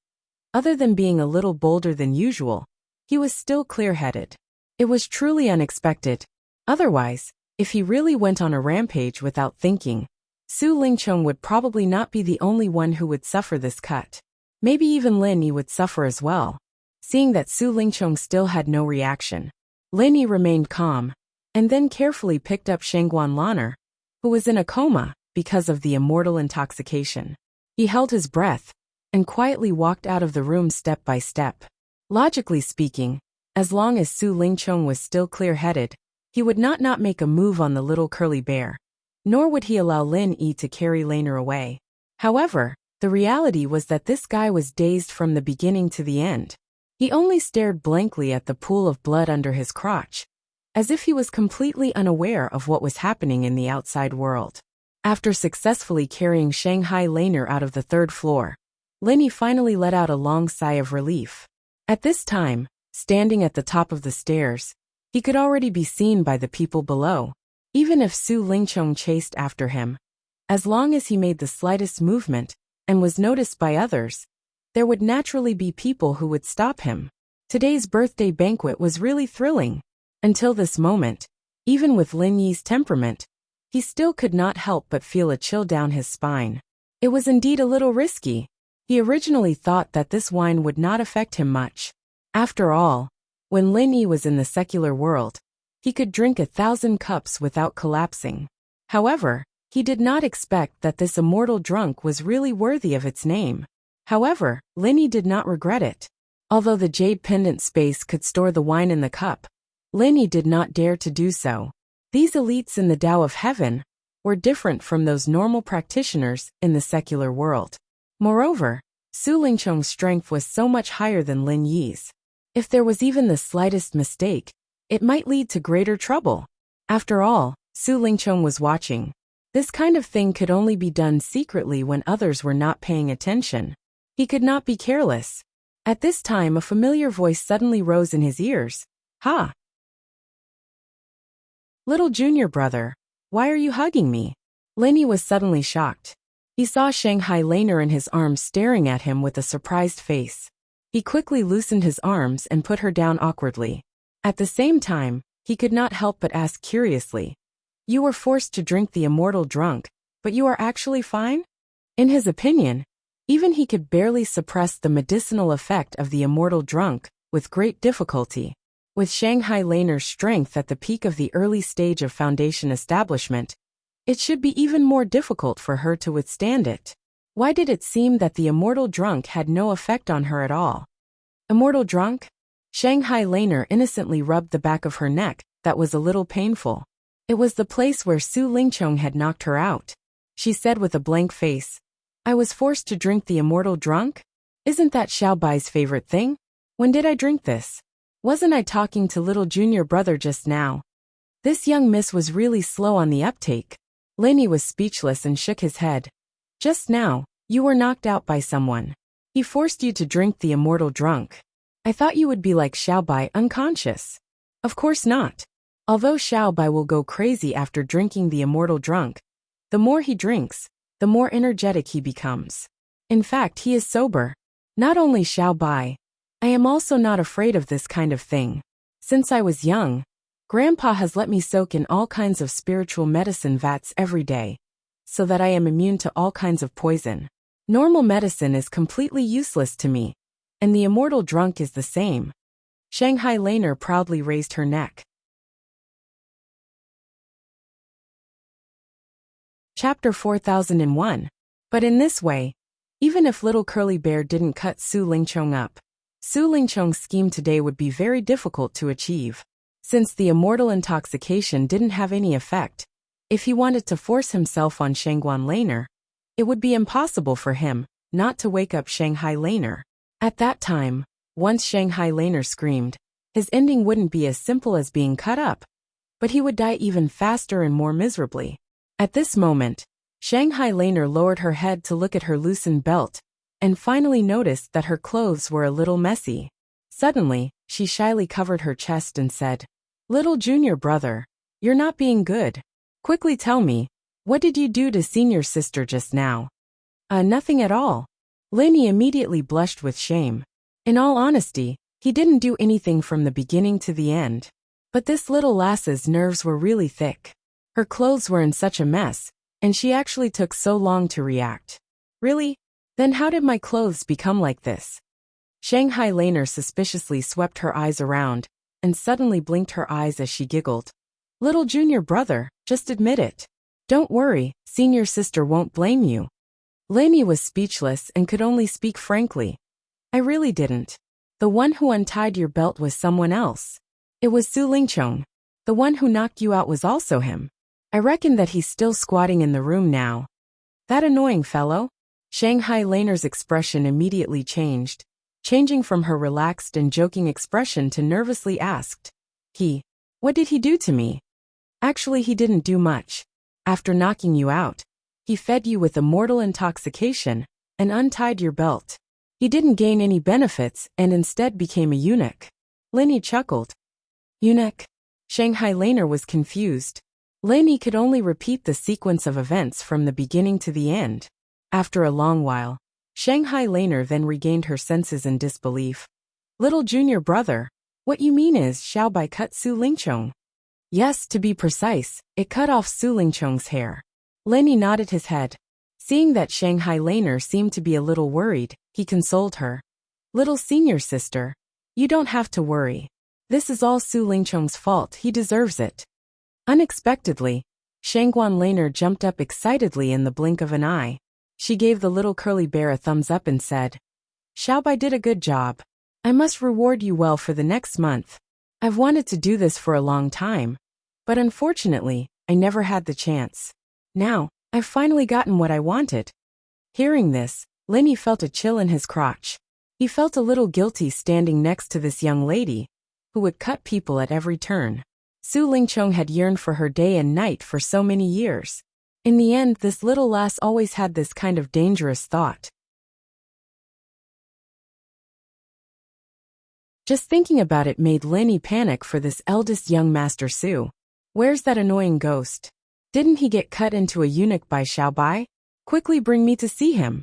other than being a little bolder than usual, he was still clear-headed. It was truly unexpected. Otherwise, if he really went on a rampage without thinking, Su Lingchong would probably not be the only one who would suffer this cut. Maybe even Lin Yi would suffer as well. Seeing that Su Lingchong still had no reaction, Lin Yi remained calm, and then carefully picked up Shengguan Lan'er, who was in a coma because of the immortal intoxication. He held his breath, and quietly walked out of the room step by step. Logically speaking, as long as Su Lingchong was still clear-headed, he would not make a move on the little curly bear, nor would he allow Lin Yi to carry Lan'er away. However, the reality was that this guy was dazed from the beginning to the end. He only stared blankly at the pool of blood under his crotch, as if he was completely unaware of what was happening in the outside world. After successfully carrying Shanghai Lan'er out of the third floor, Lin Yi finally let out a long sigh of relief. At this time, standing at the top of the stairs, he could already be seen by the people below. Even if Su Lingchong chased after him, as long as he made the slightest movement and was noticed by others, there would naturally be people who would stop him. Today's birthday banquet was really thrilling. Until this moment, even with Lin Yi's temperament, he still could not help but feel a chill down his spine. It was indeed a little risky. He originally thought that this wine would not affect him much. After all, when Lin Yi was in the secular world, he could drink 1,000 cups without collapsing. However, he did not expect that this immortal drunk was really worthy of its name. However, Lin Yi did not regret it. Although the jade pendant space could store the wine in the cup, Lin Yi did not dare to do so. These elites in the Tao of Heaven were different from those normal practitioners in the secular world. Moreover, Su Lingchong's strength was so much higher than Lin Yi's. If there was even the slightest mistake, It might lead to greater trouble. After all, Su Lingchong was watching. This kind of thing could only be done secretly when others were not paying attention. He could not be careless. At this time, a familiar voice suddenly rose in his ears. Ha! Little junior brother, why are you hugging me? Lenny was suddenly shocked. He saw Shanghai Laner in his arms staring at him with a surprised face. He quickly loosened his arms and put her down awkwardly. At the same time, he could not help but ask curiously. You were forced to drink the immortal drunk, but you are actually fine? In his opinion, even he could barely suppress the medicinal effect of the immortal drunk, with great difficulty. With Shanghai Laner's strength at the peak of the early stage of foundation establishment, it should be even more difficult for her to withstand it. Why did it seem that the immortal drunk had no effect on her at all? Immortal drunk? Shanghai Laner innocently rubbed the back of her neck, that was a little painful. It was the place where Su Lingchong had knocked her out. She said with a blank face, I was forced to drink the immortal drunk? Isn't that Xiaobai's favorite thing? When did I drink this? Wasn't I talking to little junior brother just now? This young miss was really slow on the uptake. Lenny was speechless and shook his head. Just now, you were knocked out by someone. He forced you to drink the immortal drunk. I thought you would be like Xiaobai, unconscious. Of course not. Although Xiaobai will go crazy after drinking the immortal drunk, the more he drinks, the more energetic he becomes. In fact, he is sober. Not only Xiaobai, I am also not afraid of this kind of thing. Since I was young, Grandpa has let me soak in all kinds of spiritual medicine vats every day, so that I am immune to all kinds of poison. Normal medicine is completely useless to me, and the immortal drunk is the same. Shanghai Laner proudly raised her neck. Chapter 4001. But in this way, even if little curly bear didn't cut Su Lingchong up, Su Lingchong's scheme today would be very difficult to achieve. Since the immortal intoxication didn't have any effect, if he wanted to force himself on Shangguan Laner, it would be impossible for him not to wake up Shanghai Laner. At that time, once Shanghai Laner screamed, his ending wouldn't be as simple as being cut up, but he would die even faster and more miserably. At this moment, Shanghai Laner lowered her head to look at her loosened belt, and finally noticed that her clothes were a little messy. Suddenly, she shyly covered her chest and said, Little junior brother, you're not being good. Quickly tell me, what did you do to senior sister just now? Nothing at all. Lenny immediately blushed with shame. In all honesty, he didn't do anything from the beginning to the end. But this little lass's nerves were really thick. Her clothes were in such a mess, and she actually took so long to react. Really? Then how did my clothes become like this? Shanghai Laner suspiciously swept her eyes around, and suddenly blinked her eyes as she giggled. Little junior brother, just admit it. Don't worry, senior sister won't blame you. Lenny was speechless and could only speak frankly. I really didn't. The one who untied your belt was someone else. It was Su Lingchong. The one who knocked you out was also him. I reckon that he's still squatting in the room now. That annoying fellow? Shanghai Laner's expression immediately changed, changing from her relaxed and joking expression to nervously asked. What did he do to me? Actually, he didn't do much. After knocking you out, he fed you with immortal intoxication and untied your belt. He didn't gain any benefits and instead became a eunuch. Lenny chuckled. Eunuch? Shanghai Laner was confused. Lenny could only repeat the sequence of events from the beginning to the end. After a long while, Shanghai Laner then regained her senses in disbelief. Little junior brother, what you mean is Xiaobai cut Su Lingchong? Yes, to be precise, it cut off Su Lingchong's hair. Lenny nodded his head. Seeing that Shanghai Laner seemed to be a little worried, he consoled her. Little senior sister, you don't have to worry. This is all Su Lingchong's fault, he deserves it. Unexpectedly, Shangguan Laner jumped up excitedly in the blink of an eye. She gave the little curly bear a thumbs up and said, Xiaobai did a good job. I must reward you well for the next month. I've wanted to do this for a long time, but unfortunately, I never had the chance. Now, I've finally gotten what I wanted. Hearing this, Lenny felt a chill in his crotch. He felt a little guilty standing next to this young lady, who would cut people at every turn. Su Lingchong had yearned for her day and night for so many years. In the end, this little lass always had this kind of dangerous thought. Just thinking about it made Linny panic for this eldest young Master Su. Where's that annoying ghost? Didn't he get cut into a eunuch by Xiaobai? Quickly bring me to see him.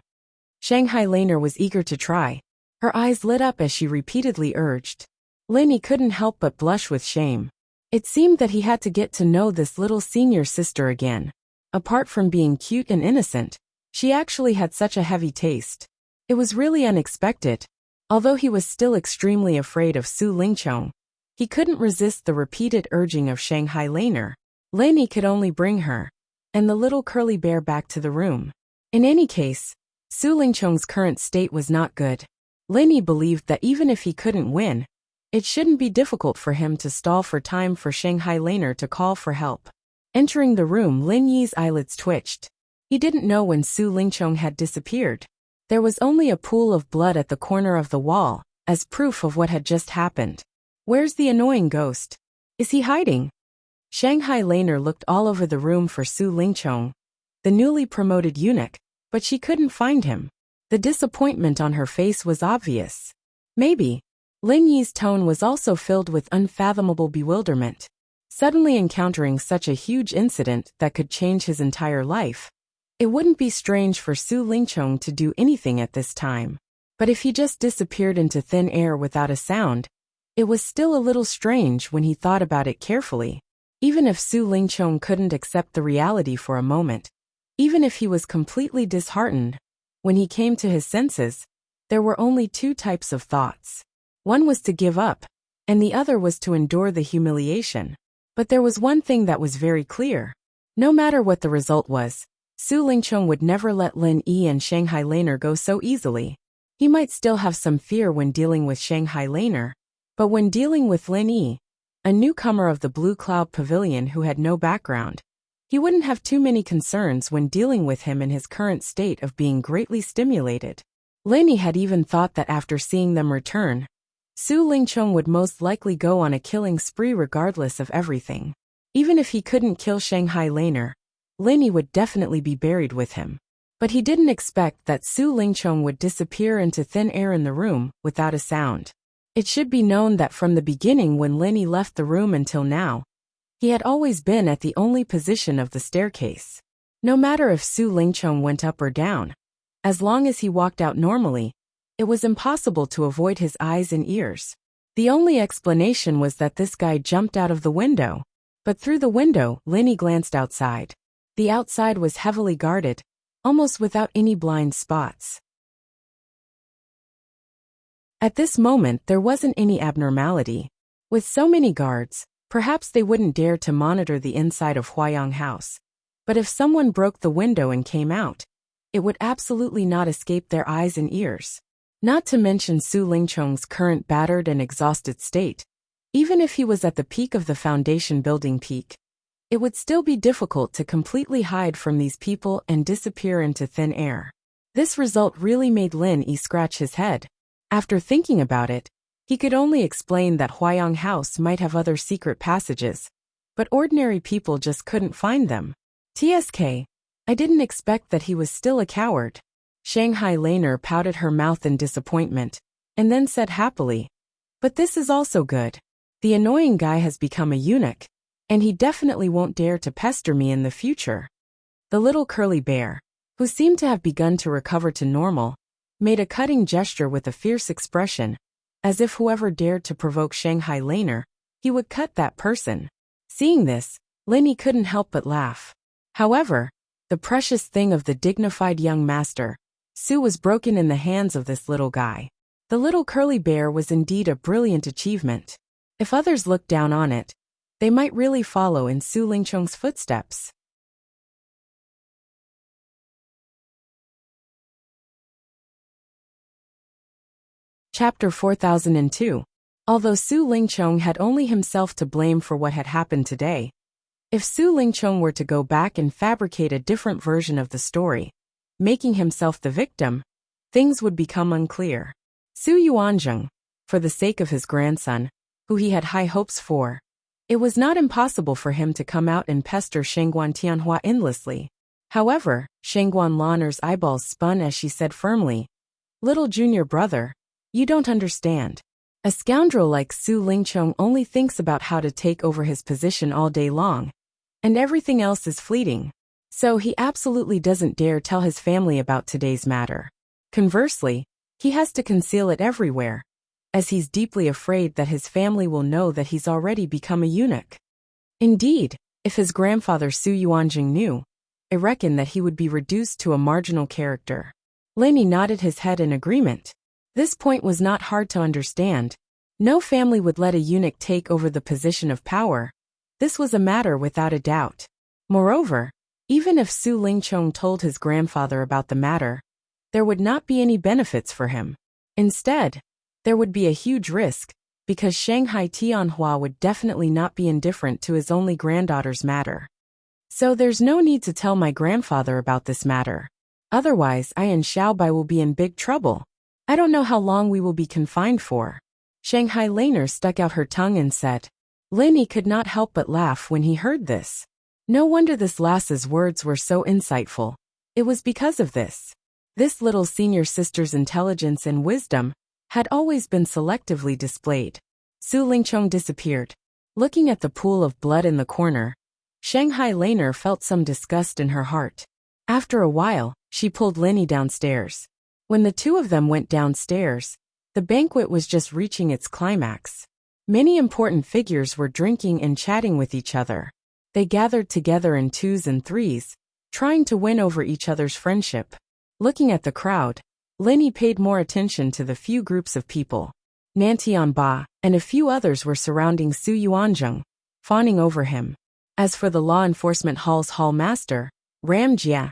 Shanghai Laner was eager to try. Her eyes lit up as she repeatedly urged. Linny couldn't help but blush with shame. It seemed that he had to get to know this little senior sister again. Apart from being cute and innocent, she actually had such a heavy taste. It was really unexpected. Although he was still extremely afraid of Su Lingchong, he couldn't resist the repeated urging of Shanghai Laner. Linny could only bring her and the little curly bear back to the room. In any case, Su Lingchong's current state was not good. Linny believed that even if he couldn't win, it shouldn't be difficult for him to stall for time for Shanghai Laner to call for help. Entering the room, Lin Yi's eyelids twitched. He didn't know when Su Lingchong had disappeared. There was only a pool of blood at the corner of the wall, as proof of what had just happened. Where's the annoying ghost? Is he hiding? Shanghai Laner looked all over the room for Su Lingchong, the newly promoted eunuch, but she couldn't find him. The disappointment on her face was obvious. Maybe. Lin Yi's tone was also filled with unfathomable bewilderment. Suddenly encountering such a huge incident that could change his entire life. It wouldn't be strange for Su Lingchong to do anything at this time. But if he just disappeared into thin air without a sound, it was still a little strange when he thought about it carefully. Even if Su Lingchong couldn't accept the reality for a moment, even if he was completely disheartened, when he came to his senses, there were only two types of thoughts. One was to give up, and the other was to endure the humiliation. But there was one thing that was very clear. No matter what the result was, Su Lingchong would never let Lin Yi and Shanghai Laner go so easily. He might still have some fear when dealing with Shanghai Laner, but when dealing with Lin Yi, a newcomer of the Blue Cloud Pavilion who had no background, he wouldn't have too many concerns when dealing with him in his current state of being greatly stimulated. Lin Yi had even thought that after seeing them return, Su Lingchong would most likely go on a killing spree regardless of everything. Even if he couldn't kill Shanghai Laner, Lin Yi would definitely be buried with him. But he didn't expect that Su Lingchong would disappear into thin air in the room without a sound. It should be known that from the beginning when Lin Yi left the room until now, he had always been at the only position of the staircase. No matter if Su Lingchong went up or down, as long as he walked out normally, it was impossible to avoid his eyes and ears. The only explanation was that this guy jumped out of the window. But through the window, Lin Yi glanced outside. The outside was heavily guarded, almost without any blind spots. At this moment, there wasn't any abnormality. With so many guards, perhaps they wouldn't dare to monitor the inside of Huayang House. But if someone broke the window and came out, it would absolutely not escape their eyes and ears. Not to mention Su Lingchong's current battered and exhausted state. Even if he was at the peak of the foundation building peak, it would still be difficult to completely hide from these people and disappear into thin air. This result really made Lin Yi scratch his head. After thinking about it, he could only explain that Huayang House might have other secret passages, but ordinary people just couldn't find them. TSK, I didn't expect that he was still a coward. Shanghai Laner pouted her mouth in disappointment, and then said happily, but this is also good. The annoying guy has become a eunuch, and he definitely won't dare to pester me in the future. The little curly bear, who seemed to have begun to recover to normal, made a cutting gesture with a fierce expression, as if whoever dared to provoke Shanghai Laner, he would cut that person. Seeing this, Lin Yi couldn't help but laugh. However, the precious thing of the dignified young master, Su, was broken in the hands of this little guy. The little curly bear was indeed a brilliant achievement. If others looked down on it, they might really follow in Su Lingchong's footsteps. Chapter 4002. Although Su Lingchong had only himself to blame for what had happened today, if Su Lingchong were to go back and fabricate a different version of the story, making himself the victim, things would become unclear. Su Yuanzheng, for the sake of his grandson, who he had high hopes for. It was not impossible for him to come out and pester Shangguan Tianhua endlessly. However, Shangguan Laner's eyeballs spun as she said firmly, "Little junior brother, you don't understand. A scoundrel like Su Lingchong only thinks about how to take over his position all day long, and everything else is fleeting. So he absolutely doesn't dare tell his family about today's matter. Conversely, he has to conceal it everywhere, as he's deeply afraid that his family will know that he's already become a eunuch. Indeed, if his grandfather Su Yuanjing knew, I reckon that he would be reduced to a marginal character." Linny nodded his head in agreement. This point was not hard to understand. No family would let a eunuch take over the position of power. This was a matter without a doubt. Moreover, even if Su Lingchong told his grandfather about the matter, there would not be any benefits for him. Instead, there would be a huge risk, because Shanghai Tianhua would definitely not be indifferent to his only granddaughter's matter. So there's no need to tell my grandfather about this matter. Otherwise, I and Xiaobai will be in big trouble. I don't know how long we will be confined for." Shanghai Laner stuck out her tongue and said. Linny could not help but laugh when he heard this. No wonder this lass's words were so insightful. It was because of this. This little senior sister's intelligence and wisdom had always been selectively displayed. Su Lingchong disappeared. Looking at the pool of blood in the corner, Shanghai Laner felt some disgust in her heart. After a while, she pulled Linny downstairs. When the two of them went downstairs, the banquet was just reaching its climax. Many important figures were drinking and chatting with each other. They gathered together in twos and threes, trying to win over each other's friendship. Looking at the crowd, Linny paid more attention to the few groups of people. Nantian Ba and a few others were surrounding Su Yuanzheng, fawning over him. As for the law enforcement hall's hall master, Ram Jia,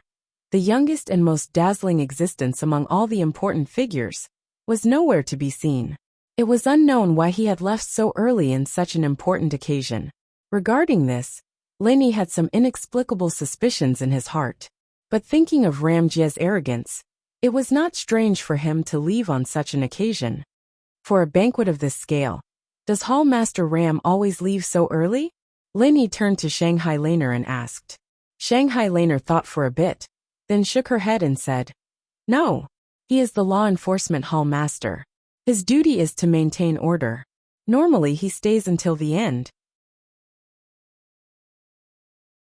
the youngest and most dazzling existence among all the important figures, was nowhere to be seen. It was unknown why he had left so early in such an important occasion. Regarding this, Linny had some inexplicable suspicions in his heart. But thinking of Ram Jia's arrogance, it was not strange for him to leave on such an occasion. For a banquet of this scale, does Hall Master Ram always leave so early? Linny turned to Shanghai Laner and asked. Shanghai Laner thought for a bit, then shook her head and said, "No, he is the law enforcement hall master. His duty is to maintain order. Normally he stays until the end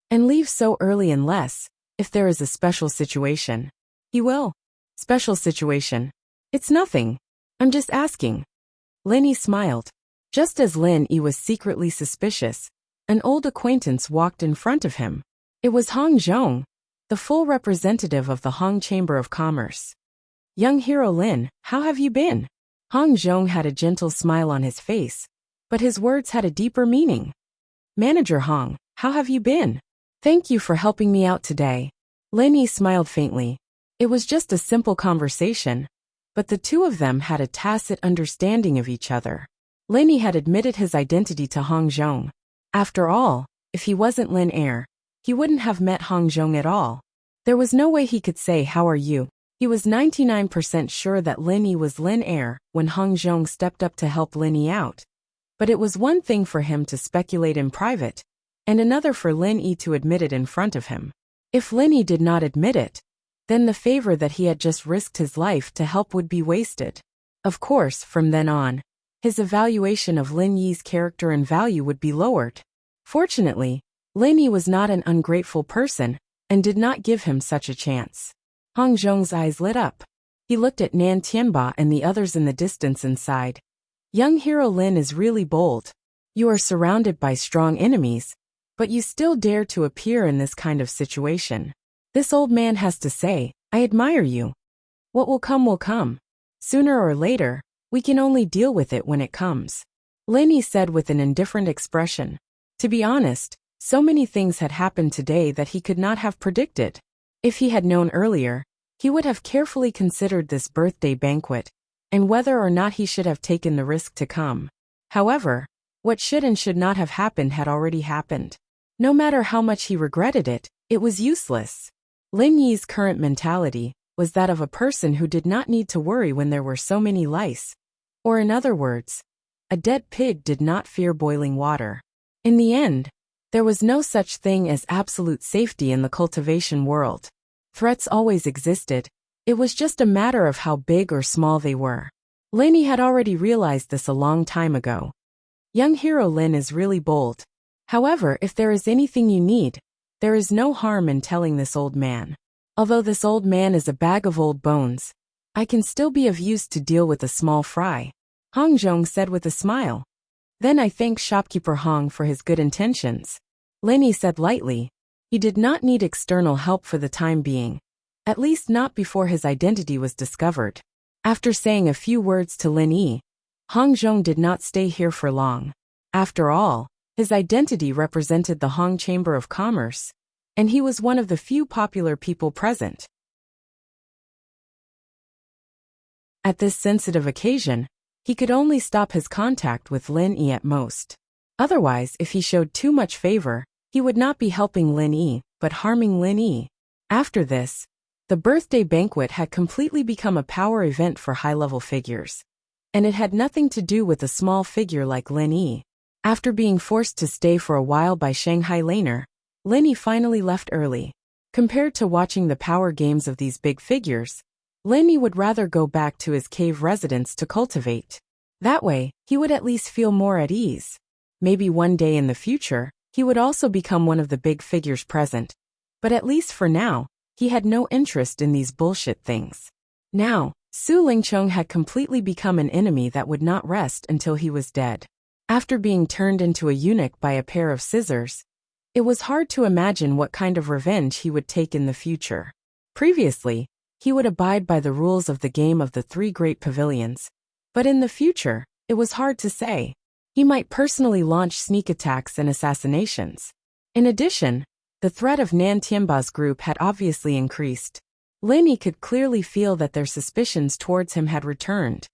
and leaves so early unless, if there is a special situation, he will." Special situation? It's nothing. I'm just asking. Linny smiled. Just as Lin Yi was secretly suspicious, an old acquaintance walked in front of him. It was Hong Zhong, the full representative of the Hong Chamber of Commerce. "Young hero Lin, how have you been?" Hong Zhong had a gentle smile on his face, but his words had a deeper meaning. "Manager Hong, how have you been? Thank you for helping me out today." Lin Yi smiled faintly. It was just a simple conversation, but the two of them had a tacit understanding of each other. Lin Yi had admitted his identity to Hong Zhong. After all, if he wasn't Lin Er, he wouldn't have met Hong Zhong at all. There was no way he could say, "How are you?" He was 99% sure that Lin Yi was Lin Er when Hong Zhong stepped up to help Lin Yi out. But it was one thing for him to speculate in private, and another for Lin Yi to admit it in front of him. If Lin Yi did not admit it, then the favor that he had just risked his life to help would be wasted. Of course, from then on, his evaluation of Lin Yi's character and value would be lowered. Fortunately, Lin Yi was not an ungrateful person and did not give him such a chance. Hong Zhong's eyes lit up. He looked at Nan Tianba and the others in the distance and sighed. "Young hero Lin is really bold. You are surrounded by strong enemies, but you still dare to appear in this kind of situation. This old man has to say, I admire you. What will come will come. Sooner or later, we can only deal with it when it comes." Lin Yi said with an indifferent expression. To be honest, so many things had happened today that he could not have predicted. If he had known earlier, he would have carefully considered this birthday banquet, and whether or not he should have taken the risk to come. However, what should and should not have happened had already happened. No matter how much he regretted it, it was useless. Lin Yi's current mentality was that of a person who did not need to worry when there were so many lice. Or in other words, A dead pig did not fear boiling water. In the end, there was no such thing as absolute safety in the cultivation world. Threats always existed. It was just a matter of how big or small they were. Linny had already realized this a long time ago. Young hero Lin is really bold. However, if there is anything you need, there is no harm in telling this old man. Although this old man is a bag of old bones, I can still be of use to deal with a small fry, Hong Zhong said with a smile. Then I thank shopkeeper Hong for his good intentions. Linny said lightly. He did not need external help for the time being, at least not before his identity was discovered. After saying a few words to Lin Yi, Hong Zhong did not stay here for long. After all, his identity represented the Hong Chamber of Commerce, and he was one of the few popular people present. At this sensitive occasion, he could only stop his contact with Lin Yi at most. Otherwise, if he showed too much favor, he would not be helping Lin Yi, but harming Lin Yi. After this, the birthday banquet had completely become a power event for high-level figures. And it had nothing to do with a small figure like Lin Yi. After being forced to stay for a while by Shanghai Laner, Lin Yi finally left early. Compared to watching the power games of these big figures, Lin Yi would rather go back to his cave residence to cultivate. That way, he would at least feel more at ease. Maybe one day in the future, he would also become one of the big figures present. But at least for now, he had no interest in these bullshit things. Now, Su Lingchong had completely become an enemy that would not rest until he was dead. After being turned into a eunuch by a pair of scissors, it was hard to imagine what kind of revenge he would take in the future. Previously, he would abide by the rules of the game of the three great pavilions. But in the future, it was hard to say. He might personally launch sneak attacks and assassinations. In addition, the threat of Nan Tianba's group had obviously increased. Lin Yi could clearly feel that their suspicions towards him had returned.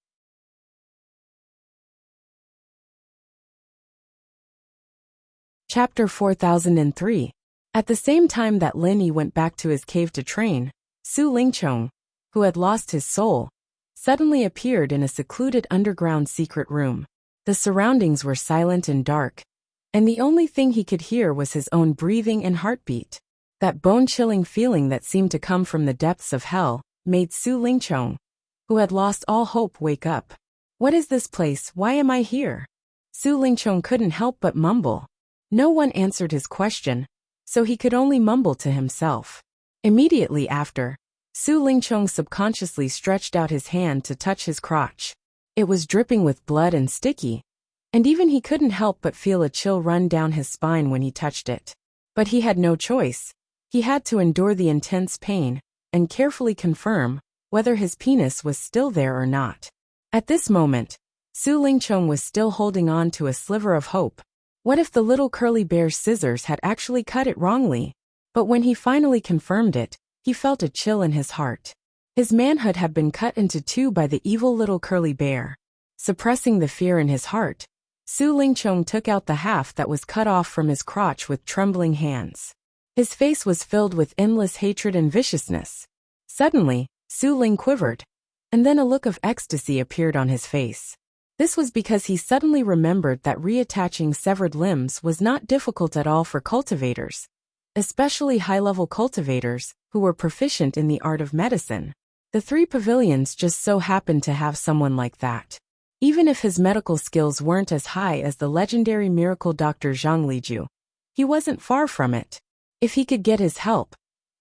Chapter 4003. At the same time that Lin Yi went back to his cave to train, Su Lingchong, who had lost his soul, suddenly appeared in a secluded underground secret room. The surroundings were silent and dark, and the only thing he could hear was his own breathing and heartbeat. That bone-chilling feeling that seemed to come from the depths of hell made Su Lingchong, who had lost all hope, wake up. What is this place? Why am I here? Su Lingchong couldn't help but mumble. No one answered his question, so he could only mumble to himself. Immediately after, Su Lingchong subconsciously stretched out his hand to touch his crotch. It was dripping with blood and sticky, and even he couldn't help but feel a chill run down his spine when he touched it. But he had no choice. He had to endure the intense pain and carefully confirm whether his penis was still there or not. At this moment, Su Lingchong was still holding on to a sliver of hope. What if the little curly bear's scissors had actually cut it wrongly? But when he finally confirmed it, he felt a chill in his heart. His manhood had been cut into two by the evil little curly bear. Suppressing the fear in his heart, Su Lingchong took out the half that was cut off from his crotch with trembling hands. His face was filled with endless hatred and viciousness. Suddenly, Su Ling quivered, and then a look of ecstasy appeared on his face. This was because he suddenly remembered that reattaching severed limbs was not difficult at all for cultivators, especially high-level cultivators who were proficient in the art of medicine. The three pavilions just so happened to have someone like that. Even if his medical skills weren't as high as the legendary miracle doctor Zhang Liju, he wasn't far from it. If he could get his help,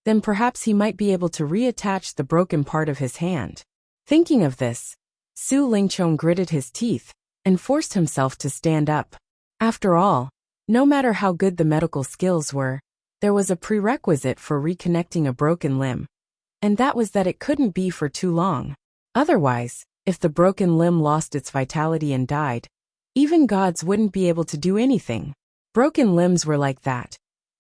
then perhaps he might be able to reattach the broken part of his hand. Thinking of this, Su Lingchong gritted his teeth and forced himself to stand up. After all, no matter how good the medical skills were, there was a prerequisite for reconnecting a broken limb, and that was that it couldn't be for too long. Otherwise, if the broken limb lost its vitality and died, even gods wouldn't be able to do anything. Broken limbs were like that,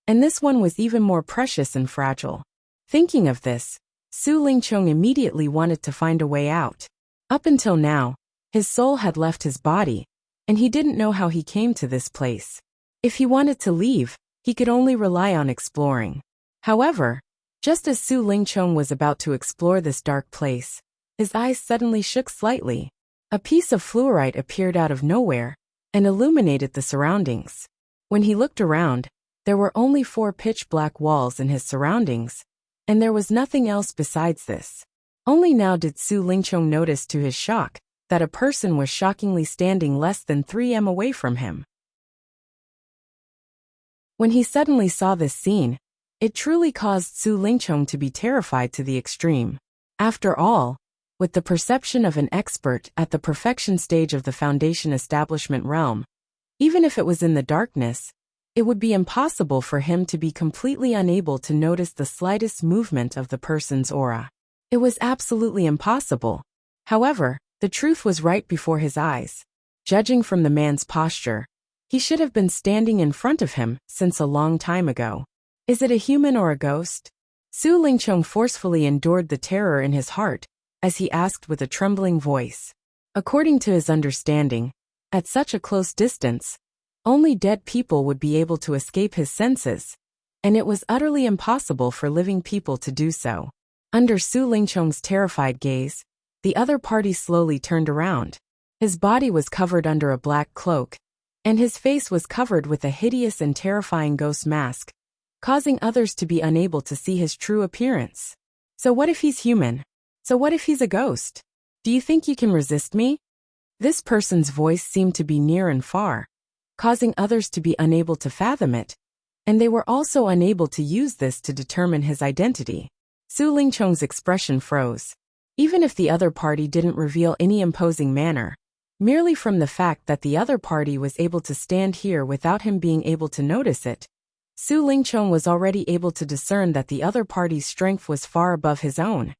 and this one was even more precious and fragile. Thinking of this, Su Lingchong immediately wanted to find a way out. Up until now, his soul had left his body, and he didn't know how he came to this place. If he wanted to leave, he could only rely on exploring. However, just as Su Lingchong was about to explore this dark place, his eyes suddenly shook slightly. A piece of fluorite appeared out of nowhere and illuminated the surroundings. When he looked around, there were only 4 pitch-black walls in his surroundings, and there was nothing else besides this. Only now did Su Lingchong notice to his shock that a person was shockingly standing less than 3 m away from him. When he suddenly saw this scene, it truly caused Su Lingchong to be terrified to the extreme. After all, with the perception of an expert at the perfection stage of the foundation establishment realm, even if it was in the darkness, it would be impossible for him to be completely unable to notice the slightest movement of the person's aura. It was absolutely impossible. However, the truth was right before his eyes. Judging from the man's posture, he should have been standing in front of him since a long time ago. Is it a human or a ghost? Su Lingchong forcefully endured the terror in his heart as he asked with a trembling voice. According to his understanding, at such a close distance, only dead people would be able to escape his senses, and it was utterly impossible for living people to do so. Under Su Lingchong's terrified gaze, the other party slowly turned around. His body was covered under a black cloak, and his face was covered with a hideous and terrifying ghost mask, causing others to be unable to see his true appearance. So what if he's human? So what if he's a ghost? Do you think you can resist me? This person's voice seemed to be near and far, causing others to be unable to fathom it, and they were also unable to use this to determine his identity. Su Lingchong's expression froze. Even if the other party didn't reveal any imposing manner, merely from the fact that the other party was able to stand here without him being able to notice it, Su Lingchong was already able to discern that the other party's strength was far above his own,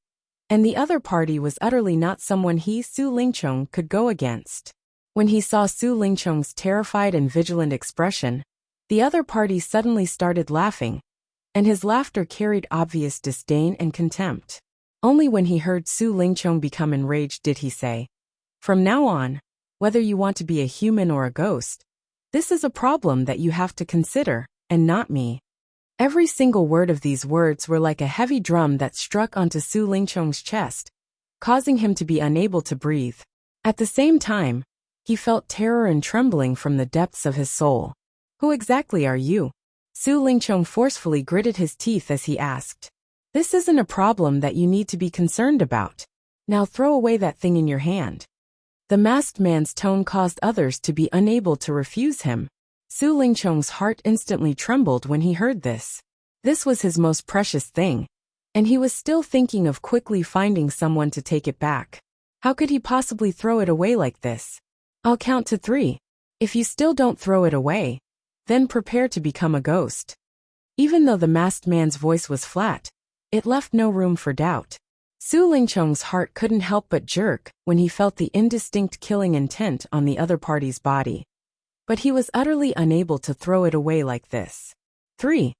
and the other party was utterly not someone he, Su Lingchong, could go against. When he saw Su Lingchong's terrified and vigilant expression, the other party suddenly started laughing, and his laughter carried obvious disdain and contempt. Only when he heard Su Lingchong become enraged did he say, "From now on, whether you want to be a human or a ghost, this is a problem that you have to consider, and not me." Every single word of these words were like a heavy drum that struck onto Su Lingchong's chest, causing him to be unable to breathe. At the same time, he felt terror and trembling from the depths of his soul. "Who exactly are you?" Su Lingchong forcefully gritted his teeth as he asked. "This isn't a problem that you need to be concerned about. Now throw away that thing in your hand." The masked man's tone caused others to be unable to refuse him. Su Lingchong's heart instantly trembled when he heard this. This was his most precious thing, and he was still thinking of quickly finding someone to take it back. How could he possibly throw it away like this? "I'll count to 3. If you still don't throw it away, then prepare to become a ghost." Even though the masked man's voice was flat, it left no room for doubt. Su Lingchong's heart couldn't help but jerk when he felt the indistinct killing intent on the other party's body. But he was utterly unable to throw it away like this. 3.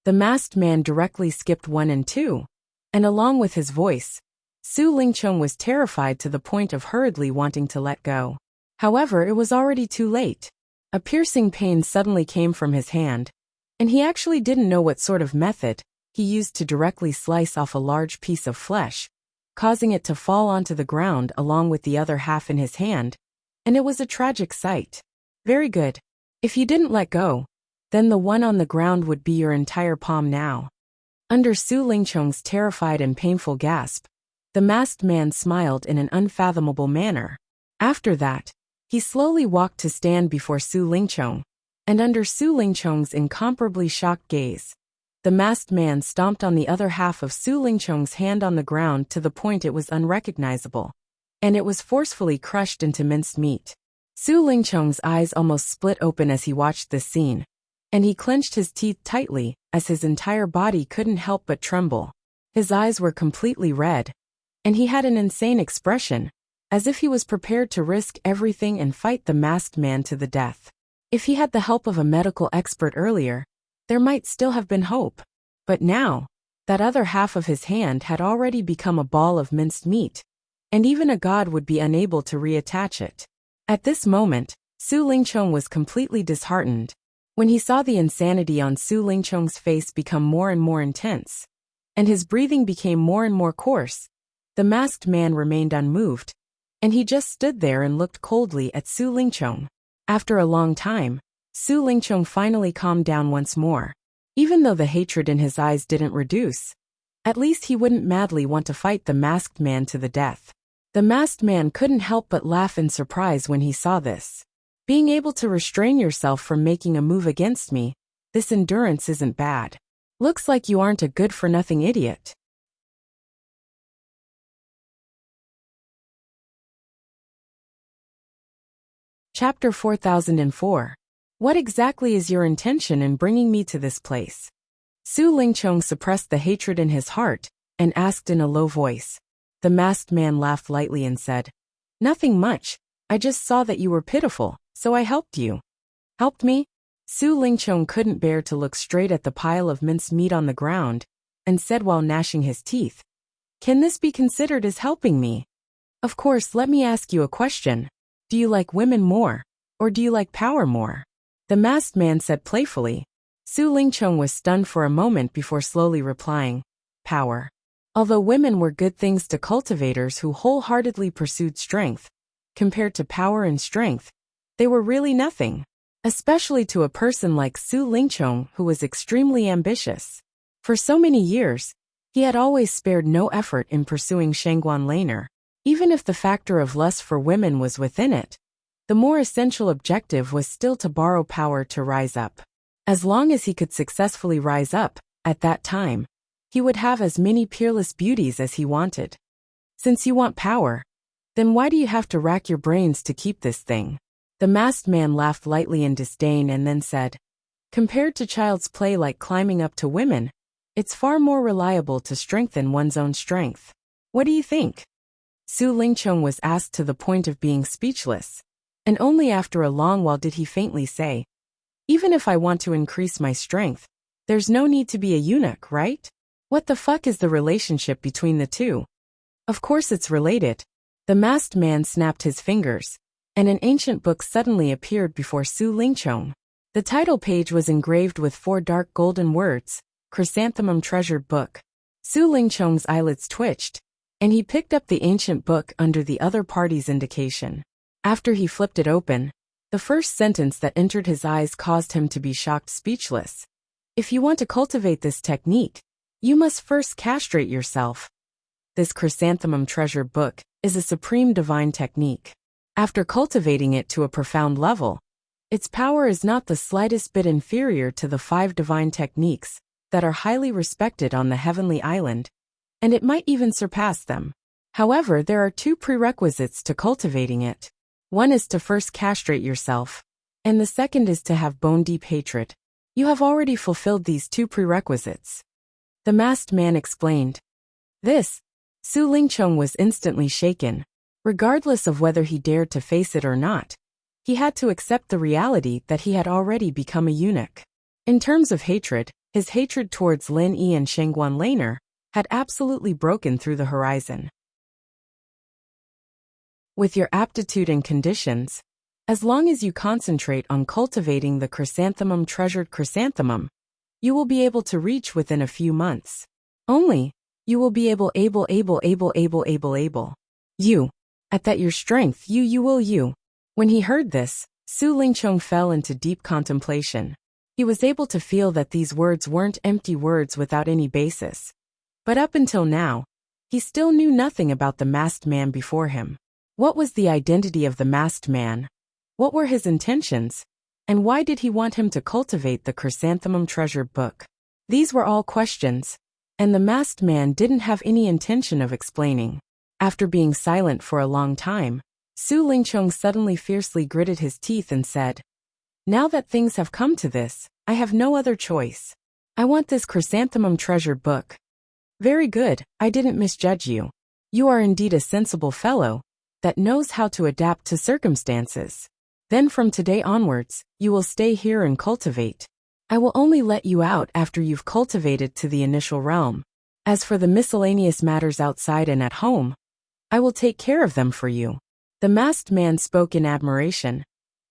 The masked man directly skipped 1 and 2, and along with his voice, Su Lingchong was terrified to the point of hurriedly wanting to let go. However, it was already too late. A piercing pain suddenly came from his hand, and he actually didn't know what sort of method he used to directly slice off a large piece of flesh, causing it to fall onto the ground along with the other half in his hand, and it was a tragic sight. Very good. If you didn't let go, then the one on the ground would be your entire palm now. Under Su Lingchong's terrified and painful gasp, the masked man smiled in an unfathomable manner. After that, he slowly walked to stand before Su Lingchong, and under Su Lingchong's incomparably shocked gaze, the masked man stomped on the other half of Su Lingchong's hand on the ground to the point it was unrecognizable, and it was forcefully crushed into minced meat. Su Lingchong's eyes almost split open as he watched this scene, and he clenched his teeth tightly as his entire body couldn't help but tremble. His eyes were completely red, and he had an insane expression, as if he was prepared to risk everything and fight the masked man to the death. If he had the help of a medical expert earlier, there might still have been hope. But now, that other half of his hand had already become a ball of minced meat, and even a god would be unable to reattach it. At this moment, Su Lingchong was completely disheartened. When he saw the insanity on Su Lingchong's face become more and more intense, and his breathing became more and more coarse, The masked man remained unmoved, and he just stood there and looked coldly at Su Lingchong. After a long time, Su Lingchong finally calmed down once more. Even though the hatred in his eyes didn't reduce, at least he wouldn't madly want to fight the masked man to the death. The masked man couldn't help but laugh in surprise when he saw this. Being able to restrain yourself from making a move against me, this endurance isn't bad. Looks like you aren't a good-for-nothing idiot. Chapter 4004. What exactly is your intention in bringing me to this place? Su Lingchong suppressed the hatred in his heart and asked in a low voice. The masked man laughed lightly and said, "Nothing much. I just saw that you were pitiful, so I helped you." Helped me? Su Lingchong couldn't bear to look straight at the pile of minced meat on the ground and said while gnashing his teeth, "Can this be considered as helping me? Of course, let me ask you a question. Do you like women more, or do you like power more?" The masked man said playfully. Su Lingchong was stunned for a moment before slowly replying, "Power." Although women were good things to cultivators who wholeheartedly pursued strength, compared to power and strength, they were really nothing, especially to a person like Su Lingchong who was extremely ambitious. For so many years, he had always spared no effort in pursuing Shangguan Laner. Even if the factor of lust for women was within it, the more essential objective was still to borrow power to rise up. As long as he could successfully rise up, at that time, he would have as many peerless beauties as he wanted. Since you want power, then why do you have to rack your brains to keep this thing? The masked man laughed lightly in disdain and then said, "Compared to child's play like climbing up to women, it's far more reliable to strengthen one's own strength. What do you think?" Su Lingchong was asked to the point of being speechless, and only after a long while did he faintly say, "Even if I want to increase my strength, there's no need to be a eunuch, right? What the fuck is the relationship between the two?" Of course it's related. The masked man snapped his fingers, and an ancient book suddenly appeared before Su Lingchong. The title page was engraved with 4 dark golden words, "Chrysanthemum Treasured Book." Su Lingchong's eyelids twitched, and he picked up the ancient book under the other party's indication. After he flipped it open, the first sentence that entered his eyes caused him to be shocked speechless. "If you want to cultivate this technique, you must first castrate yourself. This chrysanthemum treasure book is a supreme divine technique. After cultivating it to a profound level, its power is not the slightest bit inferior to the 5 divine techniques that are highly respected on the heavenly island, and it might even surpass them. However, there are 2 prerequisites to cultivating it. One is to first castrate yourself, and the second is to have bone-deep hatred. You have already fulfilled these 2 prerequisites," the masked man explained. This, Su Lingchong was instantly shaken. Regardless of whether he dared to face it or not, he had to accept the reality that he had already become a eunuch. In terms of hatred, his hatred towards Lin Yi and Shangguan Laner had absolutely broken through the horizon. With your aptitude and conditions, as long as you concentrate on cultivating the treasured chrysanthemum, you will be able to reach within a few months. Only, you will be able. You. At that your strength you will. When he heard this, Su Lingchong fell into deep contemplation. He was able to feel that these words weren't empty words without any basis. But up until now, he still knew nothing about the masked man before him. What was the identity of the masked man? What were his intentions? And why did he want him to cultivate the chrysanthemum treasured book? These were all questions, and the masked man didn't have any intention of explaining. After being silent for a long time, Su Lingchong suddenly fiercely gritted his teeth and said, "Now that things have come to this, I have no other choice. I want this chrysanthemum treasured book." "Very good, I didn't misjudge you. You are indeed a sensible fellow that knows how to adapt to circumstances. Then from today onwards, you will stay here and cultivate. I will only let you out after you've cultivated to the initial realm. As for the miscellaneous matters outside and at home, I will take care of them for you." The masked man spoke in admiration.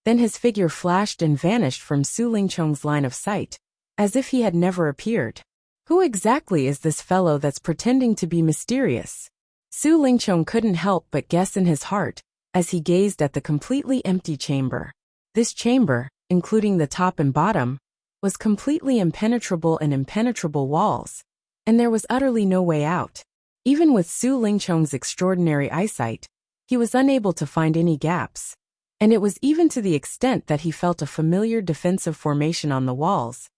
Then his figure flashed and vanished from Su Lingchong's line of sight, as if he had never appeared. Who exactly is this fellow that's pretending to be mysterious? Su Lingchong couldn't help but guess in his heart as he gazed at the completely empty chamber. This chamber, including the top and bottom, was completely impenetrable and impenetrable walls, and there was utterly no way out. Even with Su Lingchong's extraordinary eyesight, he was unable to find any gaps, and it was even to the extent that he felt a familiar defensive formation on the walls,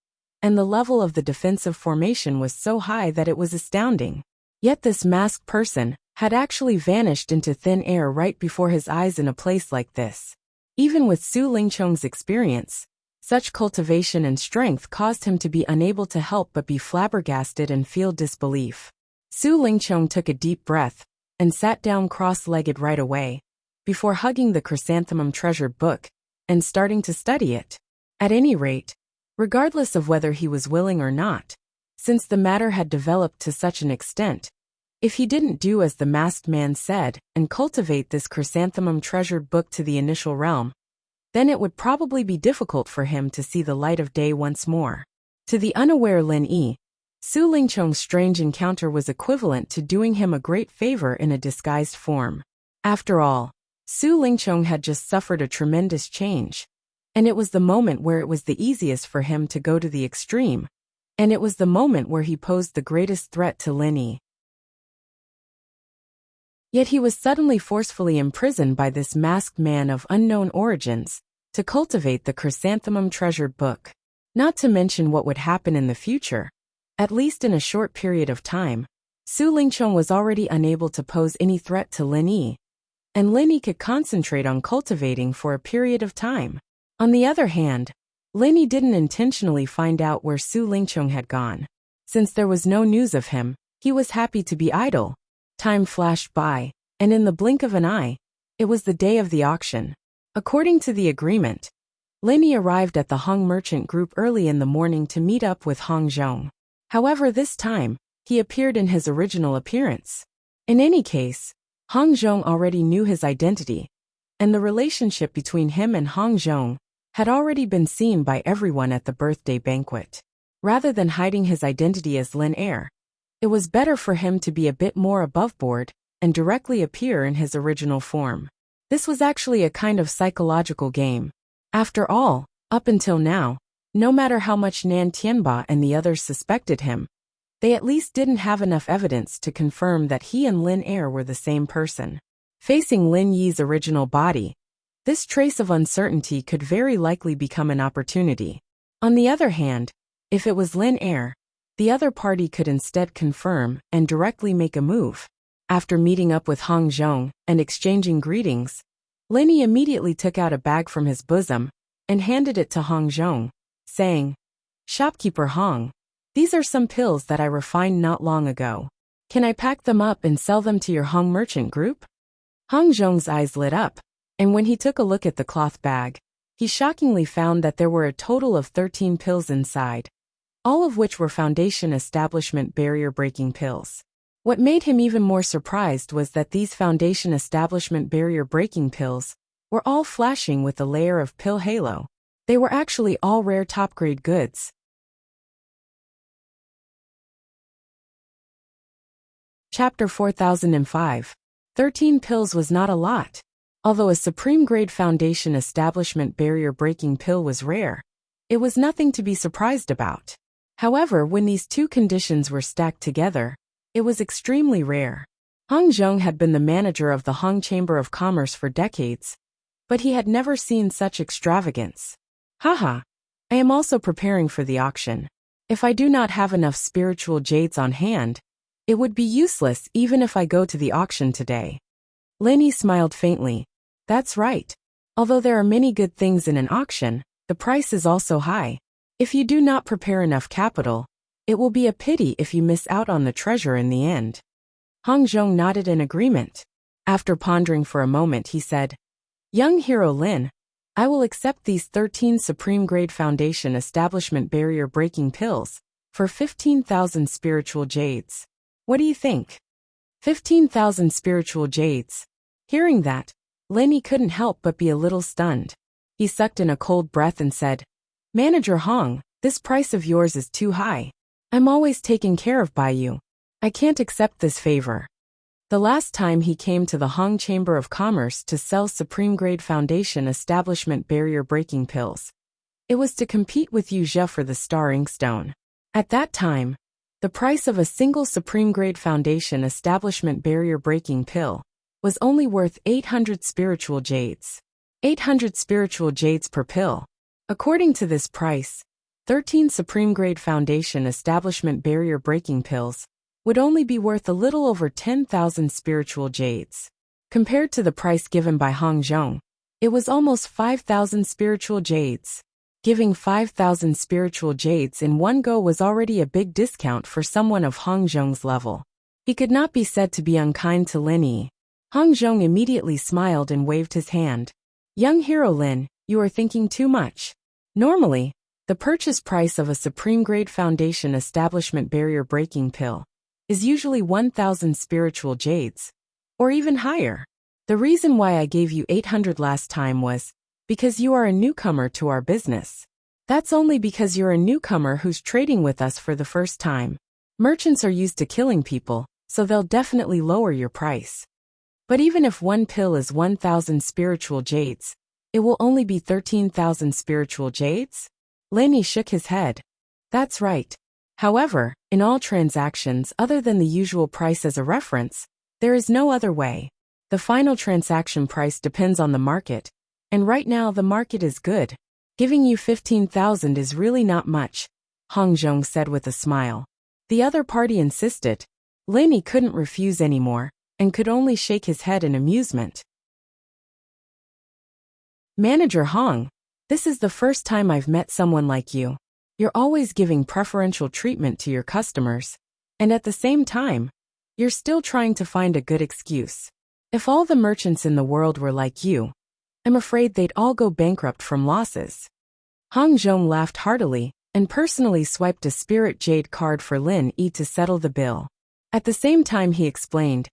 and the level of the defensive formation was so high that it was astounding. Yet this masked person had actually vanished into thin air right before his eyes in a place like this. Even with Su Lingchong's experience, such cultivation and strength caused him to be unable to help but be flabbergasted and feel disbelief. Su Lingchong took a deep breath and sat down cross-legged right away, before hugging the chrysanthemum treasured book and starting to study it. At any rate, regardless of whether he was willing or not, since the matter had developed to such an extent, if he didn't do as the masked man said and cultivate this chrysanthemum treasured book to the initial realm, then it would probably be difficult for him to see the light of day once more. To the unaware Lin Yi, Su Lingchong's strange encounter was equivalent to doing him a great favor in a disguised form. After all, Su Lingchong had just suffered a tremendous change, and it was the moment where it was the easiest for him to go to the extreme, and it was the moment where he posed the greatest threat to Lin Yi. Yet he was suddenly forcefully imprisoned by this masked man of unknown origins to cultivate the chrysanthemum treasured book. Not to mention what would happen in the future. At least in a short period of time, Su Lingchong was already unable to pose any threat to Lin Yi, and Lin Yi could concentrate on cultivating for a period of time. On the other hand, Lin Yi didn't intentionally find out where Su Lingchong had gone. Since there was no news of him, he was happy to be idle. Time flashed by, and in the blink of an eye, it was the day of the auction. According to the agreement, Lin Yi arrived at the Hong Merchant Group early in the morning to meet up with Hong Zhong. However, this time, he appeared in his original appearance. In any case, Hong Zhong already knew his identity, and the relationship between him and Hong Zhong had already been seen by everyone at the birthday banquet. Rather than hiding his identity as Lin Air, it was better for him to be a bit more aboveboard and directly appear in his original form. This was actually a kind of psychological game. After all, up until now, no matter how much Nan Tianba and the others suspected him, they at least didn't have enough evidence to confirm that he and Lin Air were the same person. Facing Lin Yi's original body, this trace of uncertainty could very likely become an opportunity. On the other hand, if it was Lin Air, the other party could instead confirm and directly make a move. After meeting up with Hong Zhong and exchanging greetings, Lin Yi immediately took out a bag from his bosom and handed it to Hong Zhong, saying, "Shopkeeper Hong, these are some pills that I refined not long ago. Can I pack them up and sell them to your Hong Merchant Group?" Hong Zhong's eyes lit up, and when he took a look at the cloth bag, he shockingly found that there were a total of 13 pills inside, all of which were Foundation Establishment barrier-breaking pills. What made him even more surprised was that these Foundation Establishment barrier-breaking pills were all flashing with a layer of pill halo. They were actually all rare top-grade goods. Chapter 4005. 13 pills was not a lot. Although a supreme-grade Foundation Establishment barrier-breaking pill was rare, it was nothing to be surprised about. However, when these two conditions were stacked together, it was extremely rare. Hong Zhong had been the manager of the Hong Chamber of Commerce for decades, but he had never seen such extravagance. Haha, I am also preparing for the auction. If I do not have enough spiritual jades on hand, it would be useless even if I go to the auction today. Lin Yi smiled faintly. That's right. Although there are many good things in an auction, the price is also high. If you do not prepare enough capital, it will be a pity if you miss out on the treasure in the end. Hong Zhong nodded in agreement. After pondering for a moment, he said, "Young hero Lin, I will accept these 13 supreme-grade Foundation Establishment barrier-breaking pills for 15,000 spiritual jades. What do you think?" 15,000 spiritual jades. Hearing that, Lin Yi couldn't help but be a little stunned. He sucked in a cold breath and said, "Manager Hong, this price of yours is too high. I'm always taken care of by you. I can't accept this favor." The last time he came to the Hong Chamber of Commerce to sell supreme-grade foundation establishment barrier-breaking pills, it was to compete with Yu Zhe for the Star Inkstone. At that time, the price of a single supreme-grade foundation establishment barrier-breaking pill was only worth 800 spiritual jades. 800 spiritual jades per pill. According to this price, 13 supreme-grade foundation establishment barrier-breaking pills would only be worth a little over 10,000 spiritual jades. Compared to the price given by Hong Zhong, it was almost 5,000 spiritual jades. Giving 5,000 spiritual jades in one go was already a big discount for someone of Hong Zhong's level. He could not be said to be unkind to Lin Yi. Hong Zhong immediately smiled and waved his hand. Young hero Lin, you are thinking too much. Normally, the purchase price of a supreme-grade foundation establishment barrier-breaking pill is usually 1,000 spiritual jades, or even higher. The reason why I gave you 800 last time was because you are a newcomer to our business. That's only because you're a newcomer who's trading with us for the first time. Merchants are used to killing people, so they'll definitely lower your price. But even if one pill is 1,000 spiritual jades, it will only be 13,000 spiritual jades? Lin Yi shook his head. That's right. However, in all transactions other than the usual price as a reference, there is no other way. The final transaction price depends on the market, and right now the market is good. Giving you 15,000 is really not much, Hong Zhong said with a smile. The other party insisted. Lin Yi couldn't refuse anymore, and could only shake his head in amusement. Manager Hong, this is the first time I've met someone like you. You're always giving preferential treatment to your customers, and at the same time, you're still trying to find a good excuse. If all the merchants in the world were like you, I'm afraid they'd all go bankrupt from losses. Hong Zhong laughed heartily, and personally swiped a spirit jade card for Lin Yi to settle the bill. At the same time he explained,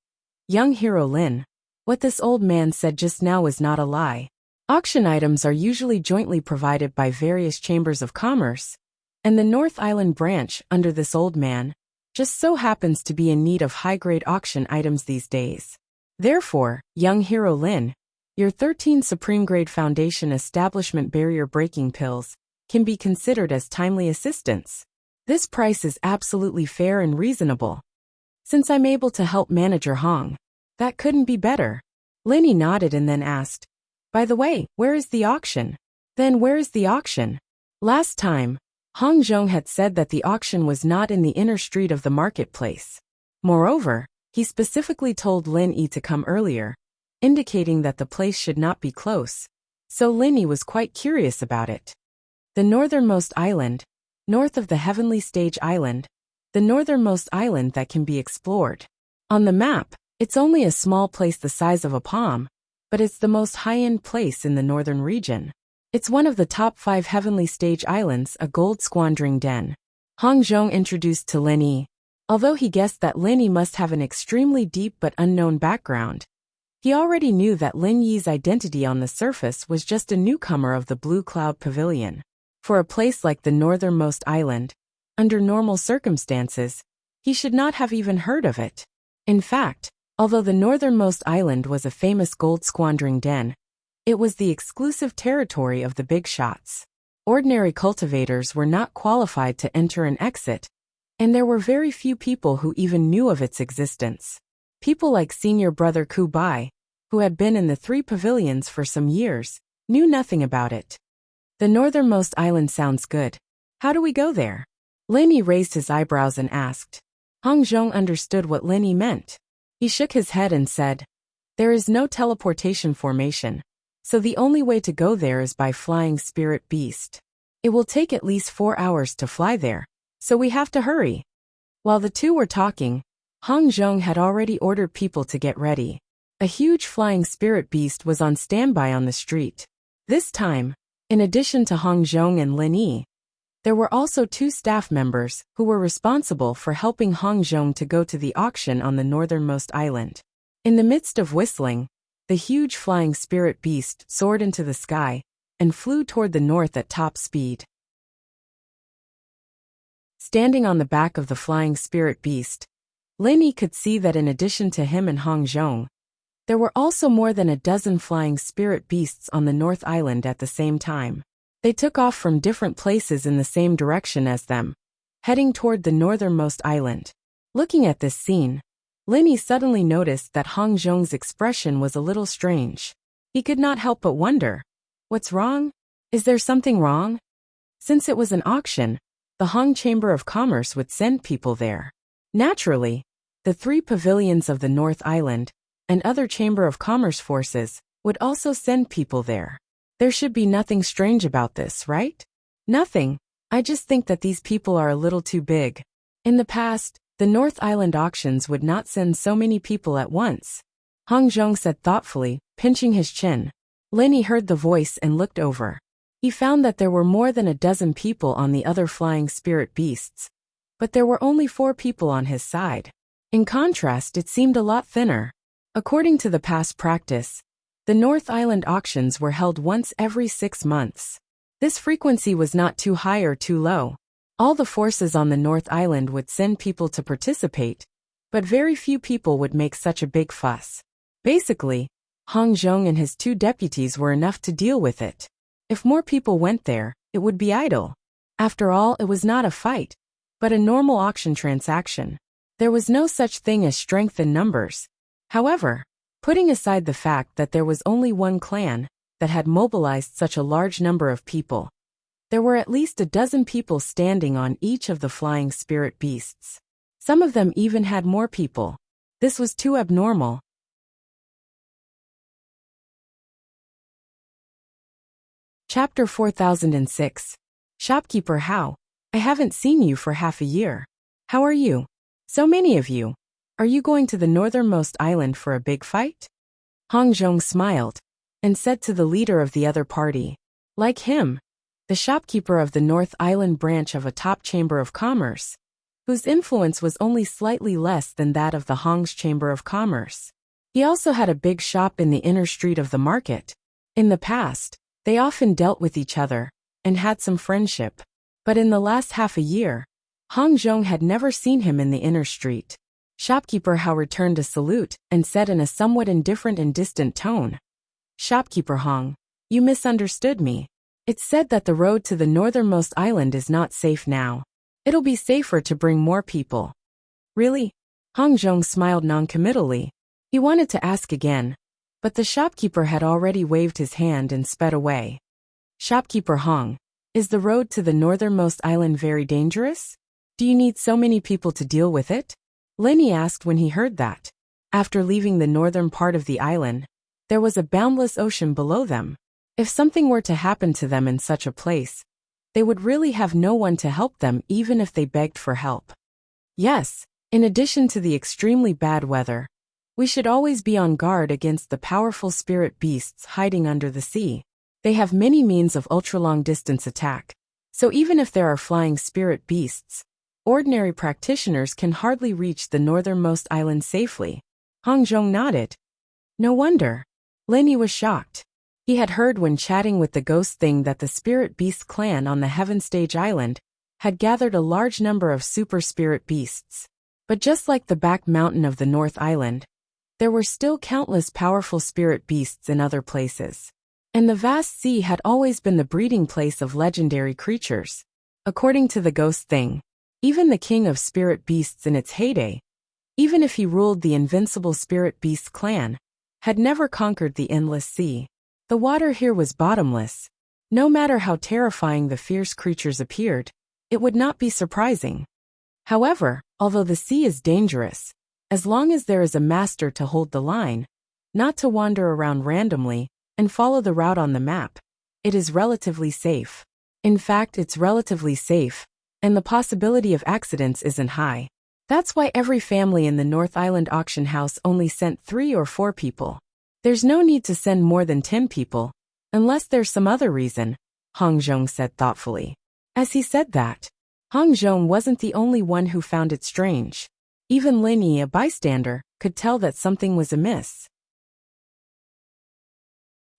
Young hero Lin, what this old man said just now is not a lie. Auction items are usually jointly provided by various chambers of commerce, and the North Island branch under this old man just so happens to be in need of high-grade auction items these days. Therefore, young hero Lin, your 13 supreme-grade foundation establishment barrier-breaking pills can be considered as timely assistance. This price is absolutely fair and reasonable. Since I'm able to help Manager Hong, that couldn't be better. Lin Yi nodded and then asked, by the way, where is the auction? Then where is the auction? Last time, Hong Zhong had said that the auction was not in the inner street of the marketplace. Moreover, he specifically told Lin Yi to come earlier, indicating that the place should not be close, so Lin Yi was quite curious about it. The northernmost island, north of the Heavenly Stage Island, the northernmost island that can be explored. On the map, it's only a small place the size of a palm, but it's the most high-end place in the northern region. It's one of the top 5 Heavenly Stage Islands, a gold squandering den. Hong Zhong introduced to Lin Yi. Although he guessed that Lin Yi must have an extremely deep but unknown background, he already knew that Lin Yi's identity on the surface was just a newcomer of the Blue Cloud Pavilion. For a place like the northernmost island, under normal circumstances, he should not have even heard of it. In fact, although the northernmost island was a famous gold squandering den, it was the exclusive territory of the big shots. Ordinary cultivators were not qualified to enter and exit, and there were very few people who even knew of its existence. People like senior brother Ku Bai, who had been in the 3 pavilions for some years, knew nothing about it. The northernmost island sounds good. How do we go there? Lin Yi raised his eyebrows and asked. Hong Zhong understood what Lin Yi meant. He shook his head and said, there is no teleportation formation, so the only way to go there is by flying spirit beast. It will take at least 4 hours to fly there, so we have to hurry. While the two were talking, Hong Zhong had already ordered people to get ready. A huge flying spirit beast was on standby on the street. This time, in addition to Hong Zhong and Lin Yi, there were also 2 staff members who were responsible for helping Hong Zhong to go to the auction on the northernmost island. In the midst of whistling, the huge flying spirit beast soared into the sky and flew toward the north at top speed. Standing on the back of the flying spirit beast, Lin Yi could see that in addition to him and Hong Zhong, there were also more than a dozen flying spirit beasts on the North Island at the same time. They took off from different places in the same direction as them, heading toward the northernmost island. Looking at this scene, Lin Yi suddenly noticed that Hong Zhong's expression was a little strange. He could not help but wonder, what's wrong? Is there something wrong? Since it was an auction, the Hong Chamber of Commerce would send people there. Naturally, the 3 pavilions of the North Island and other Chamber of Commerce forces would also send people there. There should be nothing strange about this, right? Nothing. I just think that these people are a little too big. In the past, the North Island auctions would not send so many people at once. Hong Zhong said thoughtfully, pinching his chin. Lin Yi heard the voice and looked over. He found that there were more than a dozen people on the other flying spirit beasts, but there were only 4 people on his side. In contrast, it seemed a lot thinner. According to the past practice, the North Island auctions were held once every 6 months. This frequency was not too high or too low. All the forces on the North Island would send people to participate, but very few people would make such a big fuss. Basically, Hong Zhong and his 2 deputies were enough to deal with it. If more people went there, it would be idle. After all, it was not a fight, but a normal auction transaction. There was no such thing as strength in numbers. However, putting aside the fact that there was only one clan that had mobilized such a large number of people, there were at least a dozen people standing on each of the flying spirit beasts. Some of them even had more people. This was too abnormal. Chapter 4006. Shopkeeper How? I haven't seen you for half a year. How are you? So many of you. Are you going to the northernmost island for a big fight? Hong Zhong smiled and said to the leader of the other party. Like him, the shopkeeper of the North Island branch of a top chamber of commerce, whose influence was only slightly less than that of the Hong's Chamber of Commerce. He also had a big shop in the inner street of the market. In the past, they often dealt with each other and had some friendship. But in the last half a year, Hong Zhong had never seen him in the inner street. Shopkeeper Hao returned a salute and said in a somewhat indifferent and distant tone, Shopkeeper Hong, you misunderstood me. It's said that the road to the northernmost island is not safe now. It'll be safer to bring more people. Really? Hong Zhong smiled noncommittally. He wanted to ask again, but the shopkeeper had already waved his hand and sped away. Shopkeeper Hong, is the road to the northernmost island very dangerous? Do you need so many people to deal with it? Lin Yi asked when he heard that. After leaving the northern part of the island, there was a boundless ocean below them. If something were to happen to them in such a place, they would really have no one to help them even if they begged for help. Yes, in addition to the extremely bad weather, we should always be on guard against the powerful spirit beasts hiding under the sea. They have many means of ultra-long distance attack, so even if there are flying spirit beasts, ordinary practitioners can hardly reach the northernmost island safely. Hong Zhong nodded. No wonder. Lin Yi was shocked. He had heard when chatting with the ghost thing that the spirit beast clan on the Heaven Stage Island had gathered a large number of super spirit beasts. But just like the back mountain of the North Island, there were still countless powerful spirit beasts in other places. And the vast sea had always been the breeding place of legendary creatures. According to the ghost thing, even the king of spirit beasts in its heyday, even if he ruled the invincible spirit beast clan, had never conquered the endless sea. The water here was bottomless. No matter how terrifying the fierce creatures appeared, it would not be surprising. However, although the sea is dangerous, as long as there is a master to hold the line, not to wander around randomly, and follow the route on the map, it is relatively safe. In fact, it's relatively safe, and the possibility of accidents isn't high. That's why every family in the North Island auction house only sent 3 or 4 people. There's no need to send more than 10 people, unless there's some other reason, Hong Zhong said thoughtfully. As he said that, Hong Zhong wasn't the only one who found it strange. Even Lin Yi, a bystander, could tell that something was amiss.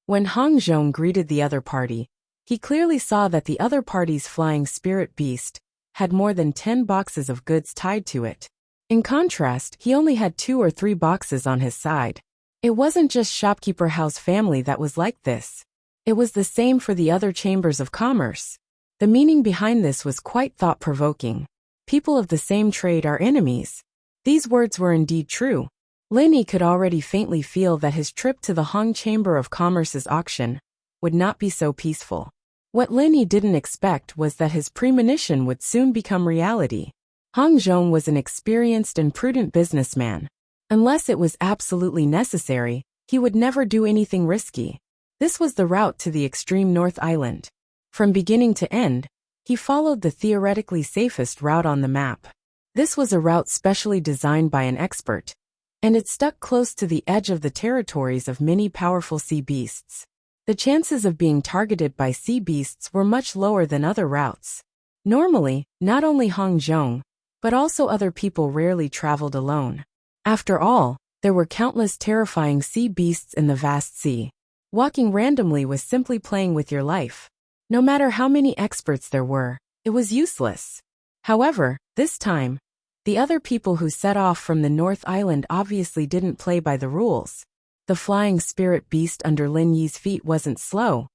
When Hong Zhong greeted the other party, he clearly saw that the other party's flying spirit beast had more than 10 boxes of goods tied to it. In contrast, he only had 2 or 3 boxes on his side. It wasn't just shopkeeper house family that was like this. It was the same for the other chambers of commerce. The meaning behind this was quite thought-provoking. People of the same trade are enemies. These words were indeed true. Lin Yi could already faintly feel that his trip to the Hong Chamber of Commerce's auction would not be so peaceful. What Lin Yi didn't expect was that his premonition would soon become reality. Hong Zhong was an experienced and prudent businessman. Unless it was absolutely necessary, he would never do anything risky. This was the route to the extreme North Island. From beginning to end, he followed the theoretically safest route on the map. This was a route specially designed by an expert, and it stuck close to the edge of the territories of many powerful sea beasts. The chances of being targeted by sea beasts were much lower than other routes. Normally, not only Hong Zhong, but also other people rarely traveled alone. After all, there were countless terrifying sea beasts in the vast sea. Walking randomly was simply playing with your life. No matter how many experts there were, it was useless. However, this time, the other people who set off from the North Island obviously didn't play by the rules. The flying spirit beast under Lin Yi's feet wasn't slow,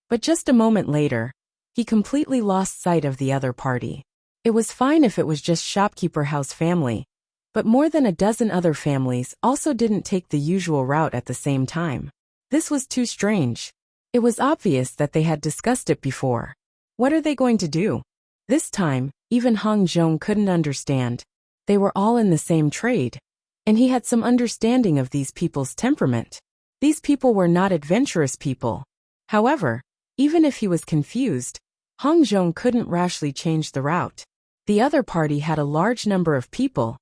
but just a moment later, he completely lost sight of the other party. It was fine if it was just shopkeeper house family, but more than a dozen other families also didn't take the usual route at the same time. This was too strange. It was obvious that they had discussed it before. What are they going to do? This time, even Hong Zhong couldn't understand. They were all in the same trade, and he had some understanding of these people's temperament. These people were not adventurous people. However, even if he was confused, Hong Zhong couldn't rashly change the route. The other party had a large number of people,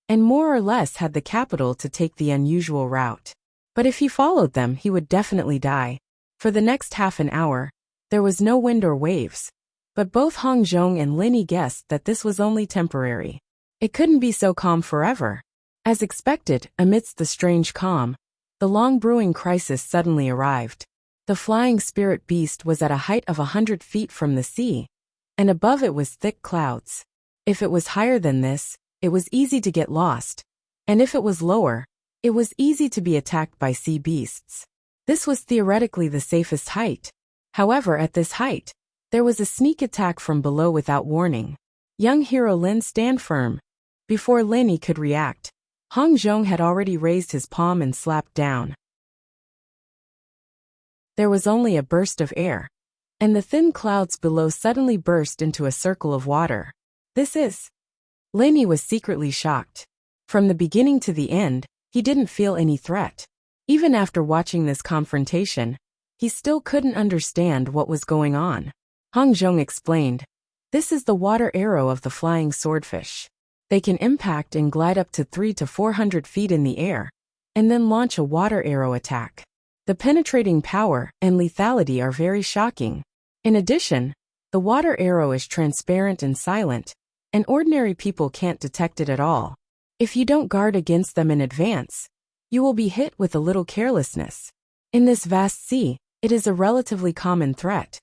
and more or less had the capital to take the unusual route. But if he followed them, he would definitely die. For the next half an hour, there was no wind or waves. But both Hong Zhong and Lin Yi guessed that this was only temporary. It couldn't be so calm forever. As expected, amidst the strange calm, the long-brewing crisis suddenly arrived. The flying spirit beast was at a height of 100 feet from the sea, and above it was thick clouds. If it was higher than this, it was easy to get lost. And if it was lower, it was easy to be attacked by sea beasts. This was theoretically the safest height. However, at this height, there was a sneak attack from below without warning. Young hero Lin stand firm. Before Lin Yi could react, Hong Zhong had already raised his palm and slapped down. There was only a burst of air, and the thin clouds below suddenly burst into a circle of water. This is... Lin Yi was secretly shocked. From the beginning to the end, he didn't feel any threat. Even after watching this confrontation, he still couldn't understand what was going on. Hong Zhong explained, "This is the water arrow of the flying swordfish. They can impact and glide up to 300 to 400 feet in the air, and then launch a water arrow attack. The penetrating power and lethality are very shocking. In addition, the water arrow is transparent and silent, and ordinary people can't detect it at all. If you don't guard against them in advance, you will be hit with a little carelessness. In this vast sea, it is a relatively common threat."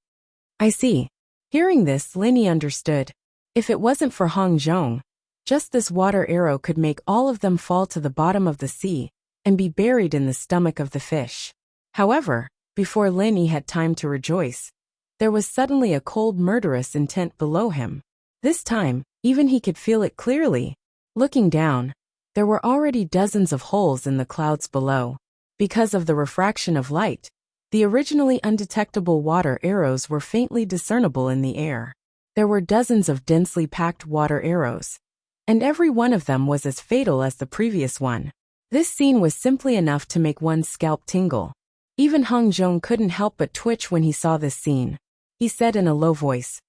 I see. Hearing this, Lin Yi understood. If it wasn't for Hong Zhong, just this water arrow could make all of them fall to the bottom of the sea and be buried in the stomach of the fish. However, before Lin Yi had time to rejoice, there was suddenly a cold, murderous intent below him. This time, even he could feel it clearly. Looking down, there were already dozens of holes in the clouds below. Because of the refraction of light, the originally undetectable water arrows were faintly discernible in the air. There were dozens of densely packed water arrows, and every one of them was as fatal as the previous one. This scene was simply enough to make one's scalp tingle. Even Hong Zhong couldn't help but twitch when he saw this scene. He said in a low voice,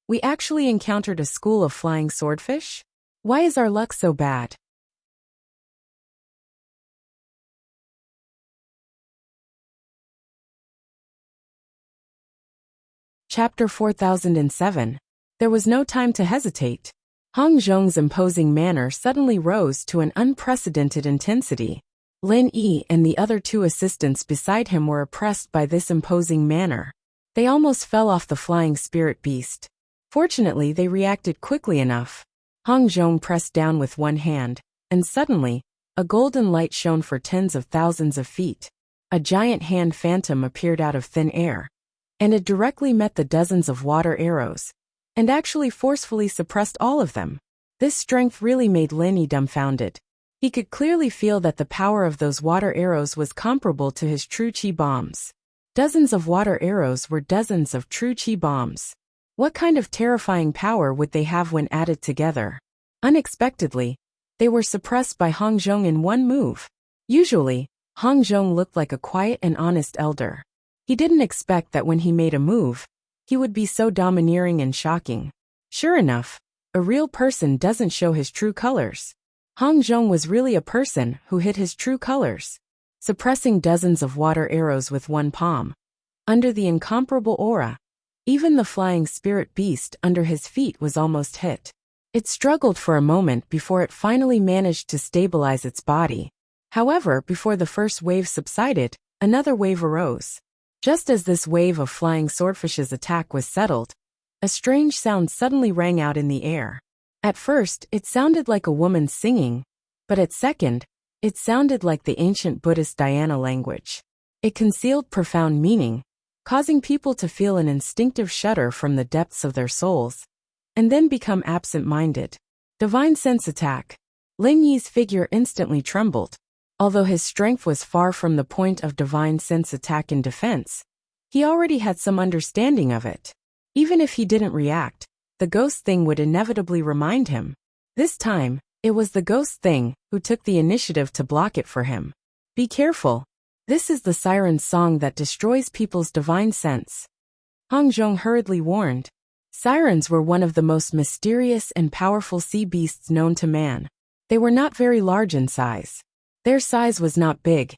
"We actually encountered a school of flying swordfish? Why is our luck so bad?" Chapter 4007. There was no time to hesitate. Hong Zhong's imposing manner suddenly rose to an unprecedented intensity. Lin Yi and the other 2 assistants beside him were oppressed by this imposing manner. They almost fell off the flying spirit beast. Fortunately, they reacted quickly enough. Hong Zhong pressed down with one hand, and suddenly, a golden light shone for tens of thousands of feet. A giant hand phantom appeared out of thin air, and it directly met the dozens of water arrows, and actually forcefully suppressed all of them. This strength really made Lin Yi dumbfounded. He could clearly feel that the power of those water arrows was comparable to his true chi bombs. Dozens of water arrows were dozens of true chi bombs. What kind of terrifying power would they have when added together? Unexpectedly, they were suppressed by Hong Zhong in one move. Usually, Hong Zhong looked like a quiet and honest elder. He didn't expect that when he made a move, he would be so domineering and shocking. Sure enough, a real person doesn't show his true colors. Hong Zhong was really a person who hid his true colors, suppressing dozens of water arrows with one palm. Under the incomparable aura, even the flying spirit beast under his feet was almost hit. It struggled for a moment before it finally managed to stabilize its body. However, before the first wave subsided, another wave arose. Just as this wave of flying swordfish's attack was settled, a strange sound suddenly rang out in the air. At first, it sounded like a woman singing, but at second, it sounded like the ancient Buddhist dhyana language. It concealed profound meaning, causing people to feel an instinctive shudder from the depths of their souls, and then become absent-minded. Divine Sense Attack. Lin Yi's figure instantly trembled. Although his strength was far from the point of divine sense attack in defense, he already had some understanding of it. Even if he didn't react, the ghost thing would inevitably remind him. This time, it was the ghost thing who took the initiative to block it for him. Be careful. This is the siren's song that destroys people's divine sense. Hong Zhong hurriedly warned. Sirens were one of the most mysterious and powerful sea beasts known to man. They were not very large in size. Their size was not big,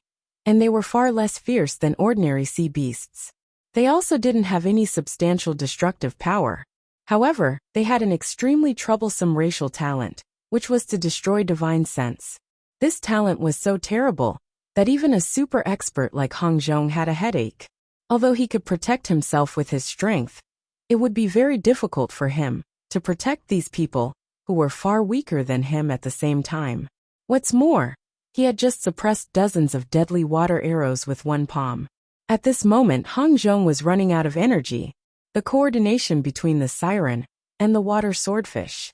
and they were far less fierce than ordinary sea beasts. They also didn't have any substantial destructive power. However, they had an extremely troublesome racial talent, which was to destroy divine sense. This talent was so terrible that even a super expert like Hong Zhong had a headache. Although he could protect himself with his strength, it would be very difficult for him to protect these people who were far weaker than him at the same time. What's more, he had just suppressed dozens of deadly water arrows with one palm. At this moment, Hong Zhong was running out of energy. The coordination between the siren and the water swordfish.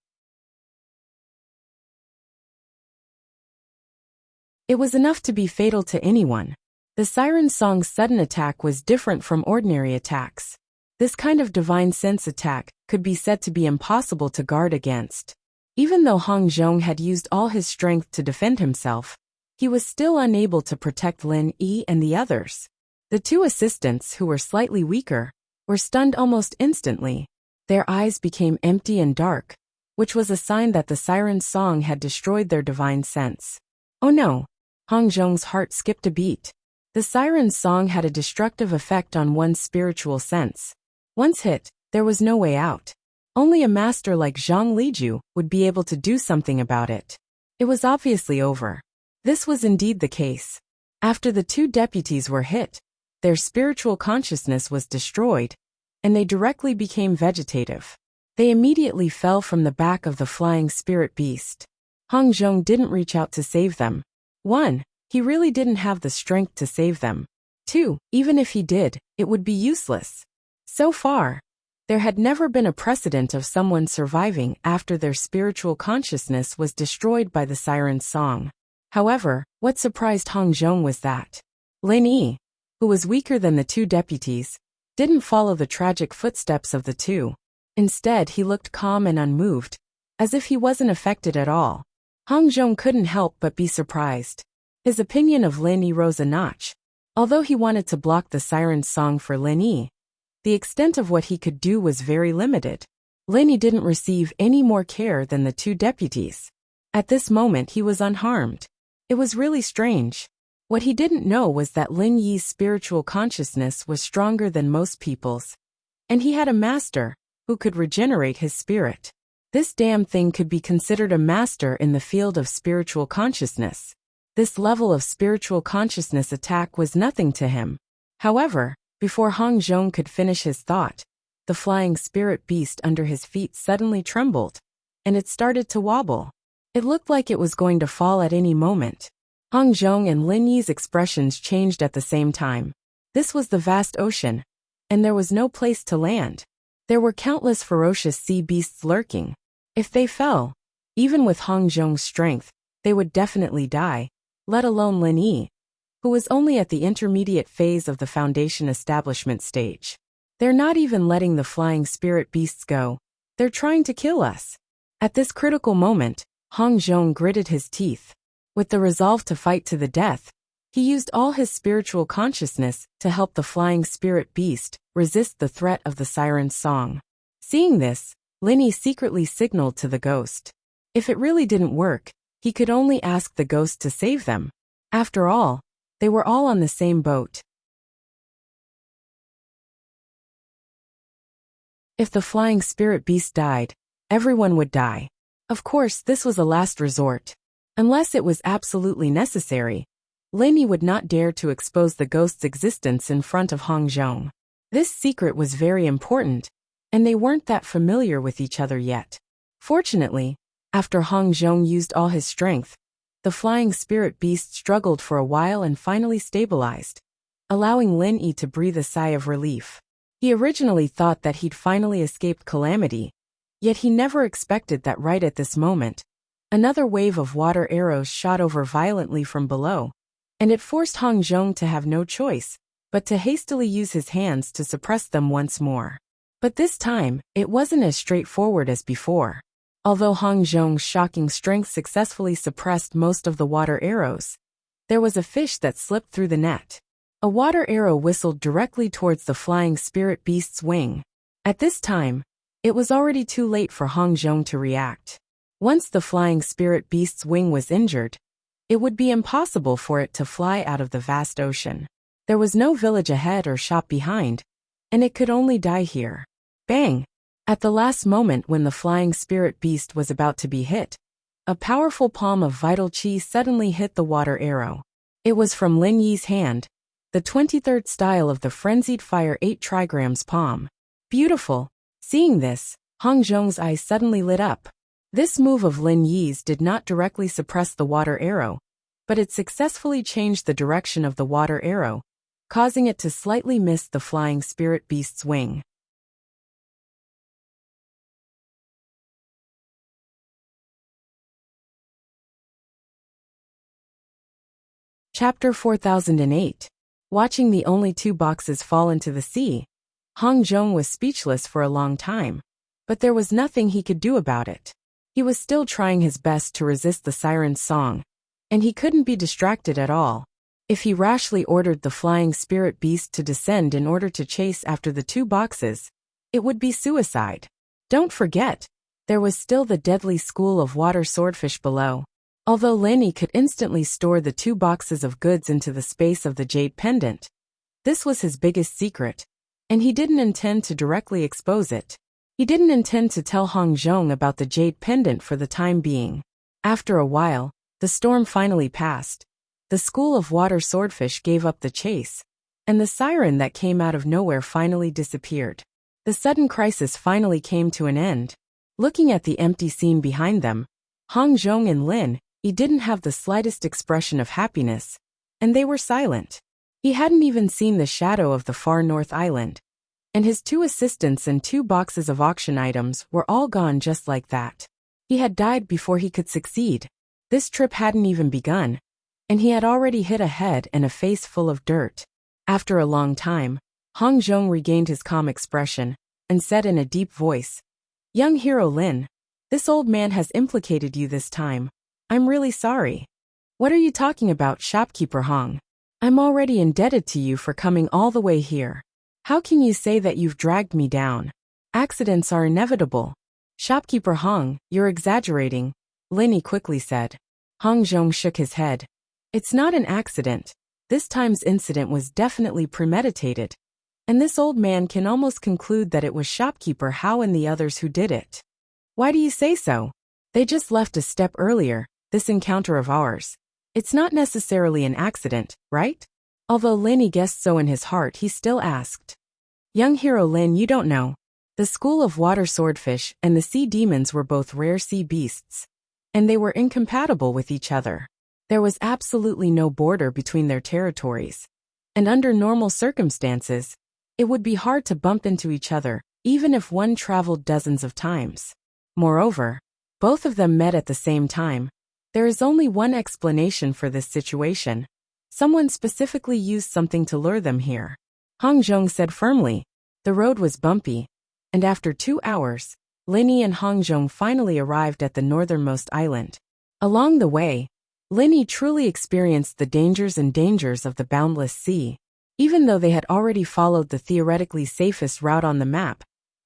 It was enough to be fatal to anyone. The siren song's sudden attack was different from ordinary attacks. This kind of divine sense attack could be said to be impossible to guard against. Even though Hong Zhong had used all his strength to defend himself, he was still unable to protect Lin Yi and the others. The two assistants, who were slightly weaker, were stunned almost instantly. Their eyes became empty and dark, which was a sign that the siren's song had destroyed their divine sense. Oh no! Hong Zhong's heart skipped a beat. The siren's song had a destructive effect on one's spiritual sense. Once hit, there was no way out. Only a master like Zhang Liju would be able to do something about it. It was obviously over. This was indeed the case. After the two deputies were hit, their spiritual consciousness was destroyed, and they directly became vegetative. They immediately fell from the back of the flying spirit beast. Hong Zhong didn't reach out to save them. 1. He really didn't have the strength to save them. 2. Even if he did, it would be useless. So far, there had never been a precedent of someone surviving after their spiritual consciousness was destroyed by the siren's song. However, what surprised Hong Zhong was that Lin Yi, who was weaker than the two deputies, didn't follow the tragic footsteps of the two. Instead, he looked calm and unmoved, as if he wasn't affected at all. Hong Zhong couldn't help but be surprised. His opinion of Lin Yi rose a notch. Although he wanted to block the siren's song for Lin Yi, the extent of what he could do was very limited. Lin Yi didn't receive any more care than the two deputies. At this moment, he was unharmed. It was really strange. What he didn't know was that Lin Yi's spiritual consciousness was stronger than most people's, and he had a master who could regenerate his spirit. This damn thing could be considered a master in the field of spiritual consciousness. This level of spiritual consciousness attack was nothing to him. However, before Hong Zhong could finish his thought, the flying spirit beast under his feet suddenly trembled, and it started to wobble. It looked like it was going to fall at any moment. Hong Zhong and Lin Yi's expressions changed at the same time. This was the vast ocean, and there was no place to land. There were countless ferocious sea beasts lurking. If they fell, even with Hong Zhong's strength, they would definitely die, let alone Lin Yi, who was only at the intermediate phase of the Foundation establishment stage. They're not even letting the flying spirit beasts go. They're trying to kill us. At this critical moment, Hong Zhong gritted his teeth. With the resolve to fight to the death, he used all his spiritual consciousness to help the flying spirit beast resist the threat of the siren's song. Seeing this, Lin Yi secretly signaled to the ghost. If it really didn't work, he could only ask the ghost to save them. After all, they were all on the same boat. If the flying spirit beast died, everyone would die. Of course, this was a last resort. Unless it was absolutely necessary, Lin Yi would not dare to expose the ghost's existence in front of Hong Zhong. This secret was very important, and they weren't that familiar with each other yet. Fortunately, after Hong Zhong used all his strength, the flying spirit beast struggled for a while and finally stabilized, allowing Lin Yi to breathe a sigh of relief. He originally thought that he'd finally escaped calamity, yet he never expected that right at this moment, another wave of water arrows shot over violently from below, and it forced Hong Zhong to have no choice but to hastily use his hands to suppress them once more. But this time, it wasn't as straightforward as before. Although Hong Zhong's shocking strength successfully suppressed most of the water arrows, there was a fish that slipped through the net. A water arrow whistled directly towards the flying spirit beast's wing. At this time, it was already too late for Hong Zhong to react. Once the flying spirit beast's wing was injured, it would be impossible for it to fly out of the vast ocean. There was no village ahead or shop behind, and it could only die here. Bang! At the last moment when the flying spirit beast was about to be hit, a powerful palm of vital chi suddenly hit the water arrow. It was from Lin Yi's hand, the 23rd style of the frenzied fire 8 trigrams palm. Beautiful. Seeing this, Hong Zhong's eyes suddenly lit up. This move of Lin Yi's did not directly suppress the water arrow, but it successfully changed the direction of the water arrow, causing it to slightly miss the flying spirit beast's wing. Chapter 4008. Watching the only 2 boxes fall into the sea, Hong Zhong was speechless for a long time, but there was nothing he could do about it. He was still trying his best to resist the siren's song, and he couldn't be distracted at all. If he rashly ordered the flying spirit beast to descend in order to chase after the 2 boxes, it would be suicide. Don't forget, there was still the deadly school of water swordfish below. Although Lin Yi could instantly store the 2 boxes of goods into the space of the jade pendant, this was his biggest secret, and he didn't intend to directly expose it. He didn't intend to tell Hong Zhong about the jade pendant for the time being. After a while, the storm finally passed. The school of water swordfish gave up the chase, and the siren that came out of nowhere finally disappeared. The sudden crisis finally came to an end. Looking at the empty scene behind them, Hong Zhong and Lin Yi didn't have the slightest expression of happiness, and they were silent. He hadn't even seen the shadow of the far north island, and his 2 assistants and 2 boxes of auction items were all gone just like that. He had died before he could succeed. This trip hadn't even begun, and he had already hit a head and a face full of dirt. After a long time, Hong Zhong regained his calm expression and said in a deep voice, "Young hero Lin, this old man has implicated you this time. I'm really sorry." "What are you talking about, shopkeeper Hong? I'm already indebted to you for coming all the way here. How can you say that you've dragged me down? Accidents are inevitable." "Shopkeeper Hong, you're exaggerating," Lin Yi quickly said. Hong Zhong shook his head. "It's not an accident. This time's incident was definitely premeditated, and this old man can almost conclude that it was shopkeeper Hao and the others who did it." "Why do you say so? They just left a step earlier, this encounter of ours. It's not necessarily an accident, right?" Although Lin Yi guessed so in his heart, he still asked. "Young hero Lin, you don't know. The school of water swordfish and the sea demons were both rare sea beasts. and they were incompatible with each other. There was absolutely no border between their territories, and under normal circumstances, it would be hard to bump into each other, even if one traveled dozens of times. Moreover, both of them met at the same time. There is only one explanation for this situation. Someone specifically used something to lure them here. Hong Zhong said firmly. The road was bumpy, and after 2 hours, Lin Yi and Hong Zhong finally arrived at the northernmost island. Along the way, Lin Yi truly experienced the dangers of the boundless sea. Even though they had already followed the theoretically safest route on the map,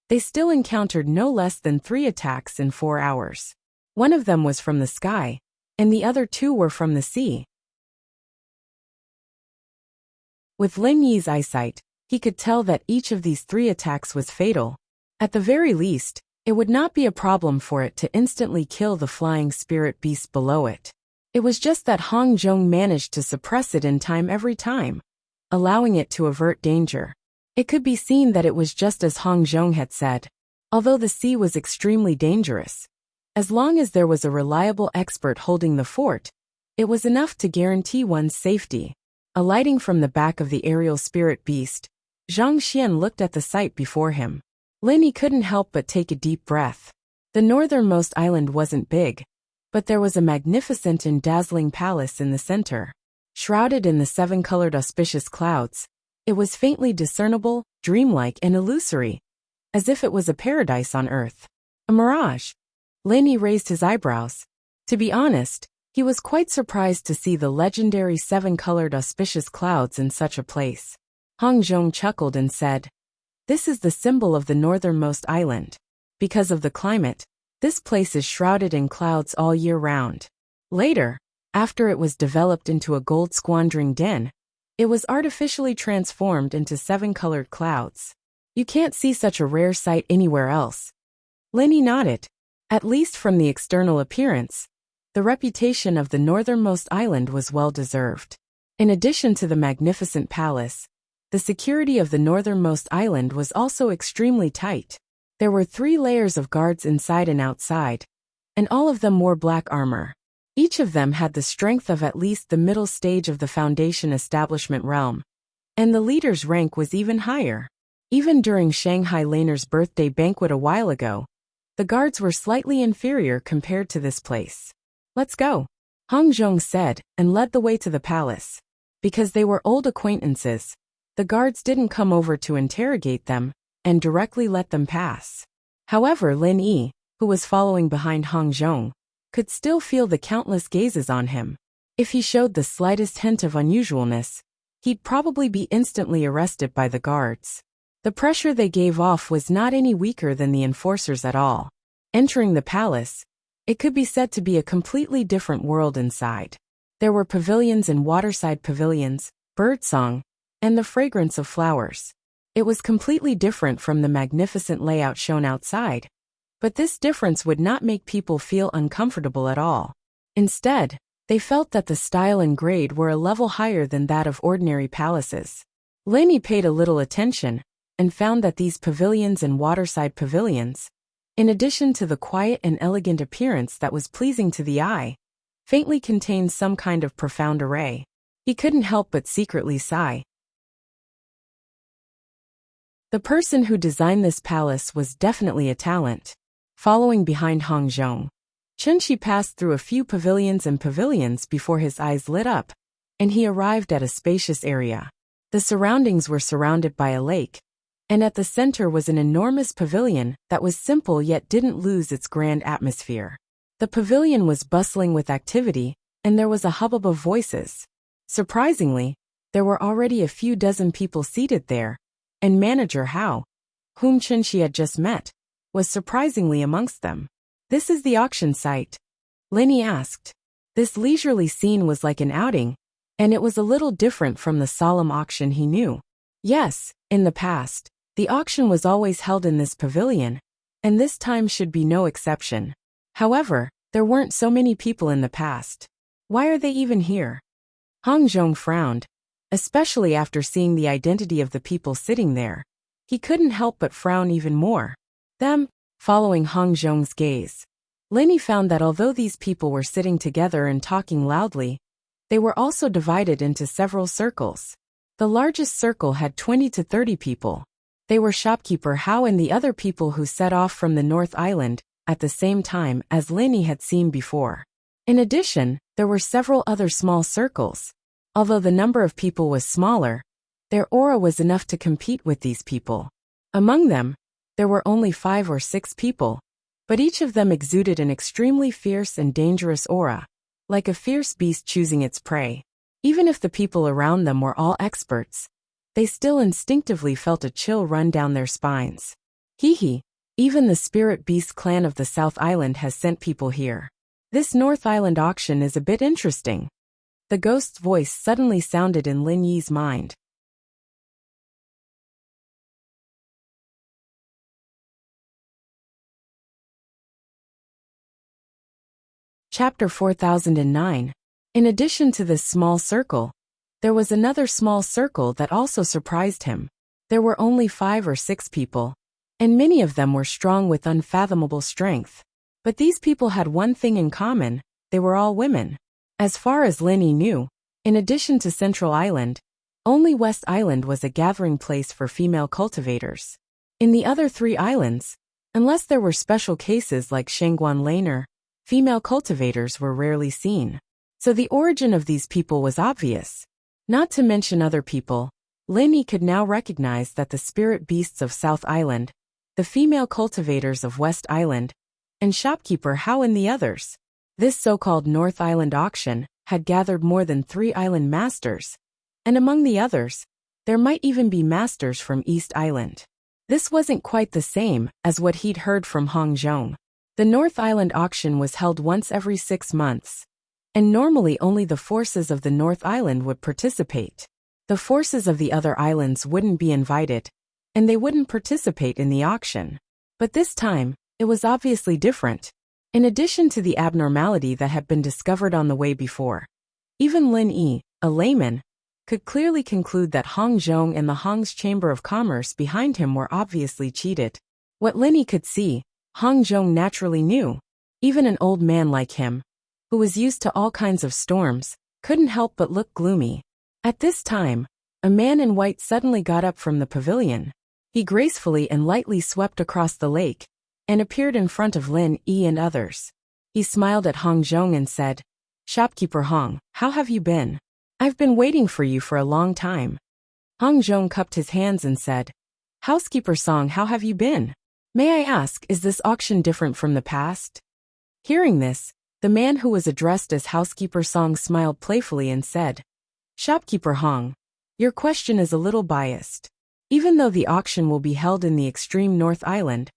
they still encountered no less than 3 attacks in 4 hours. One of them was from the sky, and the other 2 were from the sea. With Lin Yi's eyesight, he could tell that each of these 3 attacks was fatal. At the very least, it would not be a problem for it to instantly kill the flying spirit beast below it. It was just that Hong Zhong managed to suppress it in time every time, allowing it to avert danger. It could be seen that it was just as Hong Zhong had said. Although the sea was extremely dangerous, as long as there was a reliable expert holding the fort, it was enough to guarantee one's safety. Alighting from the back of the aerial spirit beast, Zhang Xian looked at the sight before him. Lin Yi couldn't help but take a deep breath. The northernmost island wasn't big, but there was a magnificent and dazzling palace in the center. Shrouded in the 7-colored auspicious clouds, it was faintly discernible, dreamlike and illusory, as if it was a paradise on earth. A mirage. Lin Yi raised his eyebrows. To be honest, he was quite surprised to see the legendary 7-colored auspicious clouds in such a place. Hong Zhong chuckled and said, "This is the symbol of the northernmost island. Because of the climate, this place is shrouded in clouds all year round. Later, after it was developed into a gold-squandering den, it was artificially transformed into 7-colored clouds. You can't see such a rare sight anywhere else." Lin Yi nodded. At least from the external appearance, the reputation of the northernmost island was well-deserved. In addition to the magnificent palace, the security of the northernmost island was also extremely tight. There were 3 layers of guards inside and outside, and all of them wore black armor. Each of them had the strength of at least the middle stage of the Foundation establishment realm, and the leader's rank was even higher. Even during Shanghai Laner's birthday banquet a while ago, the guards were slightly inferior compared to this place. "Let's go," Hong Zhong said, and led the way to the palace. Because they were old acquaintances, the guards didn't come over to interrogate them, and directly let them pass. However, Lin Yi, who was following behind Hong Zhong, could still feel the countless gazes on him. If he showed the slightest hint of unusualness, he'd probably be instantly arrested by the guards. The pressure they gave off was not any weaker than the enforcers at all. Entering the palace, it could be said to be a completely different world inside. There were pavilions and waterside pavilions, birdsong, and the fragrance of flowers. It was completely different from the magnificent layout shown outside, but this difference would not make people feel uncomfortable at all. Instead, they felt that the style and grade were a level higher than that of ordinary palaces. Lin Yi paid a little attention, and found that these pavilions and waterside pavilions, in addition to the quiet and elegant appearance that was pleasing to the eye, faintly contained some kind of profound array. He couldn't help but secretly sigh. The person who designed this palace was definitely a talent. Following behind Hong Zhong, Chunshi passed through a few pavilions before his eyes lit up, and he arrived at a spacious area. The surroundings were surrounded by a lake, and at the center was an enormous pavilion that was simple yet didn't lose its grand atmosphere. The pavilion was bustling with activity, and there was a hubbub of voices. Surprisingly, there were already a few dozen people seated there, and Manager Hao, whom Chunshi had just met, was surprisingly amongst them. "This is the auction site?" Lin Yi asked. This leisurely scene was like an outing, and it was a little different from the solemn auction he knew. Yes, in the past, the auction was always held in this pavilion, and this time should be no exception. However, there weren't so many people in the past. Why are they even here? Hong Zhong frowned, especially after seeing the identity of the people sitting there. He couldn't help but frown even more. Them, following Hong Zhong's gaze, Linny found that although these people were sitting together and talking loudly, they were also divided into several circles. The largest circle had 20 to 30 people. They were shopkeeper Hao and the other people who set off from the North Island at the same time as Linny had seen before. In addition, there were several other small circles. Although the number of people was smaller, their aura was enough to compete with these people. Among them, there were only 5 or 6 people, but each of them exuded an extremely fierce and dangerous aura, like a fierce beast choosing its prey. Even if the people around them were all experts, they still instinctively felt a chill run down their spines. Hee, even the Spirit Beast clan of the South Island has sent people here. This North Island auction is a bit interesting. The ghost's voice suddenly sounded in Lin Yi's mind. Chapter 4009. In addition to this small circle, there was another small circle that also surprised him. There were only 5 or 6 people, and many of them were strong with unfathomable strength. But these people had one thing in common: they were all women. As far as Linny knew, in addition to Central Island, only West Island was a gathering place for female cultivators. In the other 3 islands, unless there were special cases like Shangguan Laner, female cultivators were rarely seen. So the origin of these people was obvious. Not to mention other people, Linny could now recognize that the spirit beasts of South Island, the female cultivators of West Island, and shopkeeper Hao and the others. This so-called North Island auction had gathered more than 3 island masters, and among the others, there might even be masters from East Island. This wasn't quite the same as what he'd heard from Hong Zhong. The North Island auction was held once every 6 months, and normally only the forces of the North Island would participate. The forces of the other islands wouldn't be invited, and they wouldn't participate in the auction. But this time, it was obviously different. In addition to the abnormality that had been discovered on the way before, even Lin Yi, a layman, could clearly conclude that Hong Zhong and the Hong's Chamber of Commerce behind him were obviously cheated. What Lin Yi could see, Hong Zhong naturally knew. Even an old man like him, who was used to all kinds of storms, couldn't help but look gloomy. At this time, a man in white suddenly got up from the pavilion. He gracefully and lightly swept across the lake, and appeared in front of Lin Yi and others. He smiled at Hong Zhong and said, "Shopkeeper Hong, how have you been? I've been waiting for you for a long time." Hong Zhong cupped his hands and said, "Housekeeper Song, how have you been? May I ask, is this auction different from the past?" Hearing this, the man who was addressed as Housekeeper Song smiled playfully and said, "Shopkeeper Hong, your question is a little biased. Even though the auction will be held in the extreme North Island,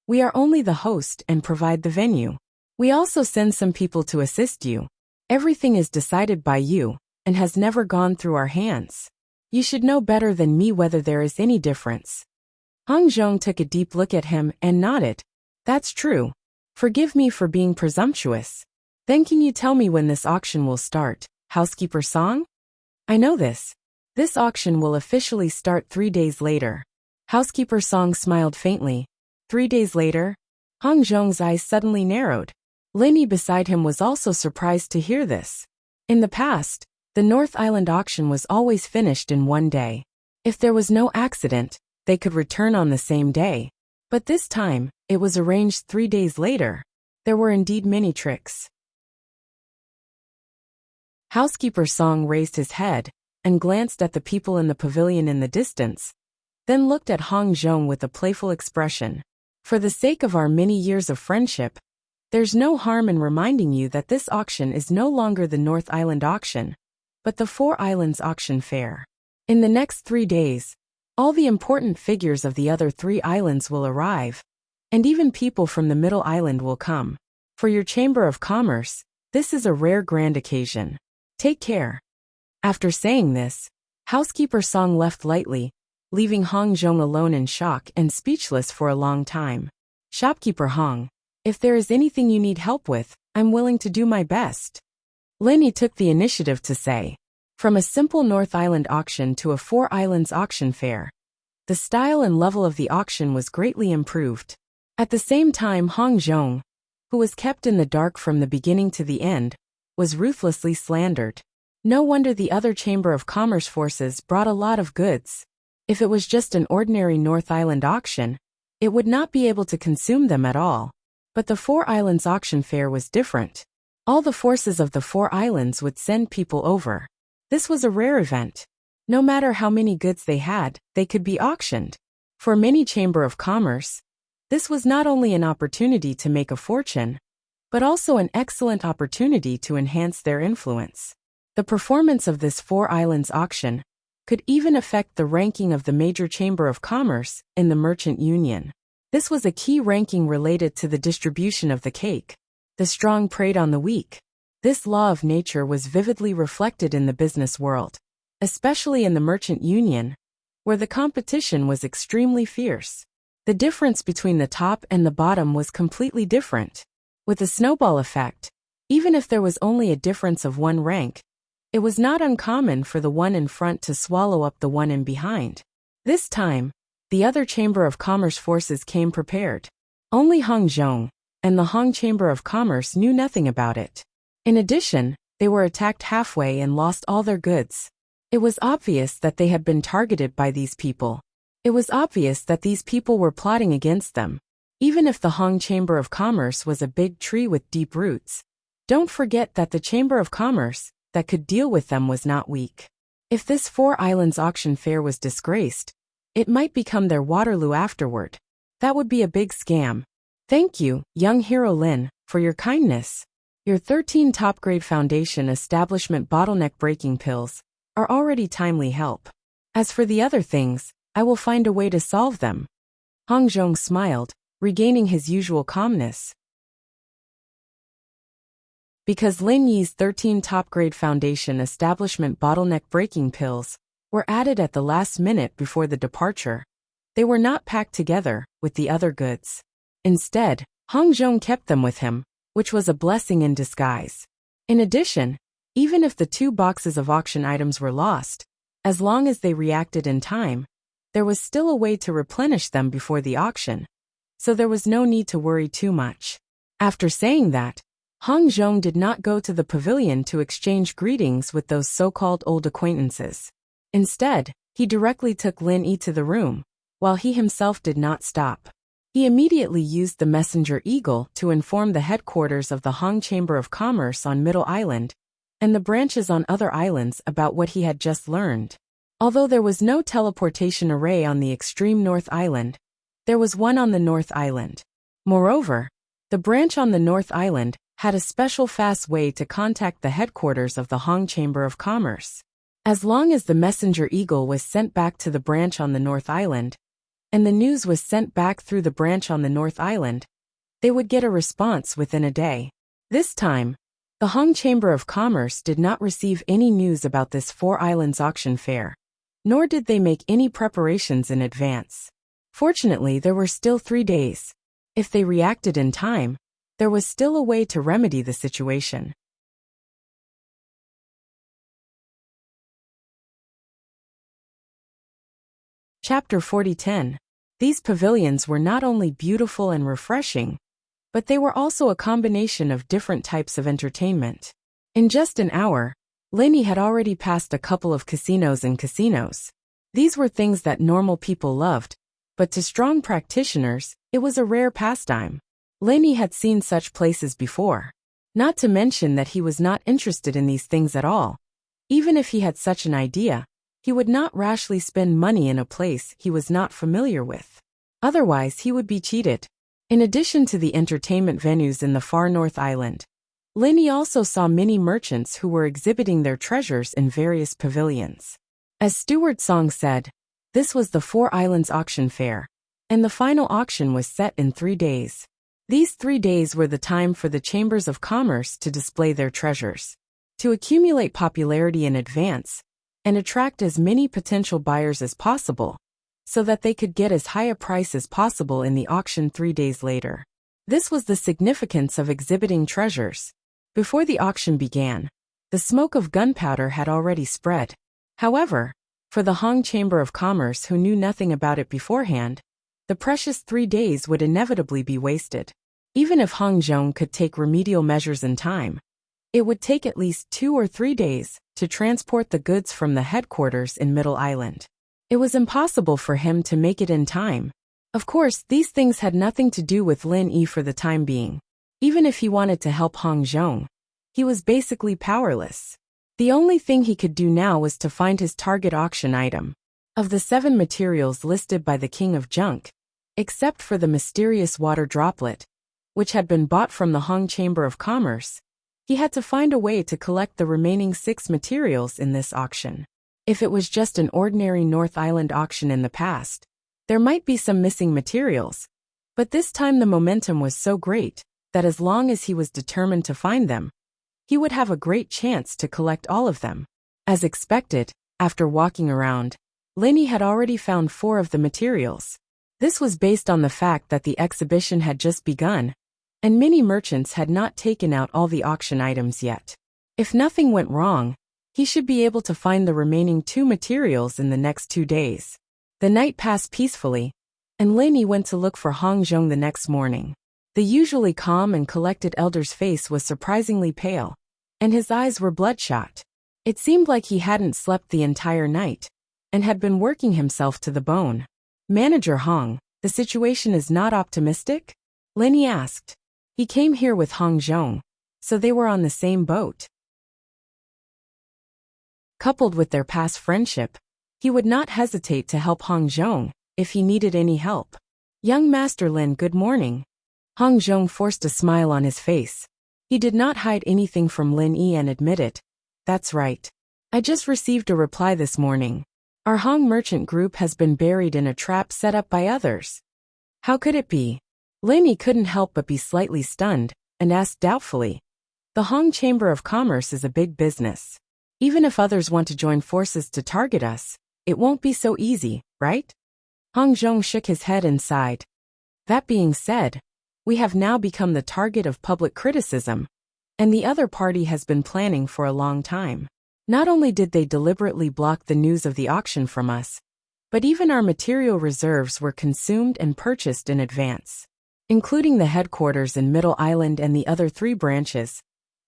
we are only the host and provide the venue. We also send some people to assist you. Everything is decided by you, and has never gone through our hands. You should know better than me whether there is any difference." Hong Zhong took a deep look at him and nodded. "That's true. Forgive me for being presumptuous. Then can you tell me when this auction will start, Housekeeper Song?" "I know this. This auction will officially start 3 days later." Housekeeper Song smiled faintly. 3 days later? Hong Zhong's eyes suddenly narrowed. Linny beside him was also surprised to hear this. In the past, the North Island auction was always finished in 1 day. If there was no accident, they could return on the same day. But this time, it was arranged 3 days later. There were indeed many tricks. Housekeeper Song raised his head and glanced at the people in the pavilion in the distance, then looked at Hong Zhong with a playful expression. "For the sake of our many years of friendship, there's no harm in reminding you that this auction is no longer the North Island auction, but the 4 Islands auction fair. In the next 3 days, all the important figures of the other 3 islands will arrive, and even people from the Middle Island will come. For your Chamber of Commerce, this is a rare grand occasion. Take care." After saying this, Housekeeper Song left lightly, leaving Hong Zhong alone in shock and speechless for a long time. "Shopkeeper Hong, if there is anything you need help with, I'm willing to do my best." Linny took the initiative to say. From a simple North Island auction to a 4 Islands auction fair, the style and level of the auction was greatly improved. At the same time, Hong Zhong, who was kept in the dark from the beginning to the end, was ruthlessly slandered. No wonder the other Chamber of Commerce forces brought a lot of goods. If it was just an ordinary North Island auction, it would not be able to consume them at all. But the Four Islands auction fair was different. All the forces of the Four Islands would send people over. This was a rare event. No matter how many goods they had, they could be auctioned. For many Chamber of Commerce, this was not only an opportunity to make a fortune, but also an excellent opportunity to enhance their influence. The performance of this Four Islands auction could even affect the ranking of the major Chamber of Commerce in the Merchant Union. This was a key ranking related to the distribution of the cake. The strong preyed on the weak. This law of nature was vividly reflected in the business world, especially in the Merchant Union, where the competition was extremely fierce. The difference between the top and the bottom was completely different. With the snowball effect, even if there was only a difference of one rank, it was not uncommon for the one in front to swallow up the one in behind. This time, the other Chamber of Commerce forces came prepared. Only Hongzhong and the Hong Chamber of Commerce knew nothing about it. In addition, they were attacked halfway and lost all their goods. It was obvious that they had been targeted by these people. It was obvious that these people were plotting against them. Even if the Hong Chamber of Commerce was a big tree with deep roots, don't forget that the Chamber of Commerce that could deal with them was not weak. If this Four Islands auction fair was disgraced, it might become their Waterloo afterward. That would be a big scam. Thank you, young hero Lin, for your kindness. Your 13 top-grade foundation establishment bottleneck breaking pills are already timely help. As for the other things, I will find a way to solve them. Hongzhong smiled, regaining his usual calmness. Because Lin Yi's 13 top-grade foundation establishment bottleneck breaking pills were added at the last minute before the departure, they were not packed together with the other goods. Instead, Hongzhong kept them with him, which was a blessing in disguise. In addition, even if the 2 boxes of auction items were lost, as long as they reacted in time, there was still a way to replenish them before the auction, so there was no need to worry too much. After saying that, Hongzhong did not go to the pavilion to exchange greetings with those so-called old acquaintances. Instead, he directly took Lin Yi to the room, while he himself did not stop. He immediately used the messenger eagle to inform the headquarters of the Hong Chamber of Commerce on Middle Island and the branches on other islands about what he had just learned. Although there was no teleportation array on the extreme North Island, there was one on the North Island. Moreover, the branch on the North Island had a special fast way to contact the headquarters of the Hong Chamber of Commerce. As long as the messenger eagle was sent back to the branch on the North Island, and the news was sent back through the branch on the North Island, they would get a response within a day. This time, the Hong Chamber of Commerce did not receive any news about this Four Islands auction fair, nor did they make any preparations in advance. Fortunately, there were still 3 days. If they reacted in time, there was still a way to remedy the situation. Chapter 40:10. These pavilions were not only beautiful and refreshing, but they were also a combination of different types of entertainment. In just an hour, Lin Yi had already passed a couple of casinos and casinos. These were things that normal people loved, but to strong practitioners, it was a rare pastime. Lin Yi had seen such places before. Not to mention that he was not interested in these things at all. Even if he had such an idea, he would not rashly spend money in a place he was not familiar with. Otherwise, he would be cheated. In addition to the entertainment venues in the far North Island, Lin Yi also saw many merchants who were exhibiting their treasures in various pavilions. As Steward Song said, this was the Four Islands auction fair, and the final auction was set in 3 days. These 3 days were the time for the chambers of commerce to display their treasures, to accumulate popularity in advance, and attract as many potential buyers as possible, so that they could get as high a price as possible in the auction 3 days later. This was the significance of exhibiting treasures. Before the auction began, the smoke of gunpowder had already spread. However, for the Hong Chamber of Commerce who knew nothing about it beforehand, the precious 3 days would inevitably be wasted. Even if Hong Zhong could take remedial measures in time, it would take at least 2 or 3 days to transport the goods from the headquarters in Middle Island. It was impossible for him to make it in time. Of course, these things had nothing to do with Lin Yi for the time being. Even if he wanted to help Hong Zhong, he was basically powerless. The only thing he could do now was to find his target auction item. Of the 7 materials listed by the King of Junk, except for the mysterious water droplet, which had been bought from the Hong Chamber of Commerce, he had to find a way to collect the remaining 6 materials in this auction. If it was just an ordinary North Island auction in the past, there might be some missing materials, but this time the momentum was so great that as long as he was determined to find them, he would have a great chance to collect all of them. As expected, after walking around, Lin Yi had already found 4 of the materials. This was based on the fact that the exhibition had just begun, and many merchants had not taken out all the auction items yet. If nothing went wrong, he should be able to find the remaining 2 materials in the next 2 days. The night passed peacefully, and Lin Yi went to look for Hong Zhong the next morning. The usually calm and collected elder's face was surprisingly pale, and his eyes were bloodshot. It seemed like he hadn't slept the entire night, and had been working himself to the bone. "Manager Hong, the situation is not optimistic?" Lin Yi asked. He came here with Hong Zhong, so they were on the same boat. Coupled with their past friendship, he would not hesitate to help Hong Zhong if he needed any help. "Young Master Lin, good morning." Hong Zhong forced a smile on his face. He did not hide anything from Lin Yi and admitted, "That's right. I just received a reply this morning. Our Hong merchant group has been buried in a trap set up by others." "How could it be?" Lin Yi couldn't help but be slightly stunned, and asked doubtfully. "The Hong Chamber of Commerce is a big business. Even if others want to join forces to target us, it won't be so easy, right?" Hong Zhong shook his head and sighed. "That being said, we have now become the target of public criticism, and the other party has been planning for a long time. Not only did they deliberately block the news of the auction from us, but even our material reserves were consumed and purchased in advance. Including the headquarters in Middle Island and the other 3 branches,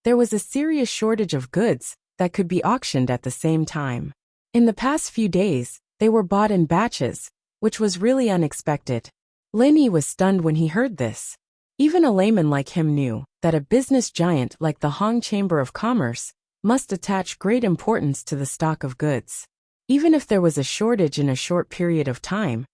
there was a serious shortage of goods that could be auctioned at the same time. In the past few days, they were bought in batches, which was really unexpected." Lin Yi was stunned when he heard this. Even a layman like him knew that a business giant like the Hong Chamber of Commerce must attach great importance to the stock of goods. Even if there was a shortage in a short period of time,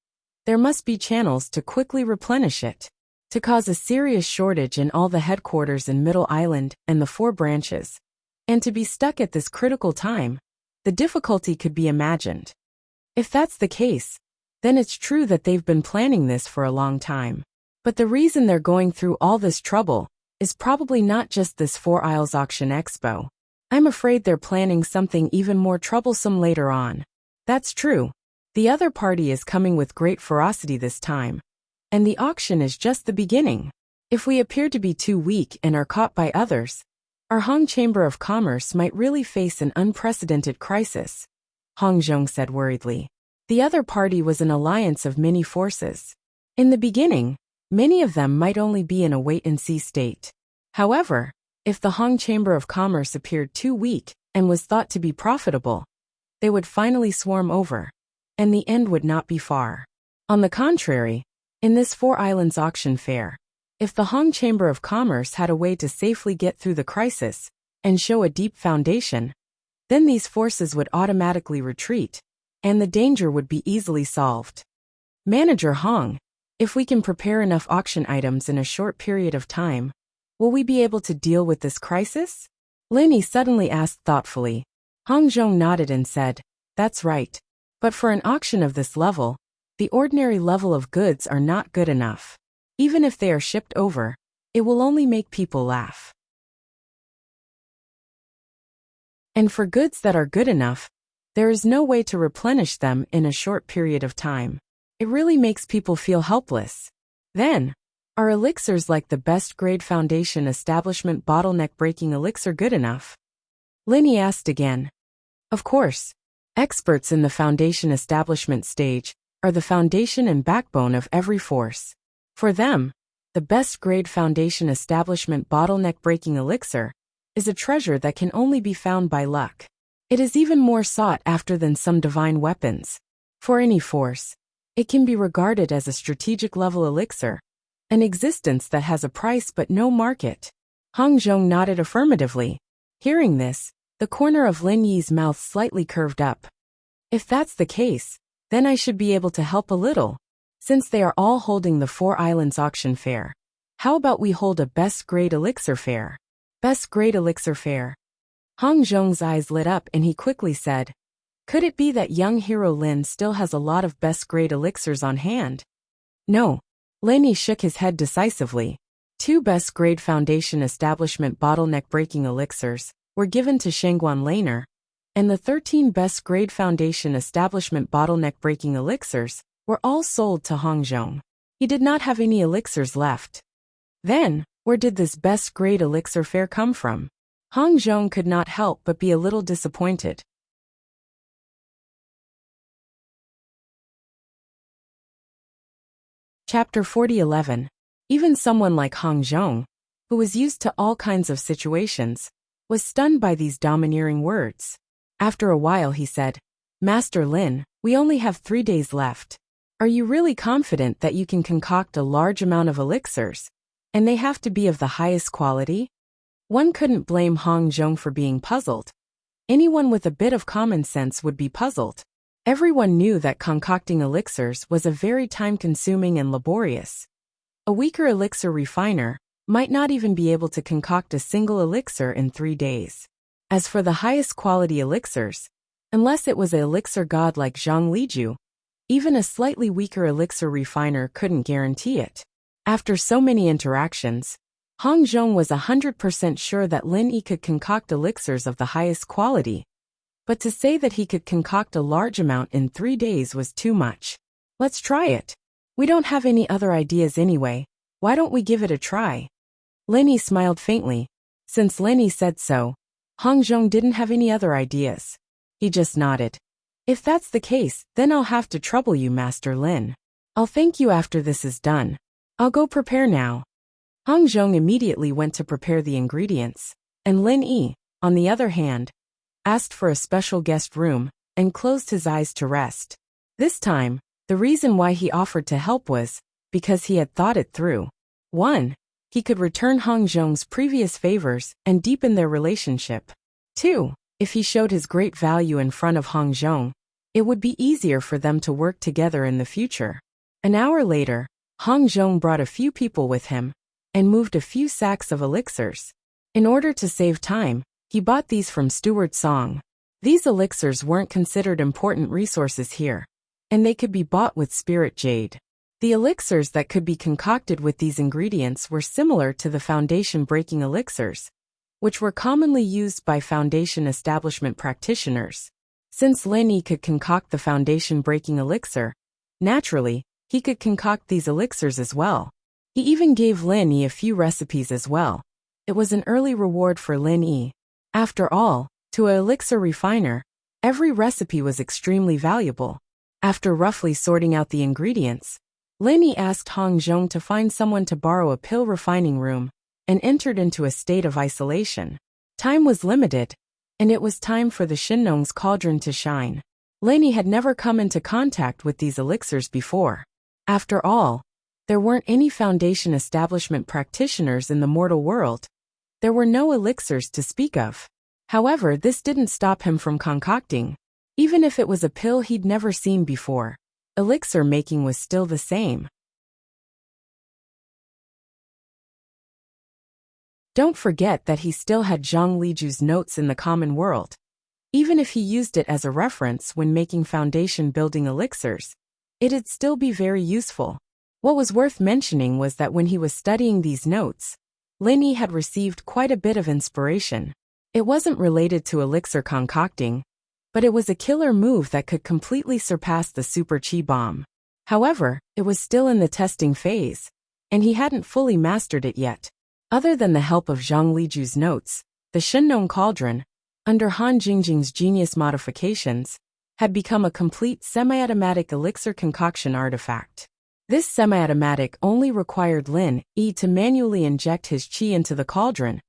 there must be channels to quickly replenish it. To cause a serious shortage in all the headquarters in Middle Island and the 4 branches, and to be stuck at this critical time, the difficulty could be imagined. If that's the case, then it's true that they've been planning this for a long time. But the reason they're going through all this trouble is probably not just this 4 Isles Auction Expo. I'm afraid they're planning something even more troublesome later on. That's true. The other party is coming with great ferocity this time, and the auction is just the beginning. If we appear to be too weak and are caught by others, our Hong Chamber of Commerce might really face an unprecedented crisis," Hong Zhong said worriedly. The other party was an alliance of many forces. In the beginning, many of them might only be in a wait-and-see state. However, if the Hong Chamber of Commerce appeared too weak and was thought to be profitable, they would finally swarm over, and the end would not be far. On the contrary, in this 4 Islands auction fair, if the Hong Chamber of Commerce had a way to safely get through the crisis and show a deep foundation, then these forces would automatically retreat, and the danger would be easily solved. "Manager Hong, if we can prepare enough auction items in a short period of time, will we be able to deal with this crisis?" Lin Yi suddenly asked thoughtfully. Hong Zhong nodded and said, "That's right. But for an auction of this level, the ordinary level of goods are not good enough. Even if they are shipped over, it will only make people laugh. And for goods that are good enough, there is no way to replenish them in a short period of time. It really makes people feel helpless. Then, are elixirs like the best grade foundation establishment bottleneck breaking elixir good enough?" Lin Yi asked again. Of course, experts in the foundation establishment stage are the foundation and backbone of every force. For them, the best grade foundation establishment bottleneck breaking elixir, is a treasure that can only be found by luck. It is even more sought after than some divine weapons. For any force, it can be regarded as a strategic level elixir, an existence that has a price but no market. Hong Zhong nodded affirmatively. Hearing this, the corner of Lin Yi's mouth slightly curved up. If that's the case, then I should be able to help a little. Since they are all holding the Four Islands auction fair, how about we hold a best grade elixir fair? Best grade elixir fair. Hong Zhong's eyes lit up and he quickly said, could it be that young hero Lin still has a lot of best grade elixirs on hand? No. Lin Yi shook his head decisively. 2 best grade foundation establishment bottleneck breaking elixirs were given to Shengguan Laner, and the 13 best grade foundation establishment bottleneck breaking elixirs were all sold to Hong Zhong. He did not have any elixirs left. Then, where did this best grade elixir fair come from? Hong Zhong could not help but be a little disappointed. Chapter 40:11. Even someone like Hong Zhong, who was used to all kinds of situations, was stunned by these domineering words. After a while he said, Master Lin, we only have 3 days left. Are you really confident that you can concoct a large amount of elixirs, and they have to be of the highest quality? One couldn't blame Hong Zhong for being puzzled. Anyone with a bit of common sense would be puzzled. Everyone knew that concocting elixirs was a very time-consuming and laborious. A weaker elixir refiner might not even be able to concoct a single elixir in 3 days. As for the highest quality elixirs, unless it was an elixir god like Zhang Liju, even a slightly weaker elixir refiner couldn't guarantee it. After so many interactions, Hong Zhong was 100% sure that Lin Yi could concoct elixirs of the highest quality. But to say that he could concoct a large amount in 3 days was too much. Let's try it. We don't have any other ideas anyway. Why don't we give it a try? Lin Yi smiled faintly. Since Lin Yi said so, Hong Zhong didn't have any other ideas. He just nodded. If that's the case, then I'll have to trouble you, Master Lin. I'll thank you after this is done. I'll go prepare now. Hong Zhong immediately went to prepare the ingredients, and Lin Yi, on the other hand, asked for a special guest room, and closed his eyes to rest. This time, the reason why he offered to help was because he had thought it through. 1. He could return Hong Zhong's previous favors and deepen their relationship. 2. If he showed his great value in front of Hong Zhong, it would be easier for them to work together in the future. An hour later, Hong Zhong brought a few people with him and moved a few sacks of elixirs. In order to save time, he bought these from Steward Song. These elixirs weren't considered important resources here, and they could be bought with spirit jade. The elixirs that could be concocted with these ingredients were similar to the foundation-breaking elixirs, which were commonly used by foundation establishment practitioners. Since Lin Yi could concoct the foundation-breaking elixir, naturally, he could concoct these elixirs as well. He even gave Lin Yi a few recipes as well. It was an early reward for Lin Yi. After all, to an elixir refiner, every recipe was extremely valuable. After roughly sorting out the ingredients, Lin Yi asked Hong Zhong to find someone to borrow a pill refining room, and entered into a state of isolation. Time was limited, and it was time for the Shinnong's cauldron to shine. Lin Yi had never come into contact with these elixirs before. After all, there weren't any foundation establishment practitioners in the mortal world. There were no elixirs to speak of. However, this didn't stop him from concocting. Even if it was a pill he'd never seen before, elixir making was still the same. Don't forget that he still had Zhang Liju's notes in the common world. Even if he used it as a reference when making foundation building elixirs, it'd still be very useful. What was worth mentioning was that when he was studying these notes, Lin Yi had received quite a bit of inspiration. It wasn't related to elixir concocting, but it was a killer move that could completely surpass the Super Chi Bomb. However, it was still in the testing phase, and he hadn't fully mastered it yet. Other than the help of Zhang Liju's notes, the Shinnong Cauldron, under Han Jingjing's genius modifications, had become a complete semi-automatic elixir concoction artifact. This semi-automatic only required Lin Yi to manually inject his qi into the cauldron,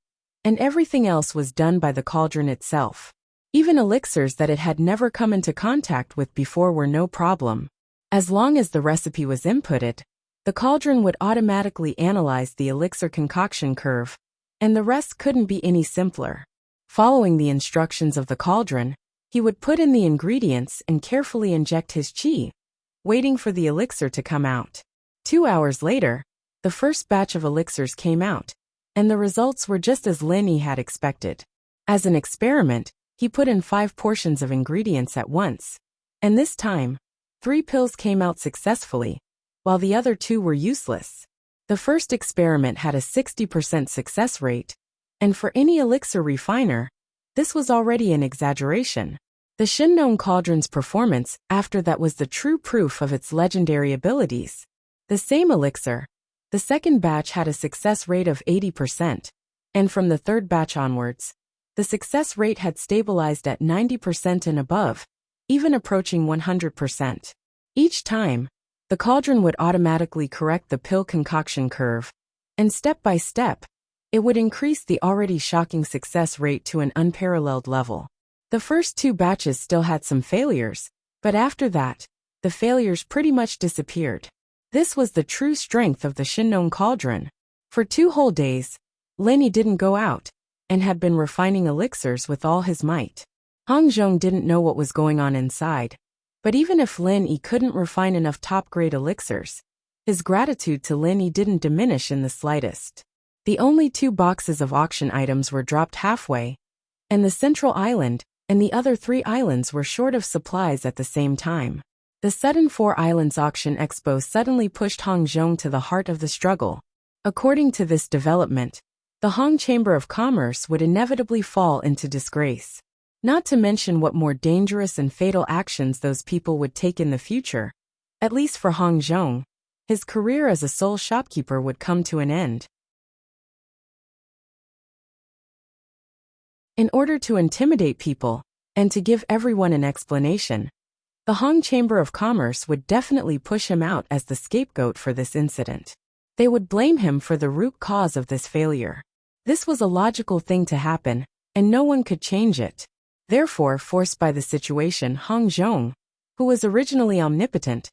and everything else was done by the cauldron itself. Even elixirs that it had never come into contact with before were no problem. As long as the recipe was inputted, the cauldron would automatically analyze the elixir concoction curve, and the rest couldn't be any simpler. Following the instructions of the cauldron, he would put in the ingredients and carefully inject his qi, waiting for the elixir to come out. 2 hours later, the first batch of elixirs came out, and the results were just as Lin Yi had expected. As an experiment, he put in 5 portions of ingredients at once, and this time, 3 pills came out successfully, while the other 2 were useless. The first experiment had a 60% success rate, and for any elixir refiner, this was already an exaggeration. The Shinnon Cauldron's performance after that was the true proof of its legendary abilities. The same elixir, the second batch had a success rate of 80%, and from the third batch onwards, the success rate had stabilized at 90% and above, even approaching 100%. Each time, the cauldron would automatically correct the pill concoction curve, and step by step, it would increase the already shocking success rate to an unparalleled level. The first 2 batches still had some failures, but after that, the failures pretty much disappeared. This was the true strength of the Shinnon Cauldron. For 2 whole days, Lin Yi didn't go out, and had been refining elixirs with all his might. Hong Zhong didn't know what was going on inside, but even if Lin Yi couldn't refine enough top-grade elixirs, his gratitude to Lin Yi didn't diminish in the slightest. The only 2 boxes of auction items were dropped halfway, and the central island and the other 3 islands were short of supplies at the same time. The sudden 4 Islands Auction Expo suddenly pushed Hong Zhong to the heart of the struggle. According to this development, the Hong Chamber of Commerce would inevitably fall into disgrace. Not to mention what more dangerous and fatal actions those people would take in the future. At least for Hong Zhong, his career as a sole shopkeeper would come to an end. In order to intimidate people, and to give everyone an explanation, the Hong Chamber of Commerce would definitely push him out as the scapegoat for this incident. They would blame him for the root cause of this failure. This was a logical thing to happen, and no one could change it. Therefore, forced by the situation, Hong Zhong, who was originally omnipotent,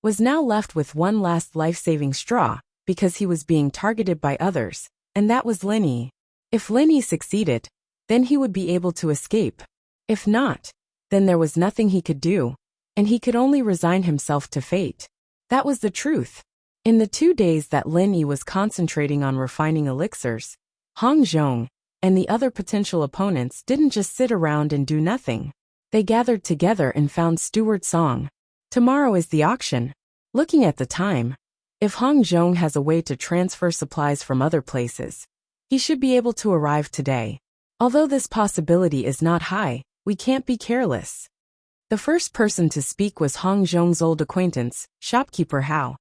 was now left with one last life-saving straw, because he was being targeted by others, and that was Lin Yi. If Lin Yi succeeded, then he would be able to escape. If not, then there was nothing he could do, and he could only resign himself to fate. That was the truth. In the 2 days that Lin Yi was concentrating on refining elixirs, Hong Zhong and the other potential opponents didn't just sit around and do nothing. They gathered together and found Steward Song. Tomorrow is the auction. Looking at the time, if Hong Zhong has a way to transfer supplies from other places, he should be able to arrive today. Although this possibility is not high, we can't be careless. The first person to speak was Hong Zhong's old acquaintance, shopkeeper Hao.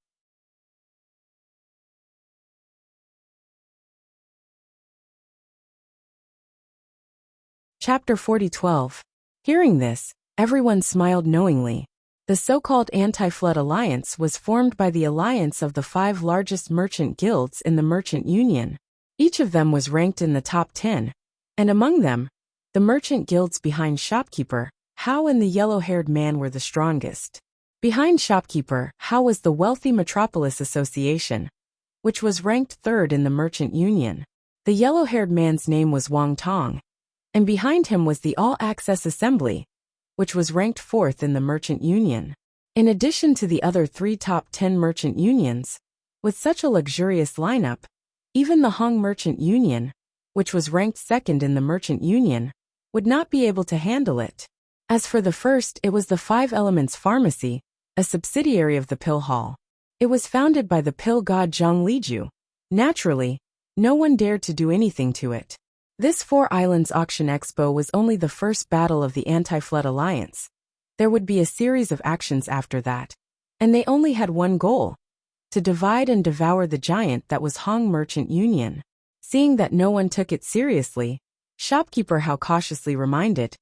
Chapter 40:12. Hearing this, everyone smiled knowingly. The so-called Anti-Flood Alliance was formed by the alliance of the 5 largest merchant guilds in the Merchant Union. Each of them was ranked in the top 10, and among them, the merchant guilds behind Shopkeeper, Hao and the yellow-haired man were the strongest. Behind Shopkeeper, Hao was the Wealthy Metropolis Association, which was ranked 3rd in the Merchant Union. The yellow-haired man's name was Wang Tong, and behind him was the All Access Assembly, which was ranked 4th in the Merchant Union. In addition to the other 3 top 10 merchant unions, with such a luxurious lineup, even the Hong Merchant Union, which was ranked 2nd in the Merchant Union, would not be able to handle it. As for the first, it was the 5 Elements Pharmacy, a subsidiary of the Pill Hall. It was founded by the pill god Zhang Liju. Naturally, no one dared to do anything to it. This 4 Islands Auction Expo was only the first battle of the Anti-Flood Alliance. There would be a series of actions after that, and they only had one goal: to divide and devour the giant that was Hong Merchant Union. Seeing that no one took it seriously, Shopkeeper Hao cautiously reminded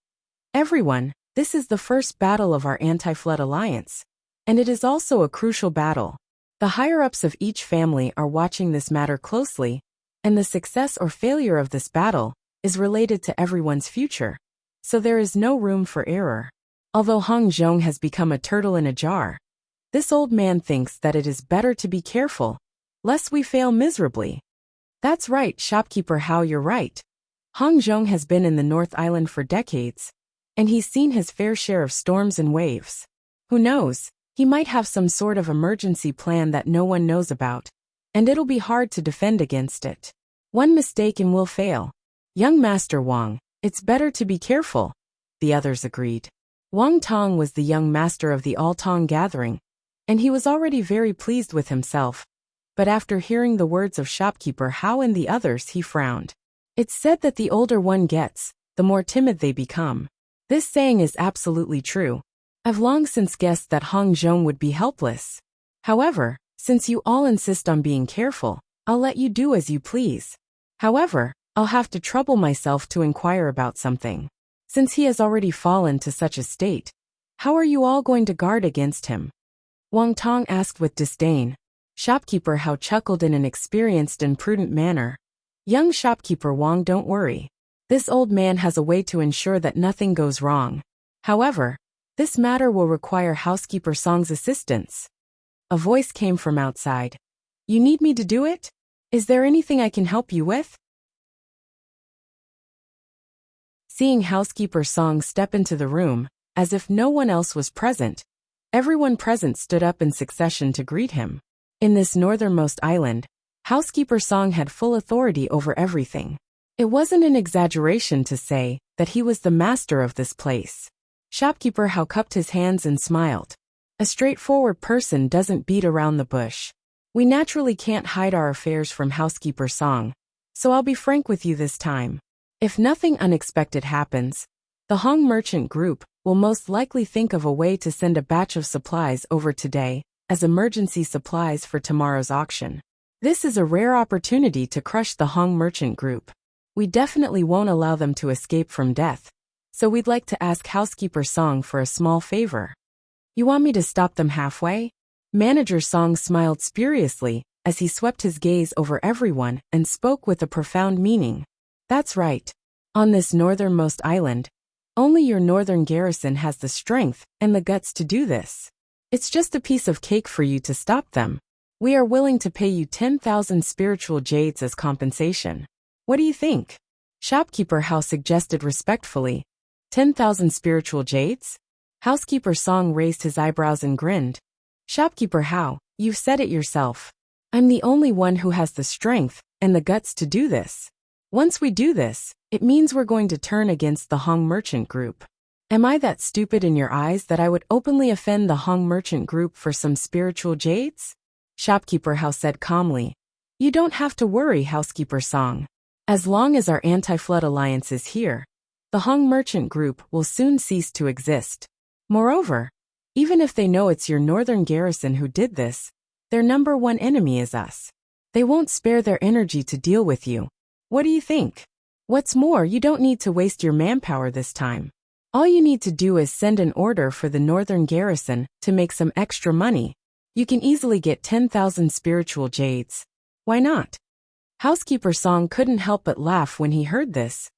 everyone, this is the first battle of our Anti-Flood Alliance, and it is also a crucial battle. The higher-ups of each family are watching this matter closely, and the success or failure of this battle is related to everyone's future, so there is no room for error. Although Hong Zhong has become a turtle in a jar, this old man thinks that it is better to be careful, lest we fail miserably. That's right, shopkeeper Hao, you're right. Hong Zhong has been in the North Island for decades, and he's seen his fair share of storms and waves. Who knows, he might have some sort of emergency plan that no one knows about, and it'll be hard to defend against it. One mistake and we'll fail. Young Master Wang, it's better to be careful, the others agreed. Wang Tong was the young master of the All-Tong gathering, and he was already very pleased with himself, but after hearing the words of shopkeeper Hao and the others, he frowned. It's said that the older one gets, the more timid they become. This saying is absolutely true. I've long since guessed that Hong Zhong would be helpless. However, since you all insist on being careful, I'll let you do as you please. However, I'll have to trouble myself to inquire about something. Since he has already fallen to such a state, how are you all going to guard against him? Wang Tong asked with disdain. Shopkeeper Hao chuckled in an experienced and prudent manner. Young shopkeeper Wang, don't worry. This old man has a way to ensure that nothing goes wrong. However, this matter will require housekeeper Song's assistance. A voice came from outside. You need me to do it? Is there anything I can help you with? Seeing housekeeper Song step into the room, as if no one else was present, everyone present stood up in succession to greet him. In this northernmost island, housekeeper Song had full authority over everything. It wasn't an exaggeration to say that he was the master of this place. Shopkeeper Hao cupped his hands and smiled. A straightforward person doesn't beat around the bush. We naturally can't hide our affairs from housekeeper Song, so I'll be frank with you this time. If nothing unexpected happens, the Hong Merchant Group will most likely think of a way to send a batch of supplies over today as emergency supplies for tomorrow's auction. This is a rare opportunity to crush the Hong Merchant Group. We definitely won't allow them to escape from death, so we'd like to ask housekeeper Song for a small favor. You want me to stop them halfway? Manager Song smiled spuriously as he swept his gaze over everyone and spoke with a profound meaning. That's right. On this northernmost island, only your northern garrison has the strength and the guts to do this. It's just a piece of cake for you to stop them. We are willing to pay you 10,000 spiritual jades as compensation. What do you think? Shopkeeper Hao suggested respectfully. 10,000 spiritual jades? Housekeeper Song raised his eyebrows and grinned. Shopkeeper Hao, you've said it yourself. I'm the only one who has the strength and the guts to do this. Once we do this, it means we're going to turn against the Hong Merchant Group. Am I that stupid in your eyes that I would openly offend the Hong Merchant Group for some spiritual jades? Shopkeeper Hao said calmly. You don't have to worry, Housekeeper Song. As long as our anti-flood alliance is here, the Hong Merchant Group will soon cease to exist. Moreover, even if they know it's your northern garrison who did this, their number one enemy is us. They won't spare their energy to deal with you. What do you think? What's more, you don't need to waste your manpower this time. All you need to do is send an order for the northern garrison to make some extra money. You can easily get 10,000 spiritual jades. Why not? Housekeeper Song couldn't help but laugh when he heard this.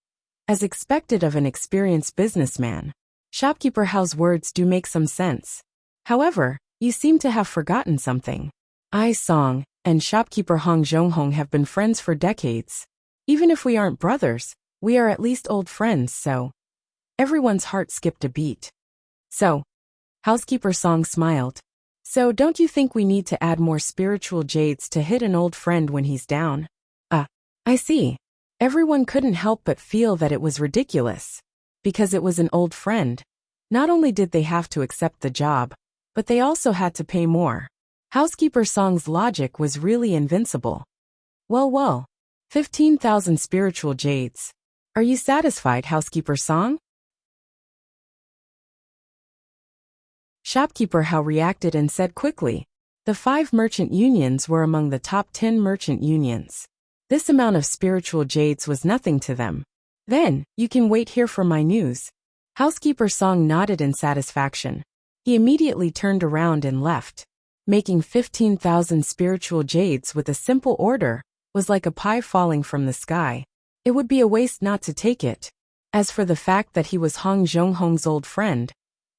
As expected of an experienced businessman, Shopkeeper Hao's words do make some sense. However, you seem to have forgotten something. I, Song, and shopkeeper Hong Zhonghong have been friends for decades. Even if we aren't brothers, we are at least old friends, so... Everyone's heart skipped a beat. So, housekeeper Song smiled. So don't you think we need to add more spiritual jades to hit an old friend when he's down? I see. Everyone couldn't help but feel that it was ridiculous. Because it was an old friend. Not only did they have to accept the job, but they also had to pay more. Housekeeper Song's logic was really invincible. Well, 15,000 spiritual jades. Are you satisfied, Housekeeper Song? Shopkeeper Hao reacted and said quickly. The 5 merchant unions were among the top 10 merchant unions. This amount of spiritual jades was nothing to them. Then, you can wait here for my news. Housekeeper Song nodded in satisfaction. He immediately turned around and left. Making 15,000 spiritual jades with a simple order was like a pie falling from the sky. It would be a waste not to take it. As for the fact that he was Hong Zhonghong's old friend,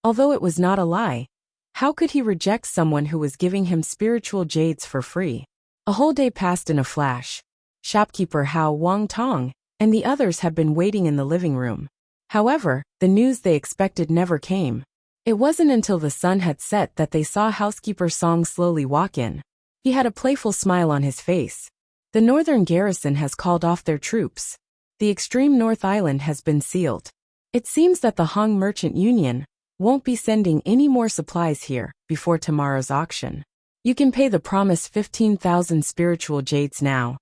although it was not a lie, how could he reject someone who was giving him spiritual jades for free? A whole day passed in a flash. Shopkeeper Hao Wang Tong and the others had been waiting in the living room. However, the news they expected never came. It wasn't until the sun had set that they saw housekeeper Song slowly walk in. He had a playful smile on his face. The northern garrison has called off their troops. The extreme North Island has been sealed. It seems that the Hong Merchant Union won't be sending any more supplies here before tomorrow's auction. You can pay the promised 15,000 spiritual jades now.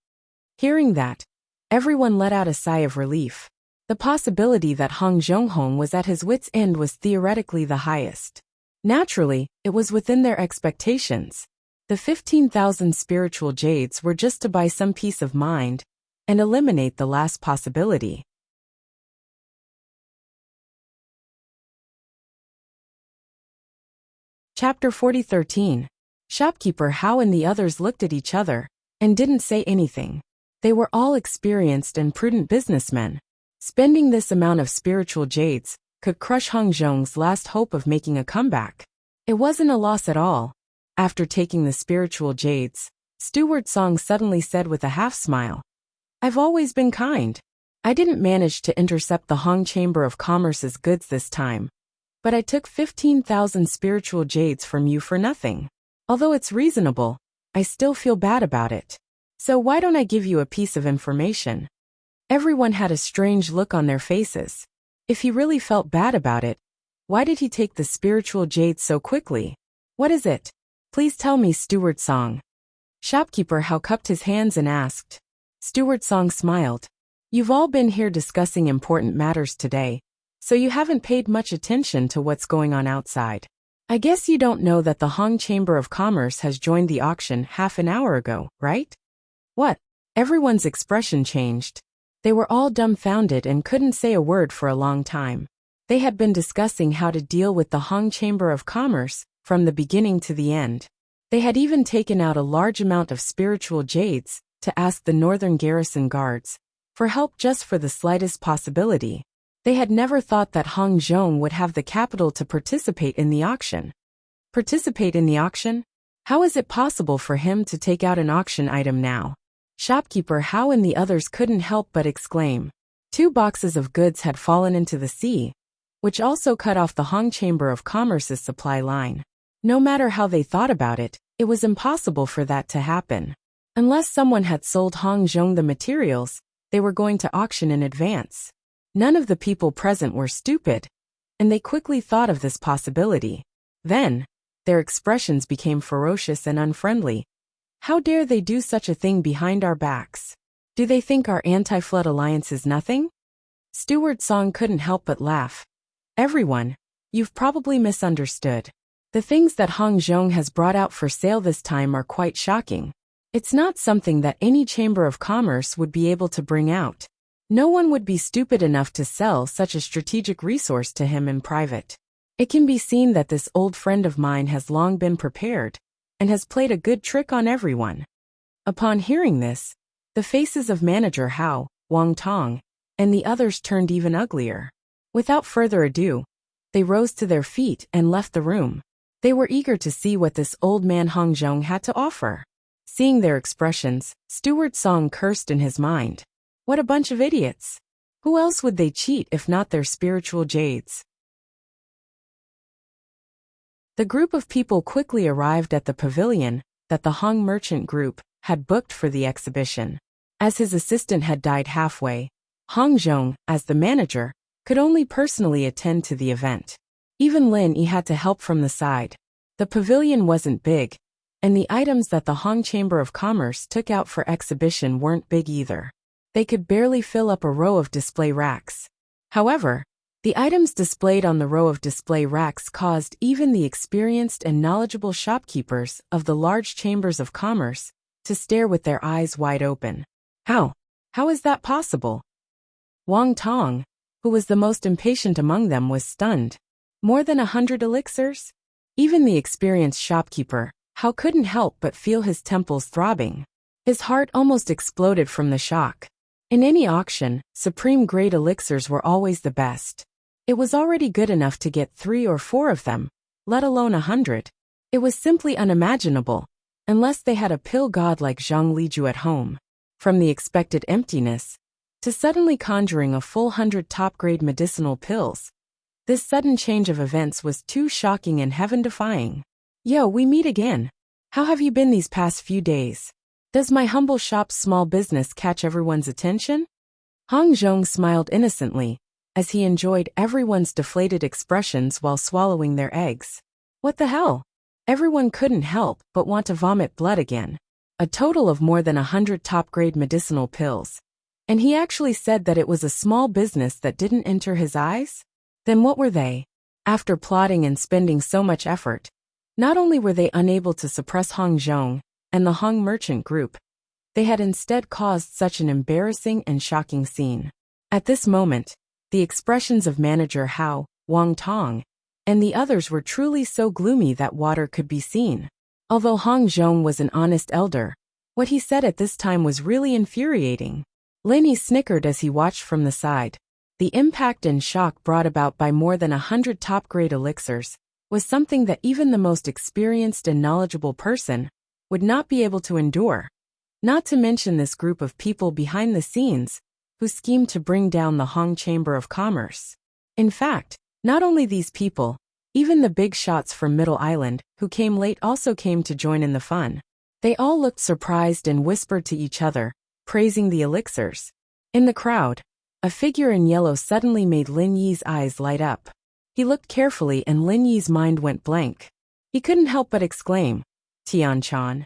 Hearing that, everyone let out a sigh of relief. The possibility that Hong Zhonghong was at his wits' end was theoretically the highest. Naturally, it was within their expectations. The 15,000 spiritual jades were just to buy some peace of mind and eliminate the last possibility. Chapter 40:13. Shopkeeper Hao and the others looked at each other and didn't say anything. They were all experienced and prudent businessmen. Spending this amount of spiritual jades could crush Hong Zhong's last hope of making a comeback. It wasn't a loss at all. After taking the spiritual jades, Steward Song suddenly said with a half-smile, "I've always been kind. I didn't manage to intercept the Hong Chamber of Commerce's goods this time, but I took 15,000 spiritual jades from you for nothing. Although it's reasonable, I still feel bad about it. So why don't I give you a piece of information?" Everyone had a strange look on their faces. If he really felt bad about it, why did he take the spiritual jade so quickly? "What is it? Please tell me, Steward Song." Shopkeeper Hao cupped his hands and asked. Steward Song smiled. "You've all been here discussing important matters today, so you haven't paid much attention to what's going on outside. I guess you don't know that the Hong Chamber of Commerce has joined the auction half an hour ago, right?" "What?" Everyone's expression changed. They were all dumbfounded and couldn't say a word for a long time. They had been discussing how to deal with the Hong Chamber of Commerce from the beginning to the end. They had even taken out a large amount of spiritual jades to ask the northern garrison guards for help just for the slightest possibility. They had never thought that Hong Zhong would have the capital to participate in the auction. Participate in the auction? How is it possible for him to take out an auction item now? Shopkeeper Hao and the others couldn't help but exclaim. 2 boxes of goods had fallen into the sea, which also cut off the Hong Chamber of Commerce's supply line. No matter how they thought about it, it was impossible for that to happen. Unless someone had sold Hong Zhong the materials they were going to auction in advance. None of the people present were stupid, and they quickly thought of this possibility. Then, their expressions became ferocious and unfriendly. How dare they do such a thing behind our backs? Do they think our anti-flood alliance is nothing? Steward Song couldn't help but laugh. Everyone, you've probably misunderstood. The things that Hong Zhong has brought out for sale this time are quite shocking. It's not something that any chamber of commerce would be able to bring out. No one would be stupid enough to sell such a strategic resource to him in private. It can be seen that this old friend of mine has long been prepared and has played a good trick on everyone. Upon hearing this, the faces of Manager Hao, Wang Tong, and the others turned even uglier. Without further ado, they rose to their feet and left the room. They were eager to see what this old man Hong Zhong had to offer. Seeing their expressions, Steward Song cursed in his mind. What a bunch of idiots! Who else would they cheat if not their spiritual jades? The group of people quickly arrived at the pavilion that the Hong Merchant Group had booked for the exhibition. As his assistant had died halfway, Hong Zhong, as the manager, could only personally attend to the event. Even Lin Yi had to help from the side. The pavilion wasn't big, and the items that the Hong Chamber of Commerce took out for exhibition weren't big either. They could barely fill up a row of display racks. However, the items displayed on the row of display racks caused even the experienced and knowledgeable shopkeepers of the large chambers of commerce to stare with their eyes wide open. How is that possible? Wang Tong, who was the most impatient among them, was stunned. More than 100 elixirs? Even the experienced shopkeeper Hao couldn't help but feel his temples throbbing. His heart almost exploded from the shock. In any auction, supreme-grade elixirs were always the best. It was already good enough to get 3 or 4 of them, let alone 100. It was simply unimaginable, unless they had a pill god like Zhang Liju at home. From the expected emptiness, to suddenly conjuring a full 100 top-grade medicinal pills, this sudden change of events was too shocking and heaven-defying. Yo, we meet again. How have you been these past few days? Does my humble shop's small business catch everyone's attention? Hong Zhong smiled innocently, as he enjoyed everyone's deflated expressions while swallowing their eggs. What the hell? Everyone couldn't help but want to vomit blood again. A total of more than 100 top-grade medicinal pills. And he actually said that it was a small business that didn't enter his eyes? Then what were they? After plotting and spending so much effort, not only were they unable to suppress Hong Zhong and the Hong merchant group, they had instead caused such an embarrassing and shocking scene. At this moment, the expressions of manager Hao, Wang Tong, and the others were truly so gloomy that water could be seen. Although Hong Zhong was an honest elder, what he said at this time was really infuriating. Lin Yi snickered as he watched from the side. The impact and shock brought about by more than 100 top-grade elixirs was something that even the most experienced and knowledgeable person would not be able to endure. Not to mention this group of people behind the scenes who schemed to bring down the Hong Chamber of Commerce. In fact, not only these people, even the big shots from Middle Island who came late also came to join in the fun. They all looked surprised and whispered to each other, praising the elixirs. In the crowd, a figure in yellow suddenly made Lin Yi's eyes light up. He looked carefully and Lin Yi's mind went blank. He couldn't help but exclaim, Tian Chan.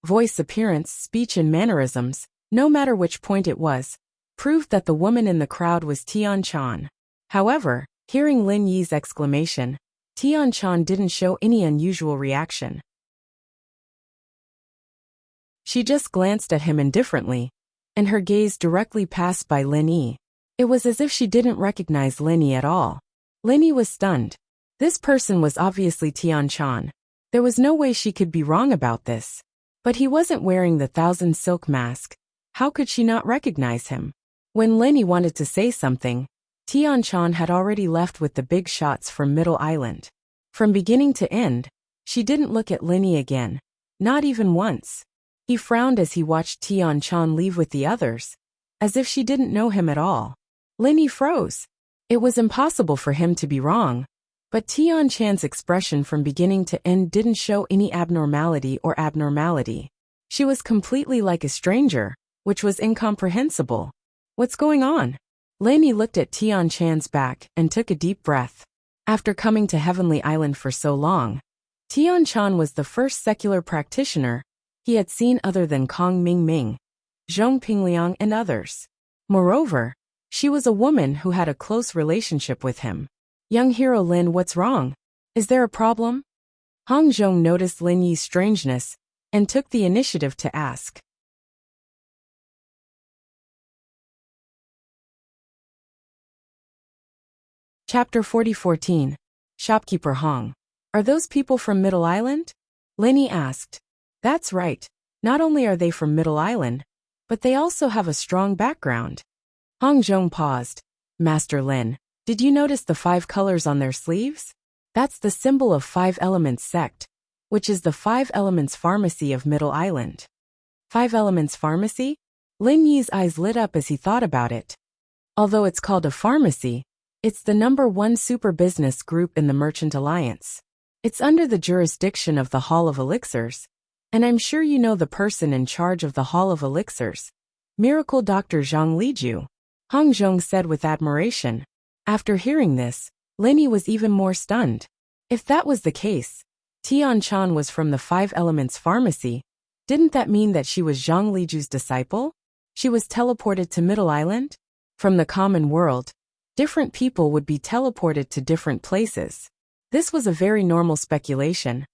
Voice, appearance, speech and mannerisms, no matter which point it was, proved that the woman in the crowd was Tian Chan. However, hearing Lin Yi's exclamation, Tian Chan didn't show any unusual reaction. She just glanced at him indifferently, and her gaze directly passed by Lin Yi. It was as if she didn't recognize Lin Yi at all. Lin Yi was stunned. This person was obviously Tian Chan. There was no way she could be wrong about this. But he wasn't wearing the 1,000 silk mask. How could she not recognize him? When Lin Yi wanted to say something, Tian Chan had already left with the big shots from Middle Island. From beginning to end, she didn't look at Lin Yi again, not even once. He frowned as he watched Tian Chan leave with the others, as if she didn't know him at all. Lin Yi froze. It was impossible for him to be wrong, but Tian Chan's expression from beginning to end didn't show any abnormality. She was completely like a stranger, which was incomprehensible. What's going on? Lin Yi looked at Tian Chan's back and took a deep breath. After coming to Heavenly Island for so long, Tian Chan was the first secular practitioner he had seen other than Kong Mingming, Zhong Pingliang and others. Moreover, she was a woman who had a close relationship with him. Young hero Lin, what's wrong? Is there a problem? Hong Zhong noticed Lin Yi's strangeness and took the initiative to ask. Chapter 4014. Shopkeeper Hong. Are those people from Middle Island? Lin Yi asked. That's right. Not only are they from Middle Island, but they also have a strong background. Hong Zhong paused. Master Lin, did you notice the 5 colors on their sleeves? That's the symbol of 5 Elements sect, which is the 5 Elements pharmacy of Middle Island. 5 Elements pharmacy? Lin Yi's eyes lit up as he thought about it. Although it's called a pharmacy, it's the #1 super business group in the Merchant Alliance. It's under the jurisdiction of the Hall of Elixirs, and I'm sure you know the person in charge of the Hall of Elixirs, Miracle Dr. Zhang Liju. Hong Zhong said with admiration. After hearing this, Lin Yi was even more stunned. If that was the case, Tian Chan was from the 5 Elements pharmacy. Didn't that mean that she was Zhang Liju's disciple? She was teleported to Middle Island? From the common world, different people would be teleported to different places. This was a very normal speculation.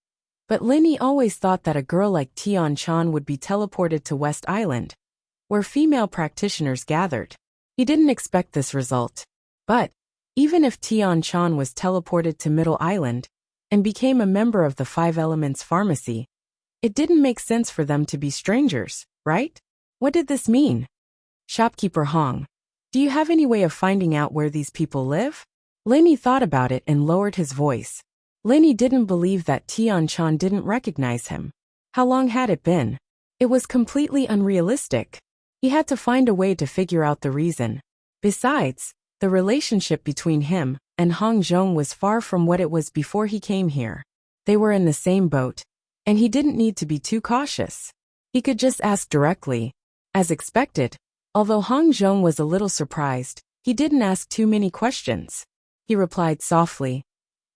But Lin Yi always thought that a girl like Tian Chan would be teleported to West Island, where female practitioners gathered. He didn't expect this result. But, even if Tian Chan was teleported to Middle Island and became a member of the 5 Elements pharmacy, It didn't make sense for them to be strangers, right? What did this mean? Shopkeeper Hong, do you have any way of finding out where these people live? Linny thought about it and lowered his voice. Linny didn't believe that Tian-chan didn't recognize him. How long had it been? It was completely unrealistic. He had to find a way to figure out the reason. Besides, the relationship between him and Hong Zhong was far from what it was before he came here. They were in the same boat, and he didn't need to be too cautious. He could just ask directly. As expected, although Hong Zhong was a little surprised, he didn't ask too many questions. He replied softly,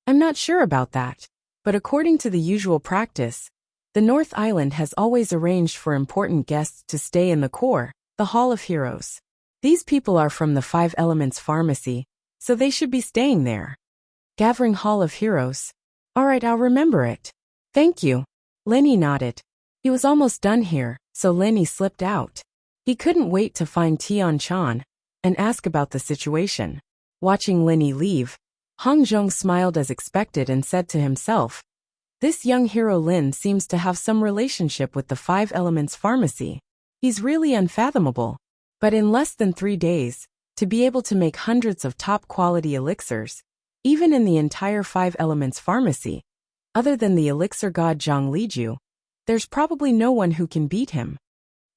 I'm not sure about that, but according to the usual practice, the North Island has always arranged for important guests to stay in the core, the Hall of Heroes. These people are from the Five Elements Pharmacy, so they should be staying there. Gathering Hall of Heroes. All right, I'll remember it. Thank you. Linny nodded. He was almost done here, so Linny slipped out. He couldn't wait to find Tian-chan and ask about the situation. Watching Linny leave, Hong Zhong smiled as expected and said to himself, this young hero Lin seems to have some relationship with the Five Elements Pharmacy. He's really unfathomable. But in less than 3 days, to be able to make hundreds of top-quality elixirs, even in the entire Five Elements Pharmacy, other than the elixir god Zhang Liju, there's probably no one who can beat him.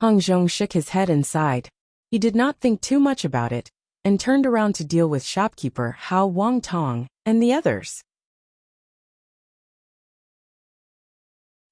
Hong Zhong shook his head and sighed. He did not think too much about it, and turned around to deal with shopkeeper Hao Wang Tong and the others.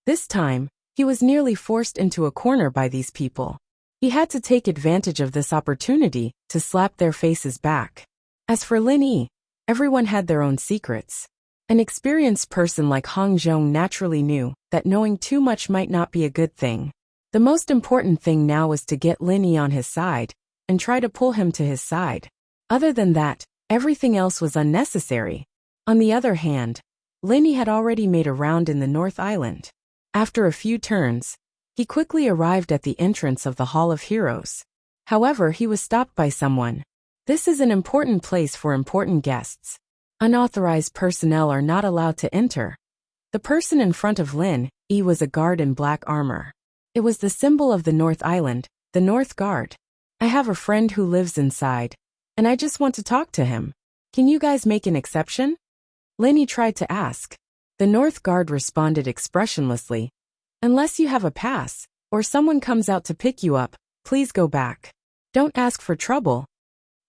This time, he was nearly forced into a corner by these people. He had to take advantage of this opportunity to slap their faces back. As for Lin Yi, everyone had their own secrets. An experienced person like Hong Zhong naturally knew that knowing too much might not be a good thing. The most important thing now was to get Lin Yi on his side and try to pull him to his side. Other than that, everything else was unnecessary. On the other hand, Lin Yi had already made a round in the North Island. After a few turns, he quickly arrived at the entrance of the Hall of Heroes. However, he was stopped by someone. This is an important place for important guests. Unauthorized personnel are not allowed to enter. The person in front of Lin Yi was a guard in black armor. It was the symbol of the North Island, the North Guard. I have a friend who lives inside, and I just want to talk to him. Can you guys make an exception? Lin Yi tried to ask. The North Guard responded expressionlessly. Unless you have a pass, or someone comes out to pick you up, please go back. Don't ask for trouble.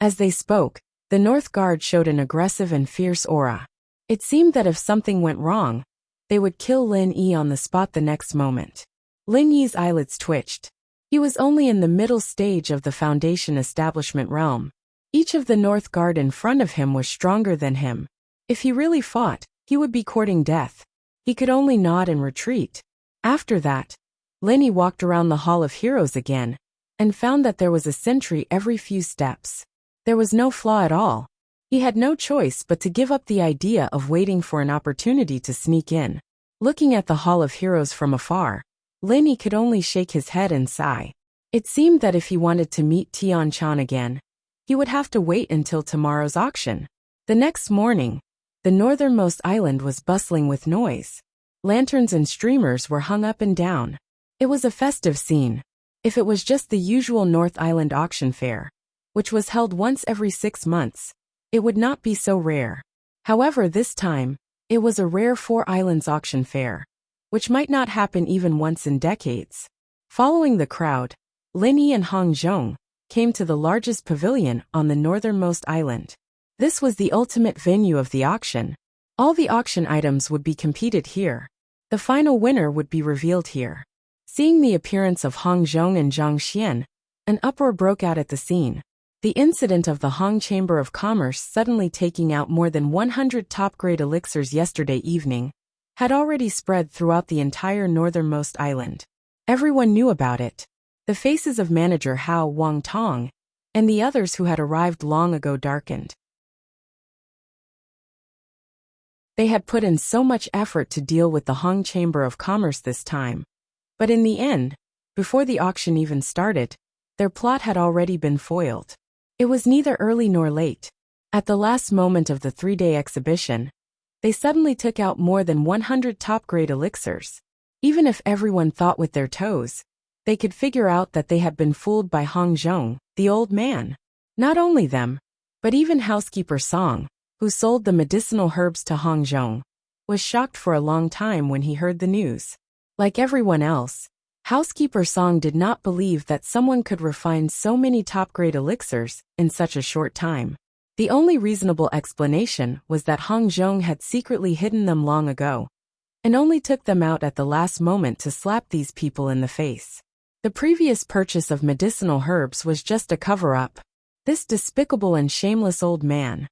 As they spoke, the North Guard showed an aggressive and fierce aura. It seemed that if something went wrong, they would kill Lin Yi on the spot the next moment. Lin Yi's eyelids twitched. He was only in the middle stage of the Foundation establishment realm. Each of the North Guard in front of him was stronger than him. If he really fought, he would be courting death. He could only nod and retreat. After that, Lin Yi walked around the Hall of Heroes again, and found that there was a sentry every few steps. There was no flaw at all. He had no choice but to give up the idea of waiting for an opportunity to sneak in. Looking at the Hall of Heroes from afar, Lin Yi could only shake his head and sigh. It seemed that if he wanted to meet Tian-chan again, he would have to wait until tomorrow's auction. The next morning, the northernmost island was bustling with noise. Lanterns and streamers were hung up and down. It was a festive scene. If it was just the usual North Island auction fair, which was held once every 6 months, it would not be so rare. However, this time, it was a rare 4 islands auction fair, which might not happen even once in decades. Following the crowd, Lin Yi and Hong Zhong came to the largest pavilion on the northernmost island. This was the ultimate venue of the auction. All the auction items would be competed here. The final winner would be revealed here. Seeing the appearance of Hong Zhong and Zhang Xian, an uproar broke out at the scene. The incident of the Hong Chamber of Commerce suddenly taking out more than 100 top-grade elixirs yesterday evening had already spread throughout the entire northernmost island. Everyone knew about it. The faces of manager Hao Wang Tong and the others who had arrived long ago darkened. They had put in so much effort to deal with the Hong Chamber of Commerce this time. But in the end, before the auction even started, their plot had already been foiled. It was neither early nor late. At the last moment of the 3-day exhibition, they suddenly took out more than 100 top-grade elixirs. Even if everyone thought with their toes, they could figure out that they had been fooled by Hong Zhong, the old man. Not only them, but even housekeeper Song, who sold the medicinal herbs to Hong Zhong, was shocked for a long time when he heard the news. Like everyone else, housekeeper Song did not believe that someone could refine so many top-grade elixirs in such a short time. The only reasonable explanation was that Hong Zhong had secretly hidden them long ago, and only took them out at the last moment to slap these people in the face. The previous purchase of medicinal herbs was just a cover-up. This despicable and shameless old man,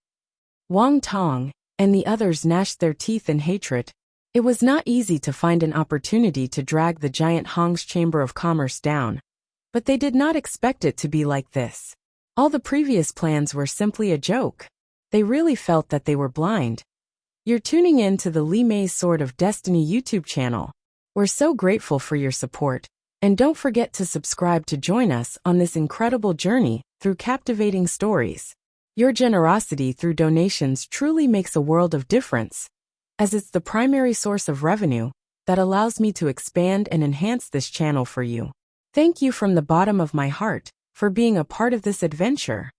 Wang Tong, and the others gnashed their teeth in hatred. It was not easy to find an opportunity to drag the giant Hong's Chamber of Commerce down, but they did not expect it to be like this. All the previous plans were simply a joke. They really felt that they were blind. You're tuning in to the Li Mei's Sword of Destiny YouTube channel. We're so grateful for your support, and don't forget to subscribe to join us on this incredible journey through captivating stories. Your generosity through donations truly makes a world of difference, as it's the primary source of revenue that allows me to expand and enhance this channel for you. Thank you from the bottom of my heart for being a part of this adventure.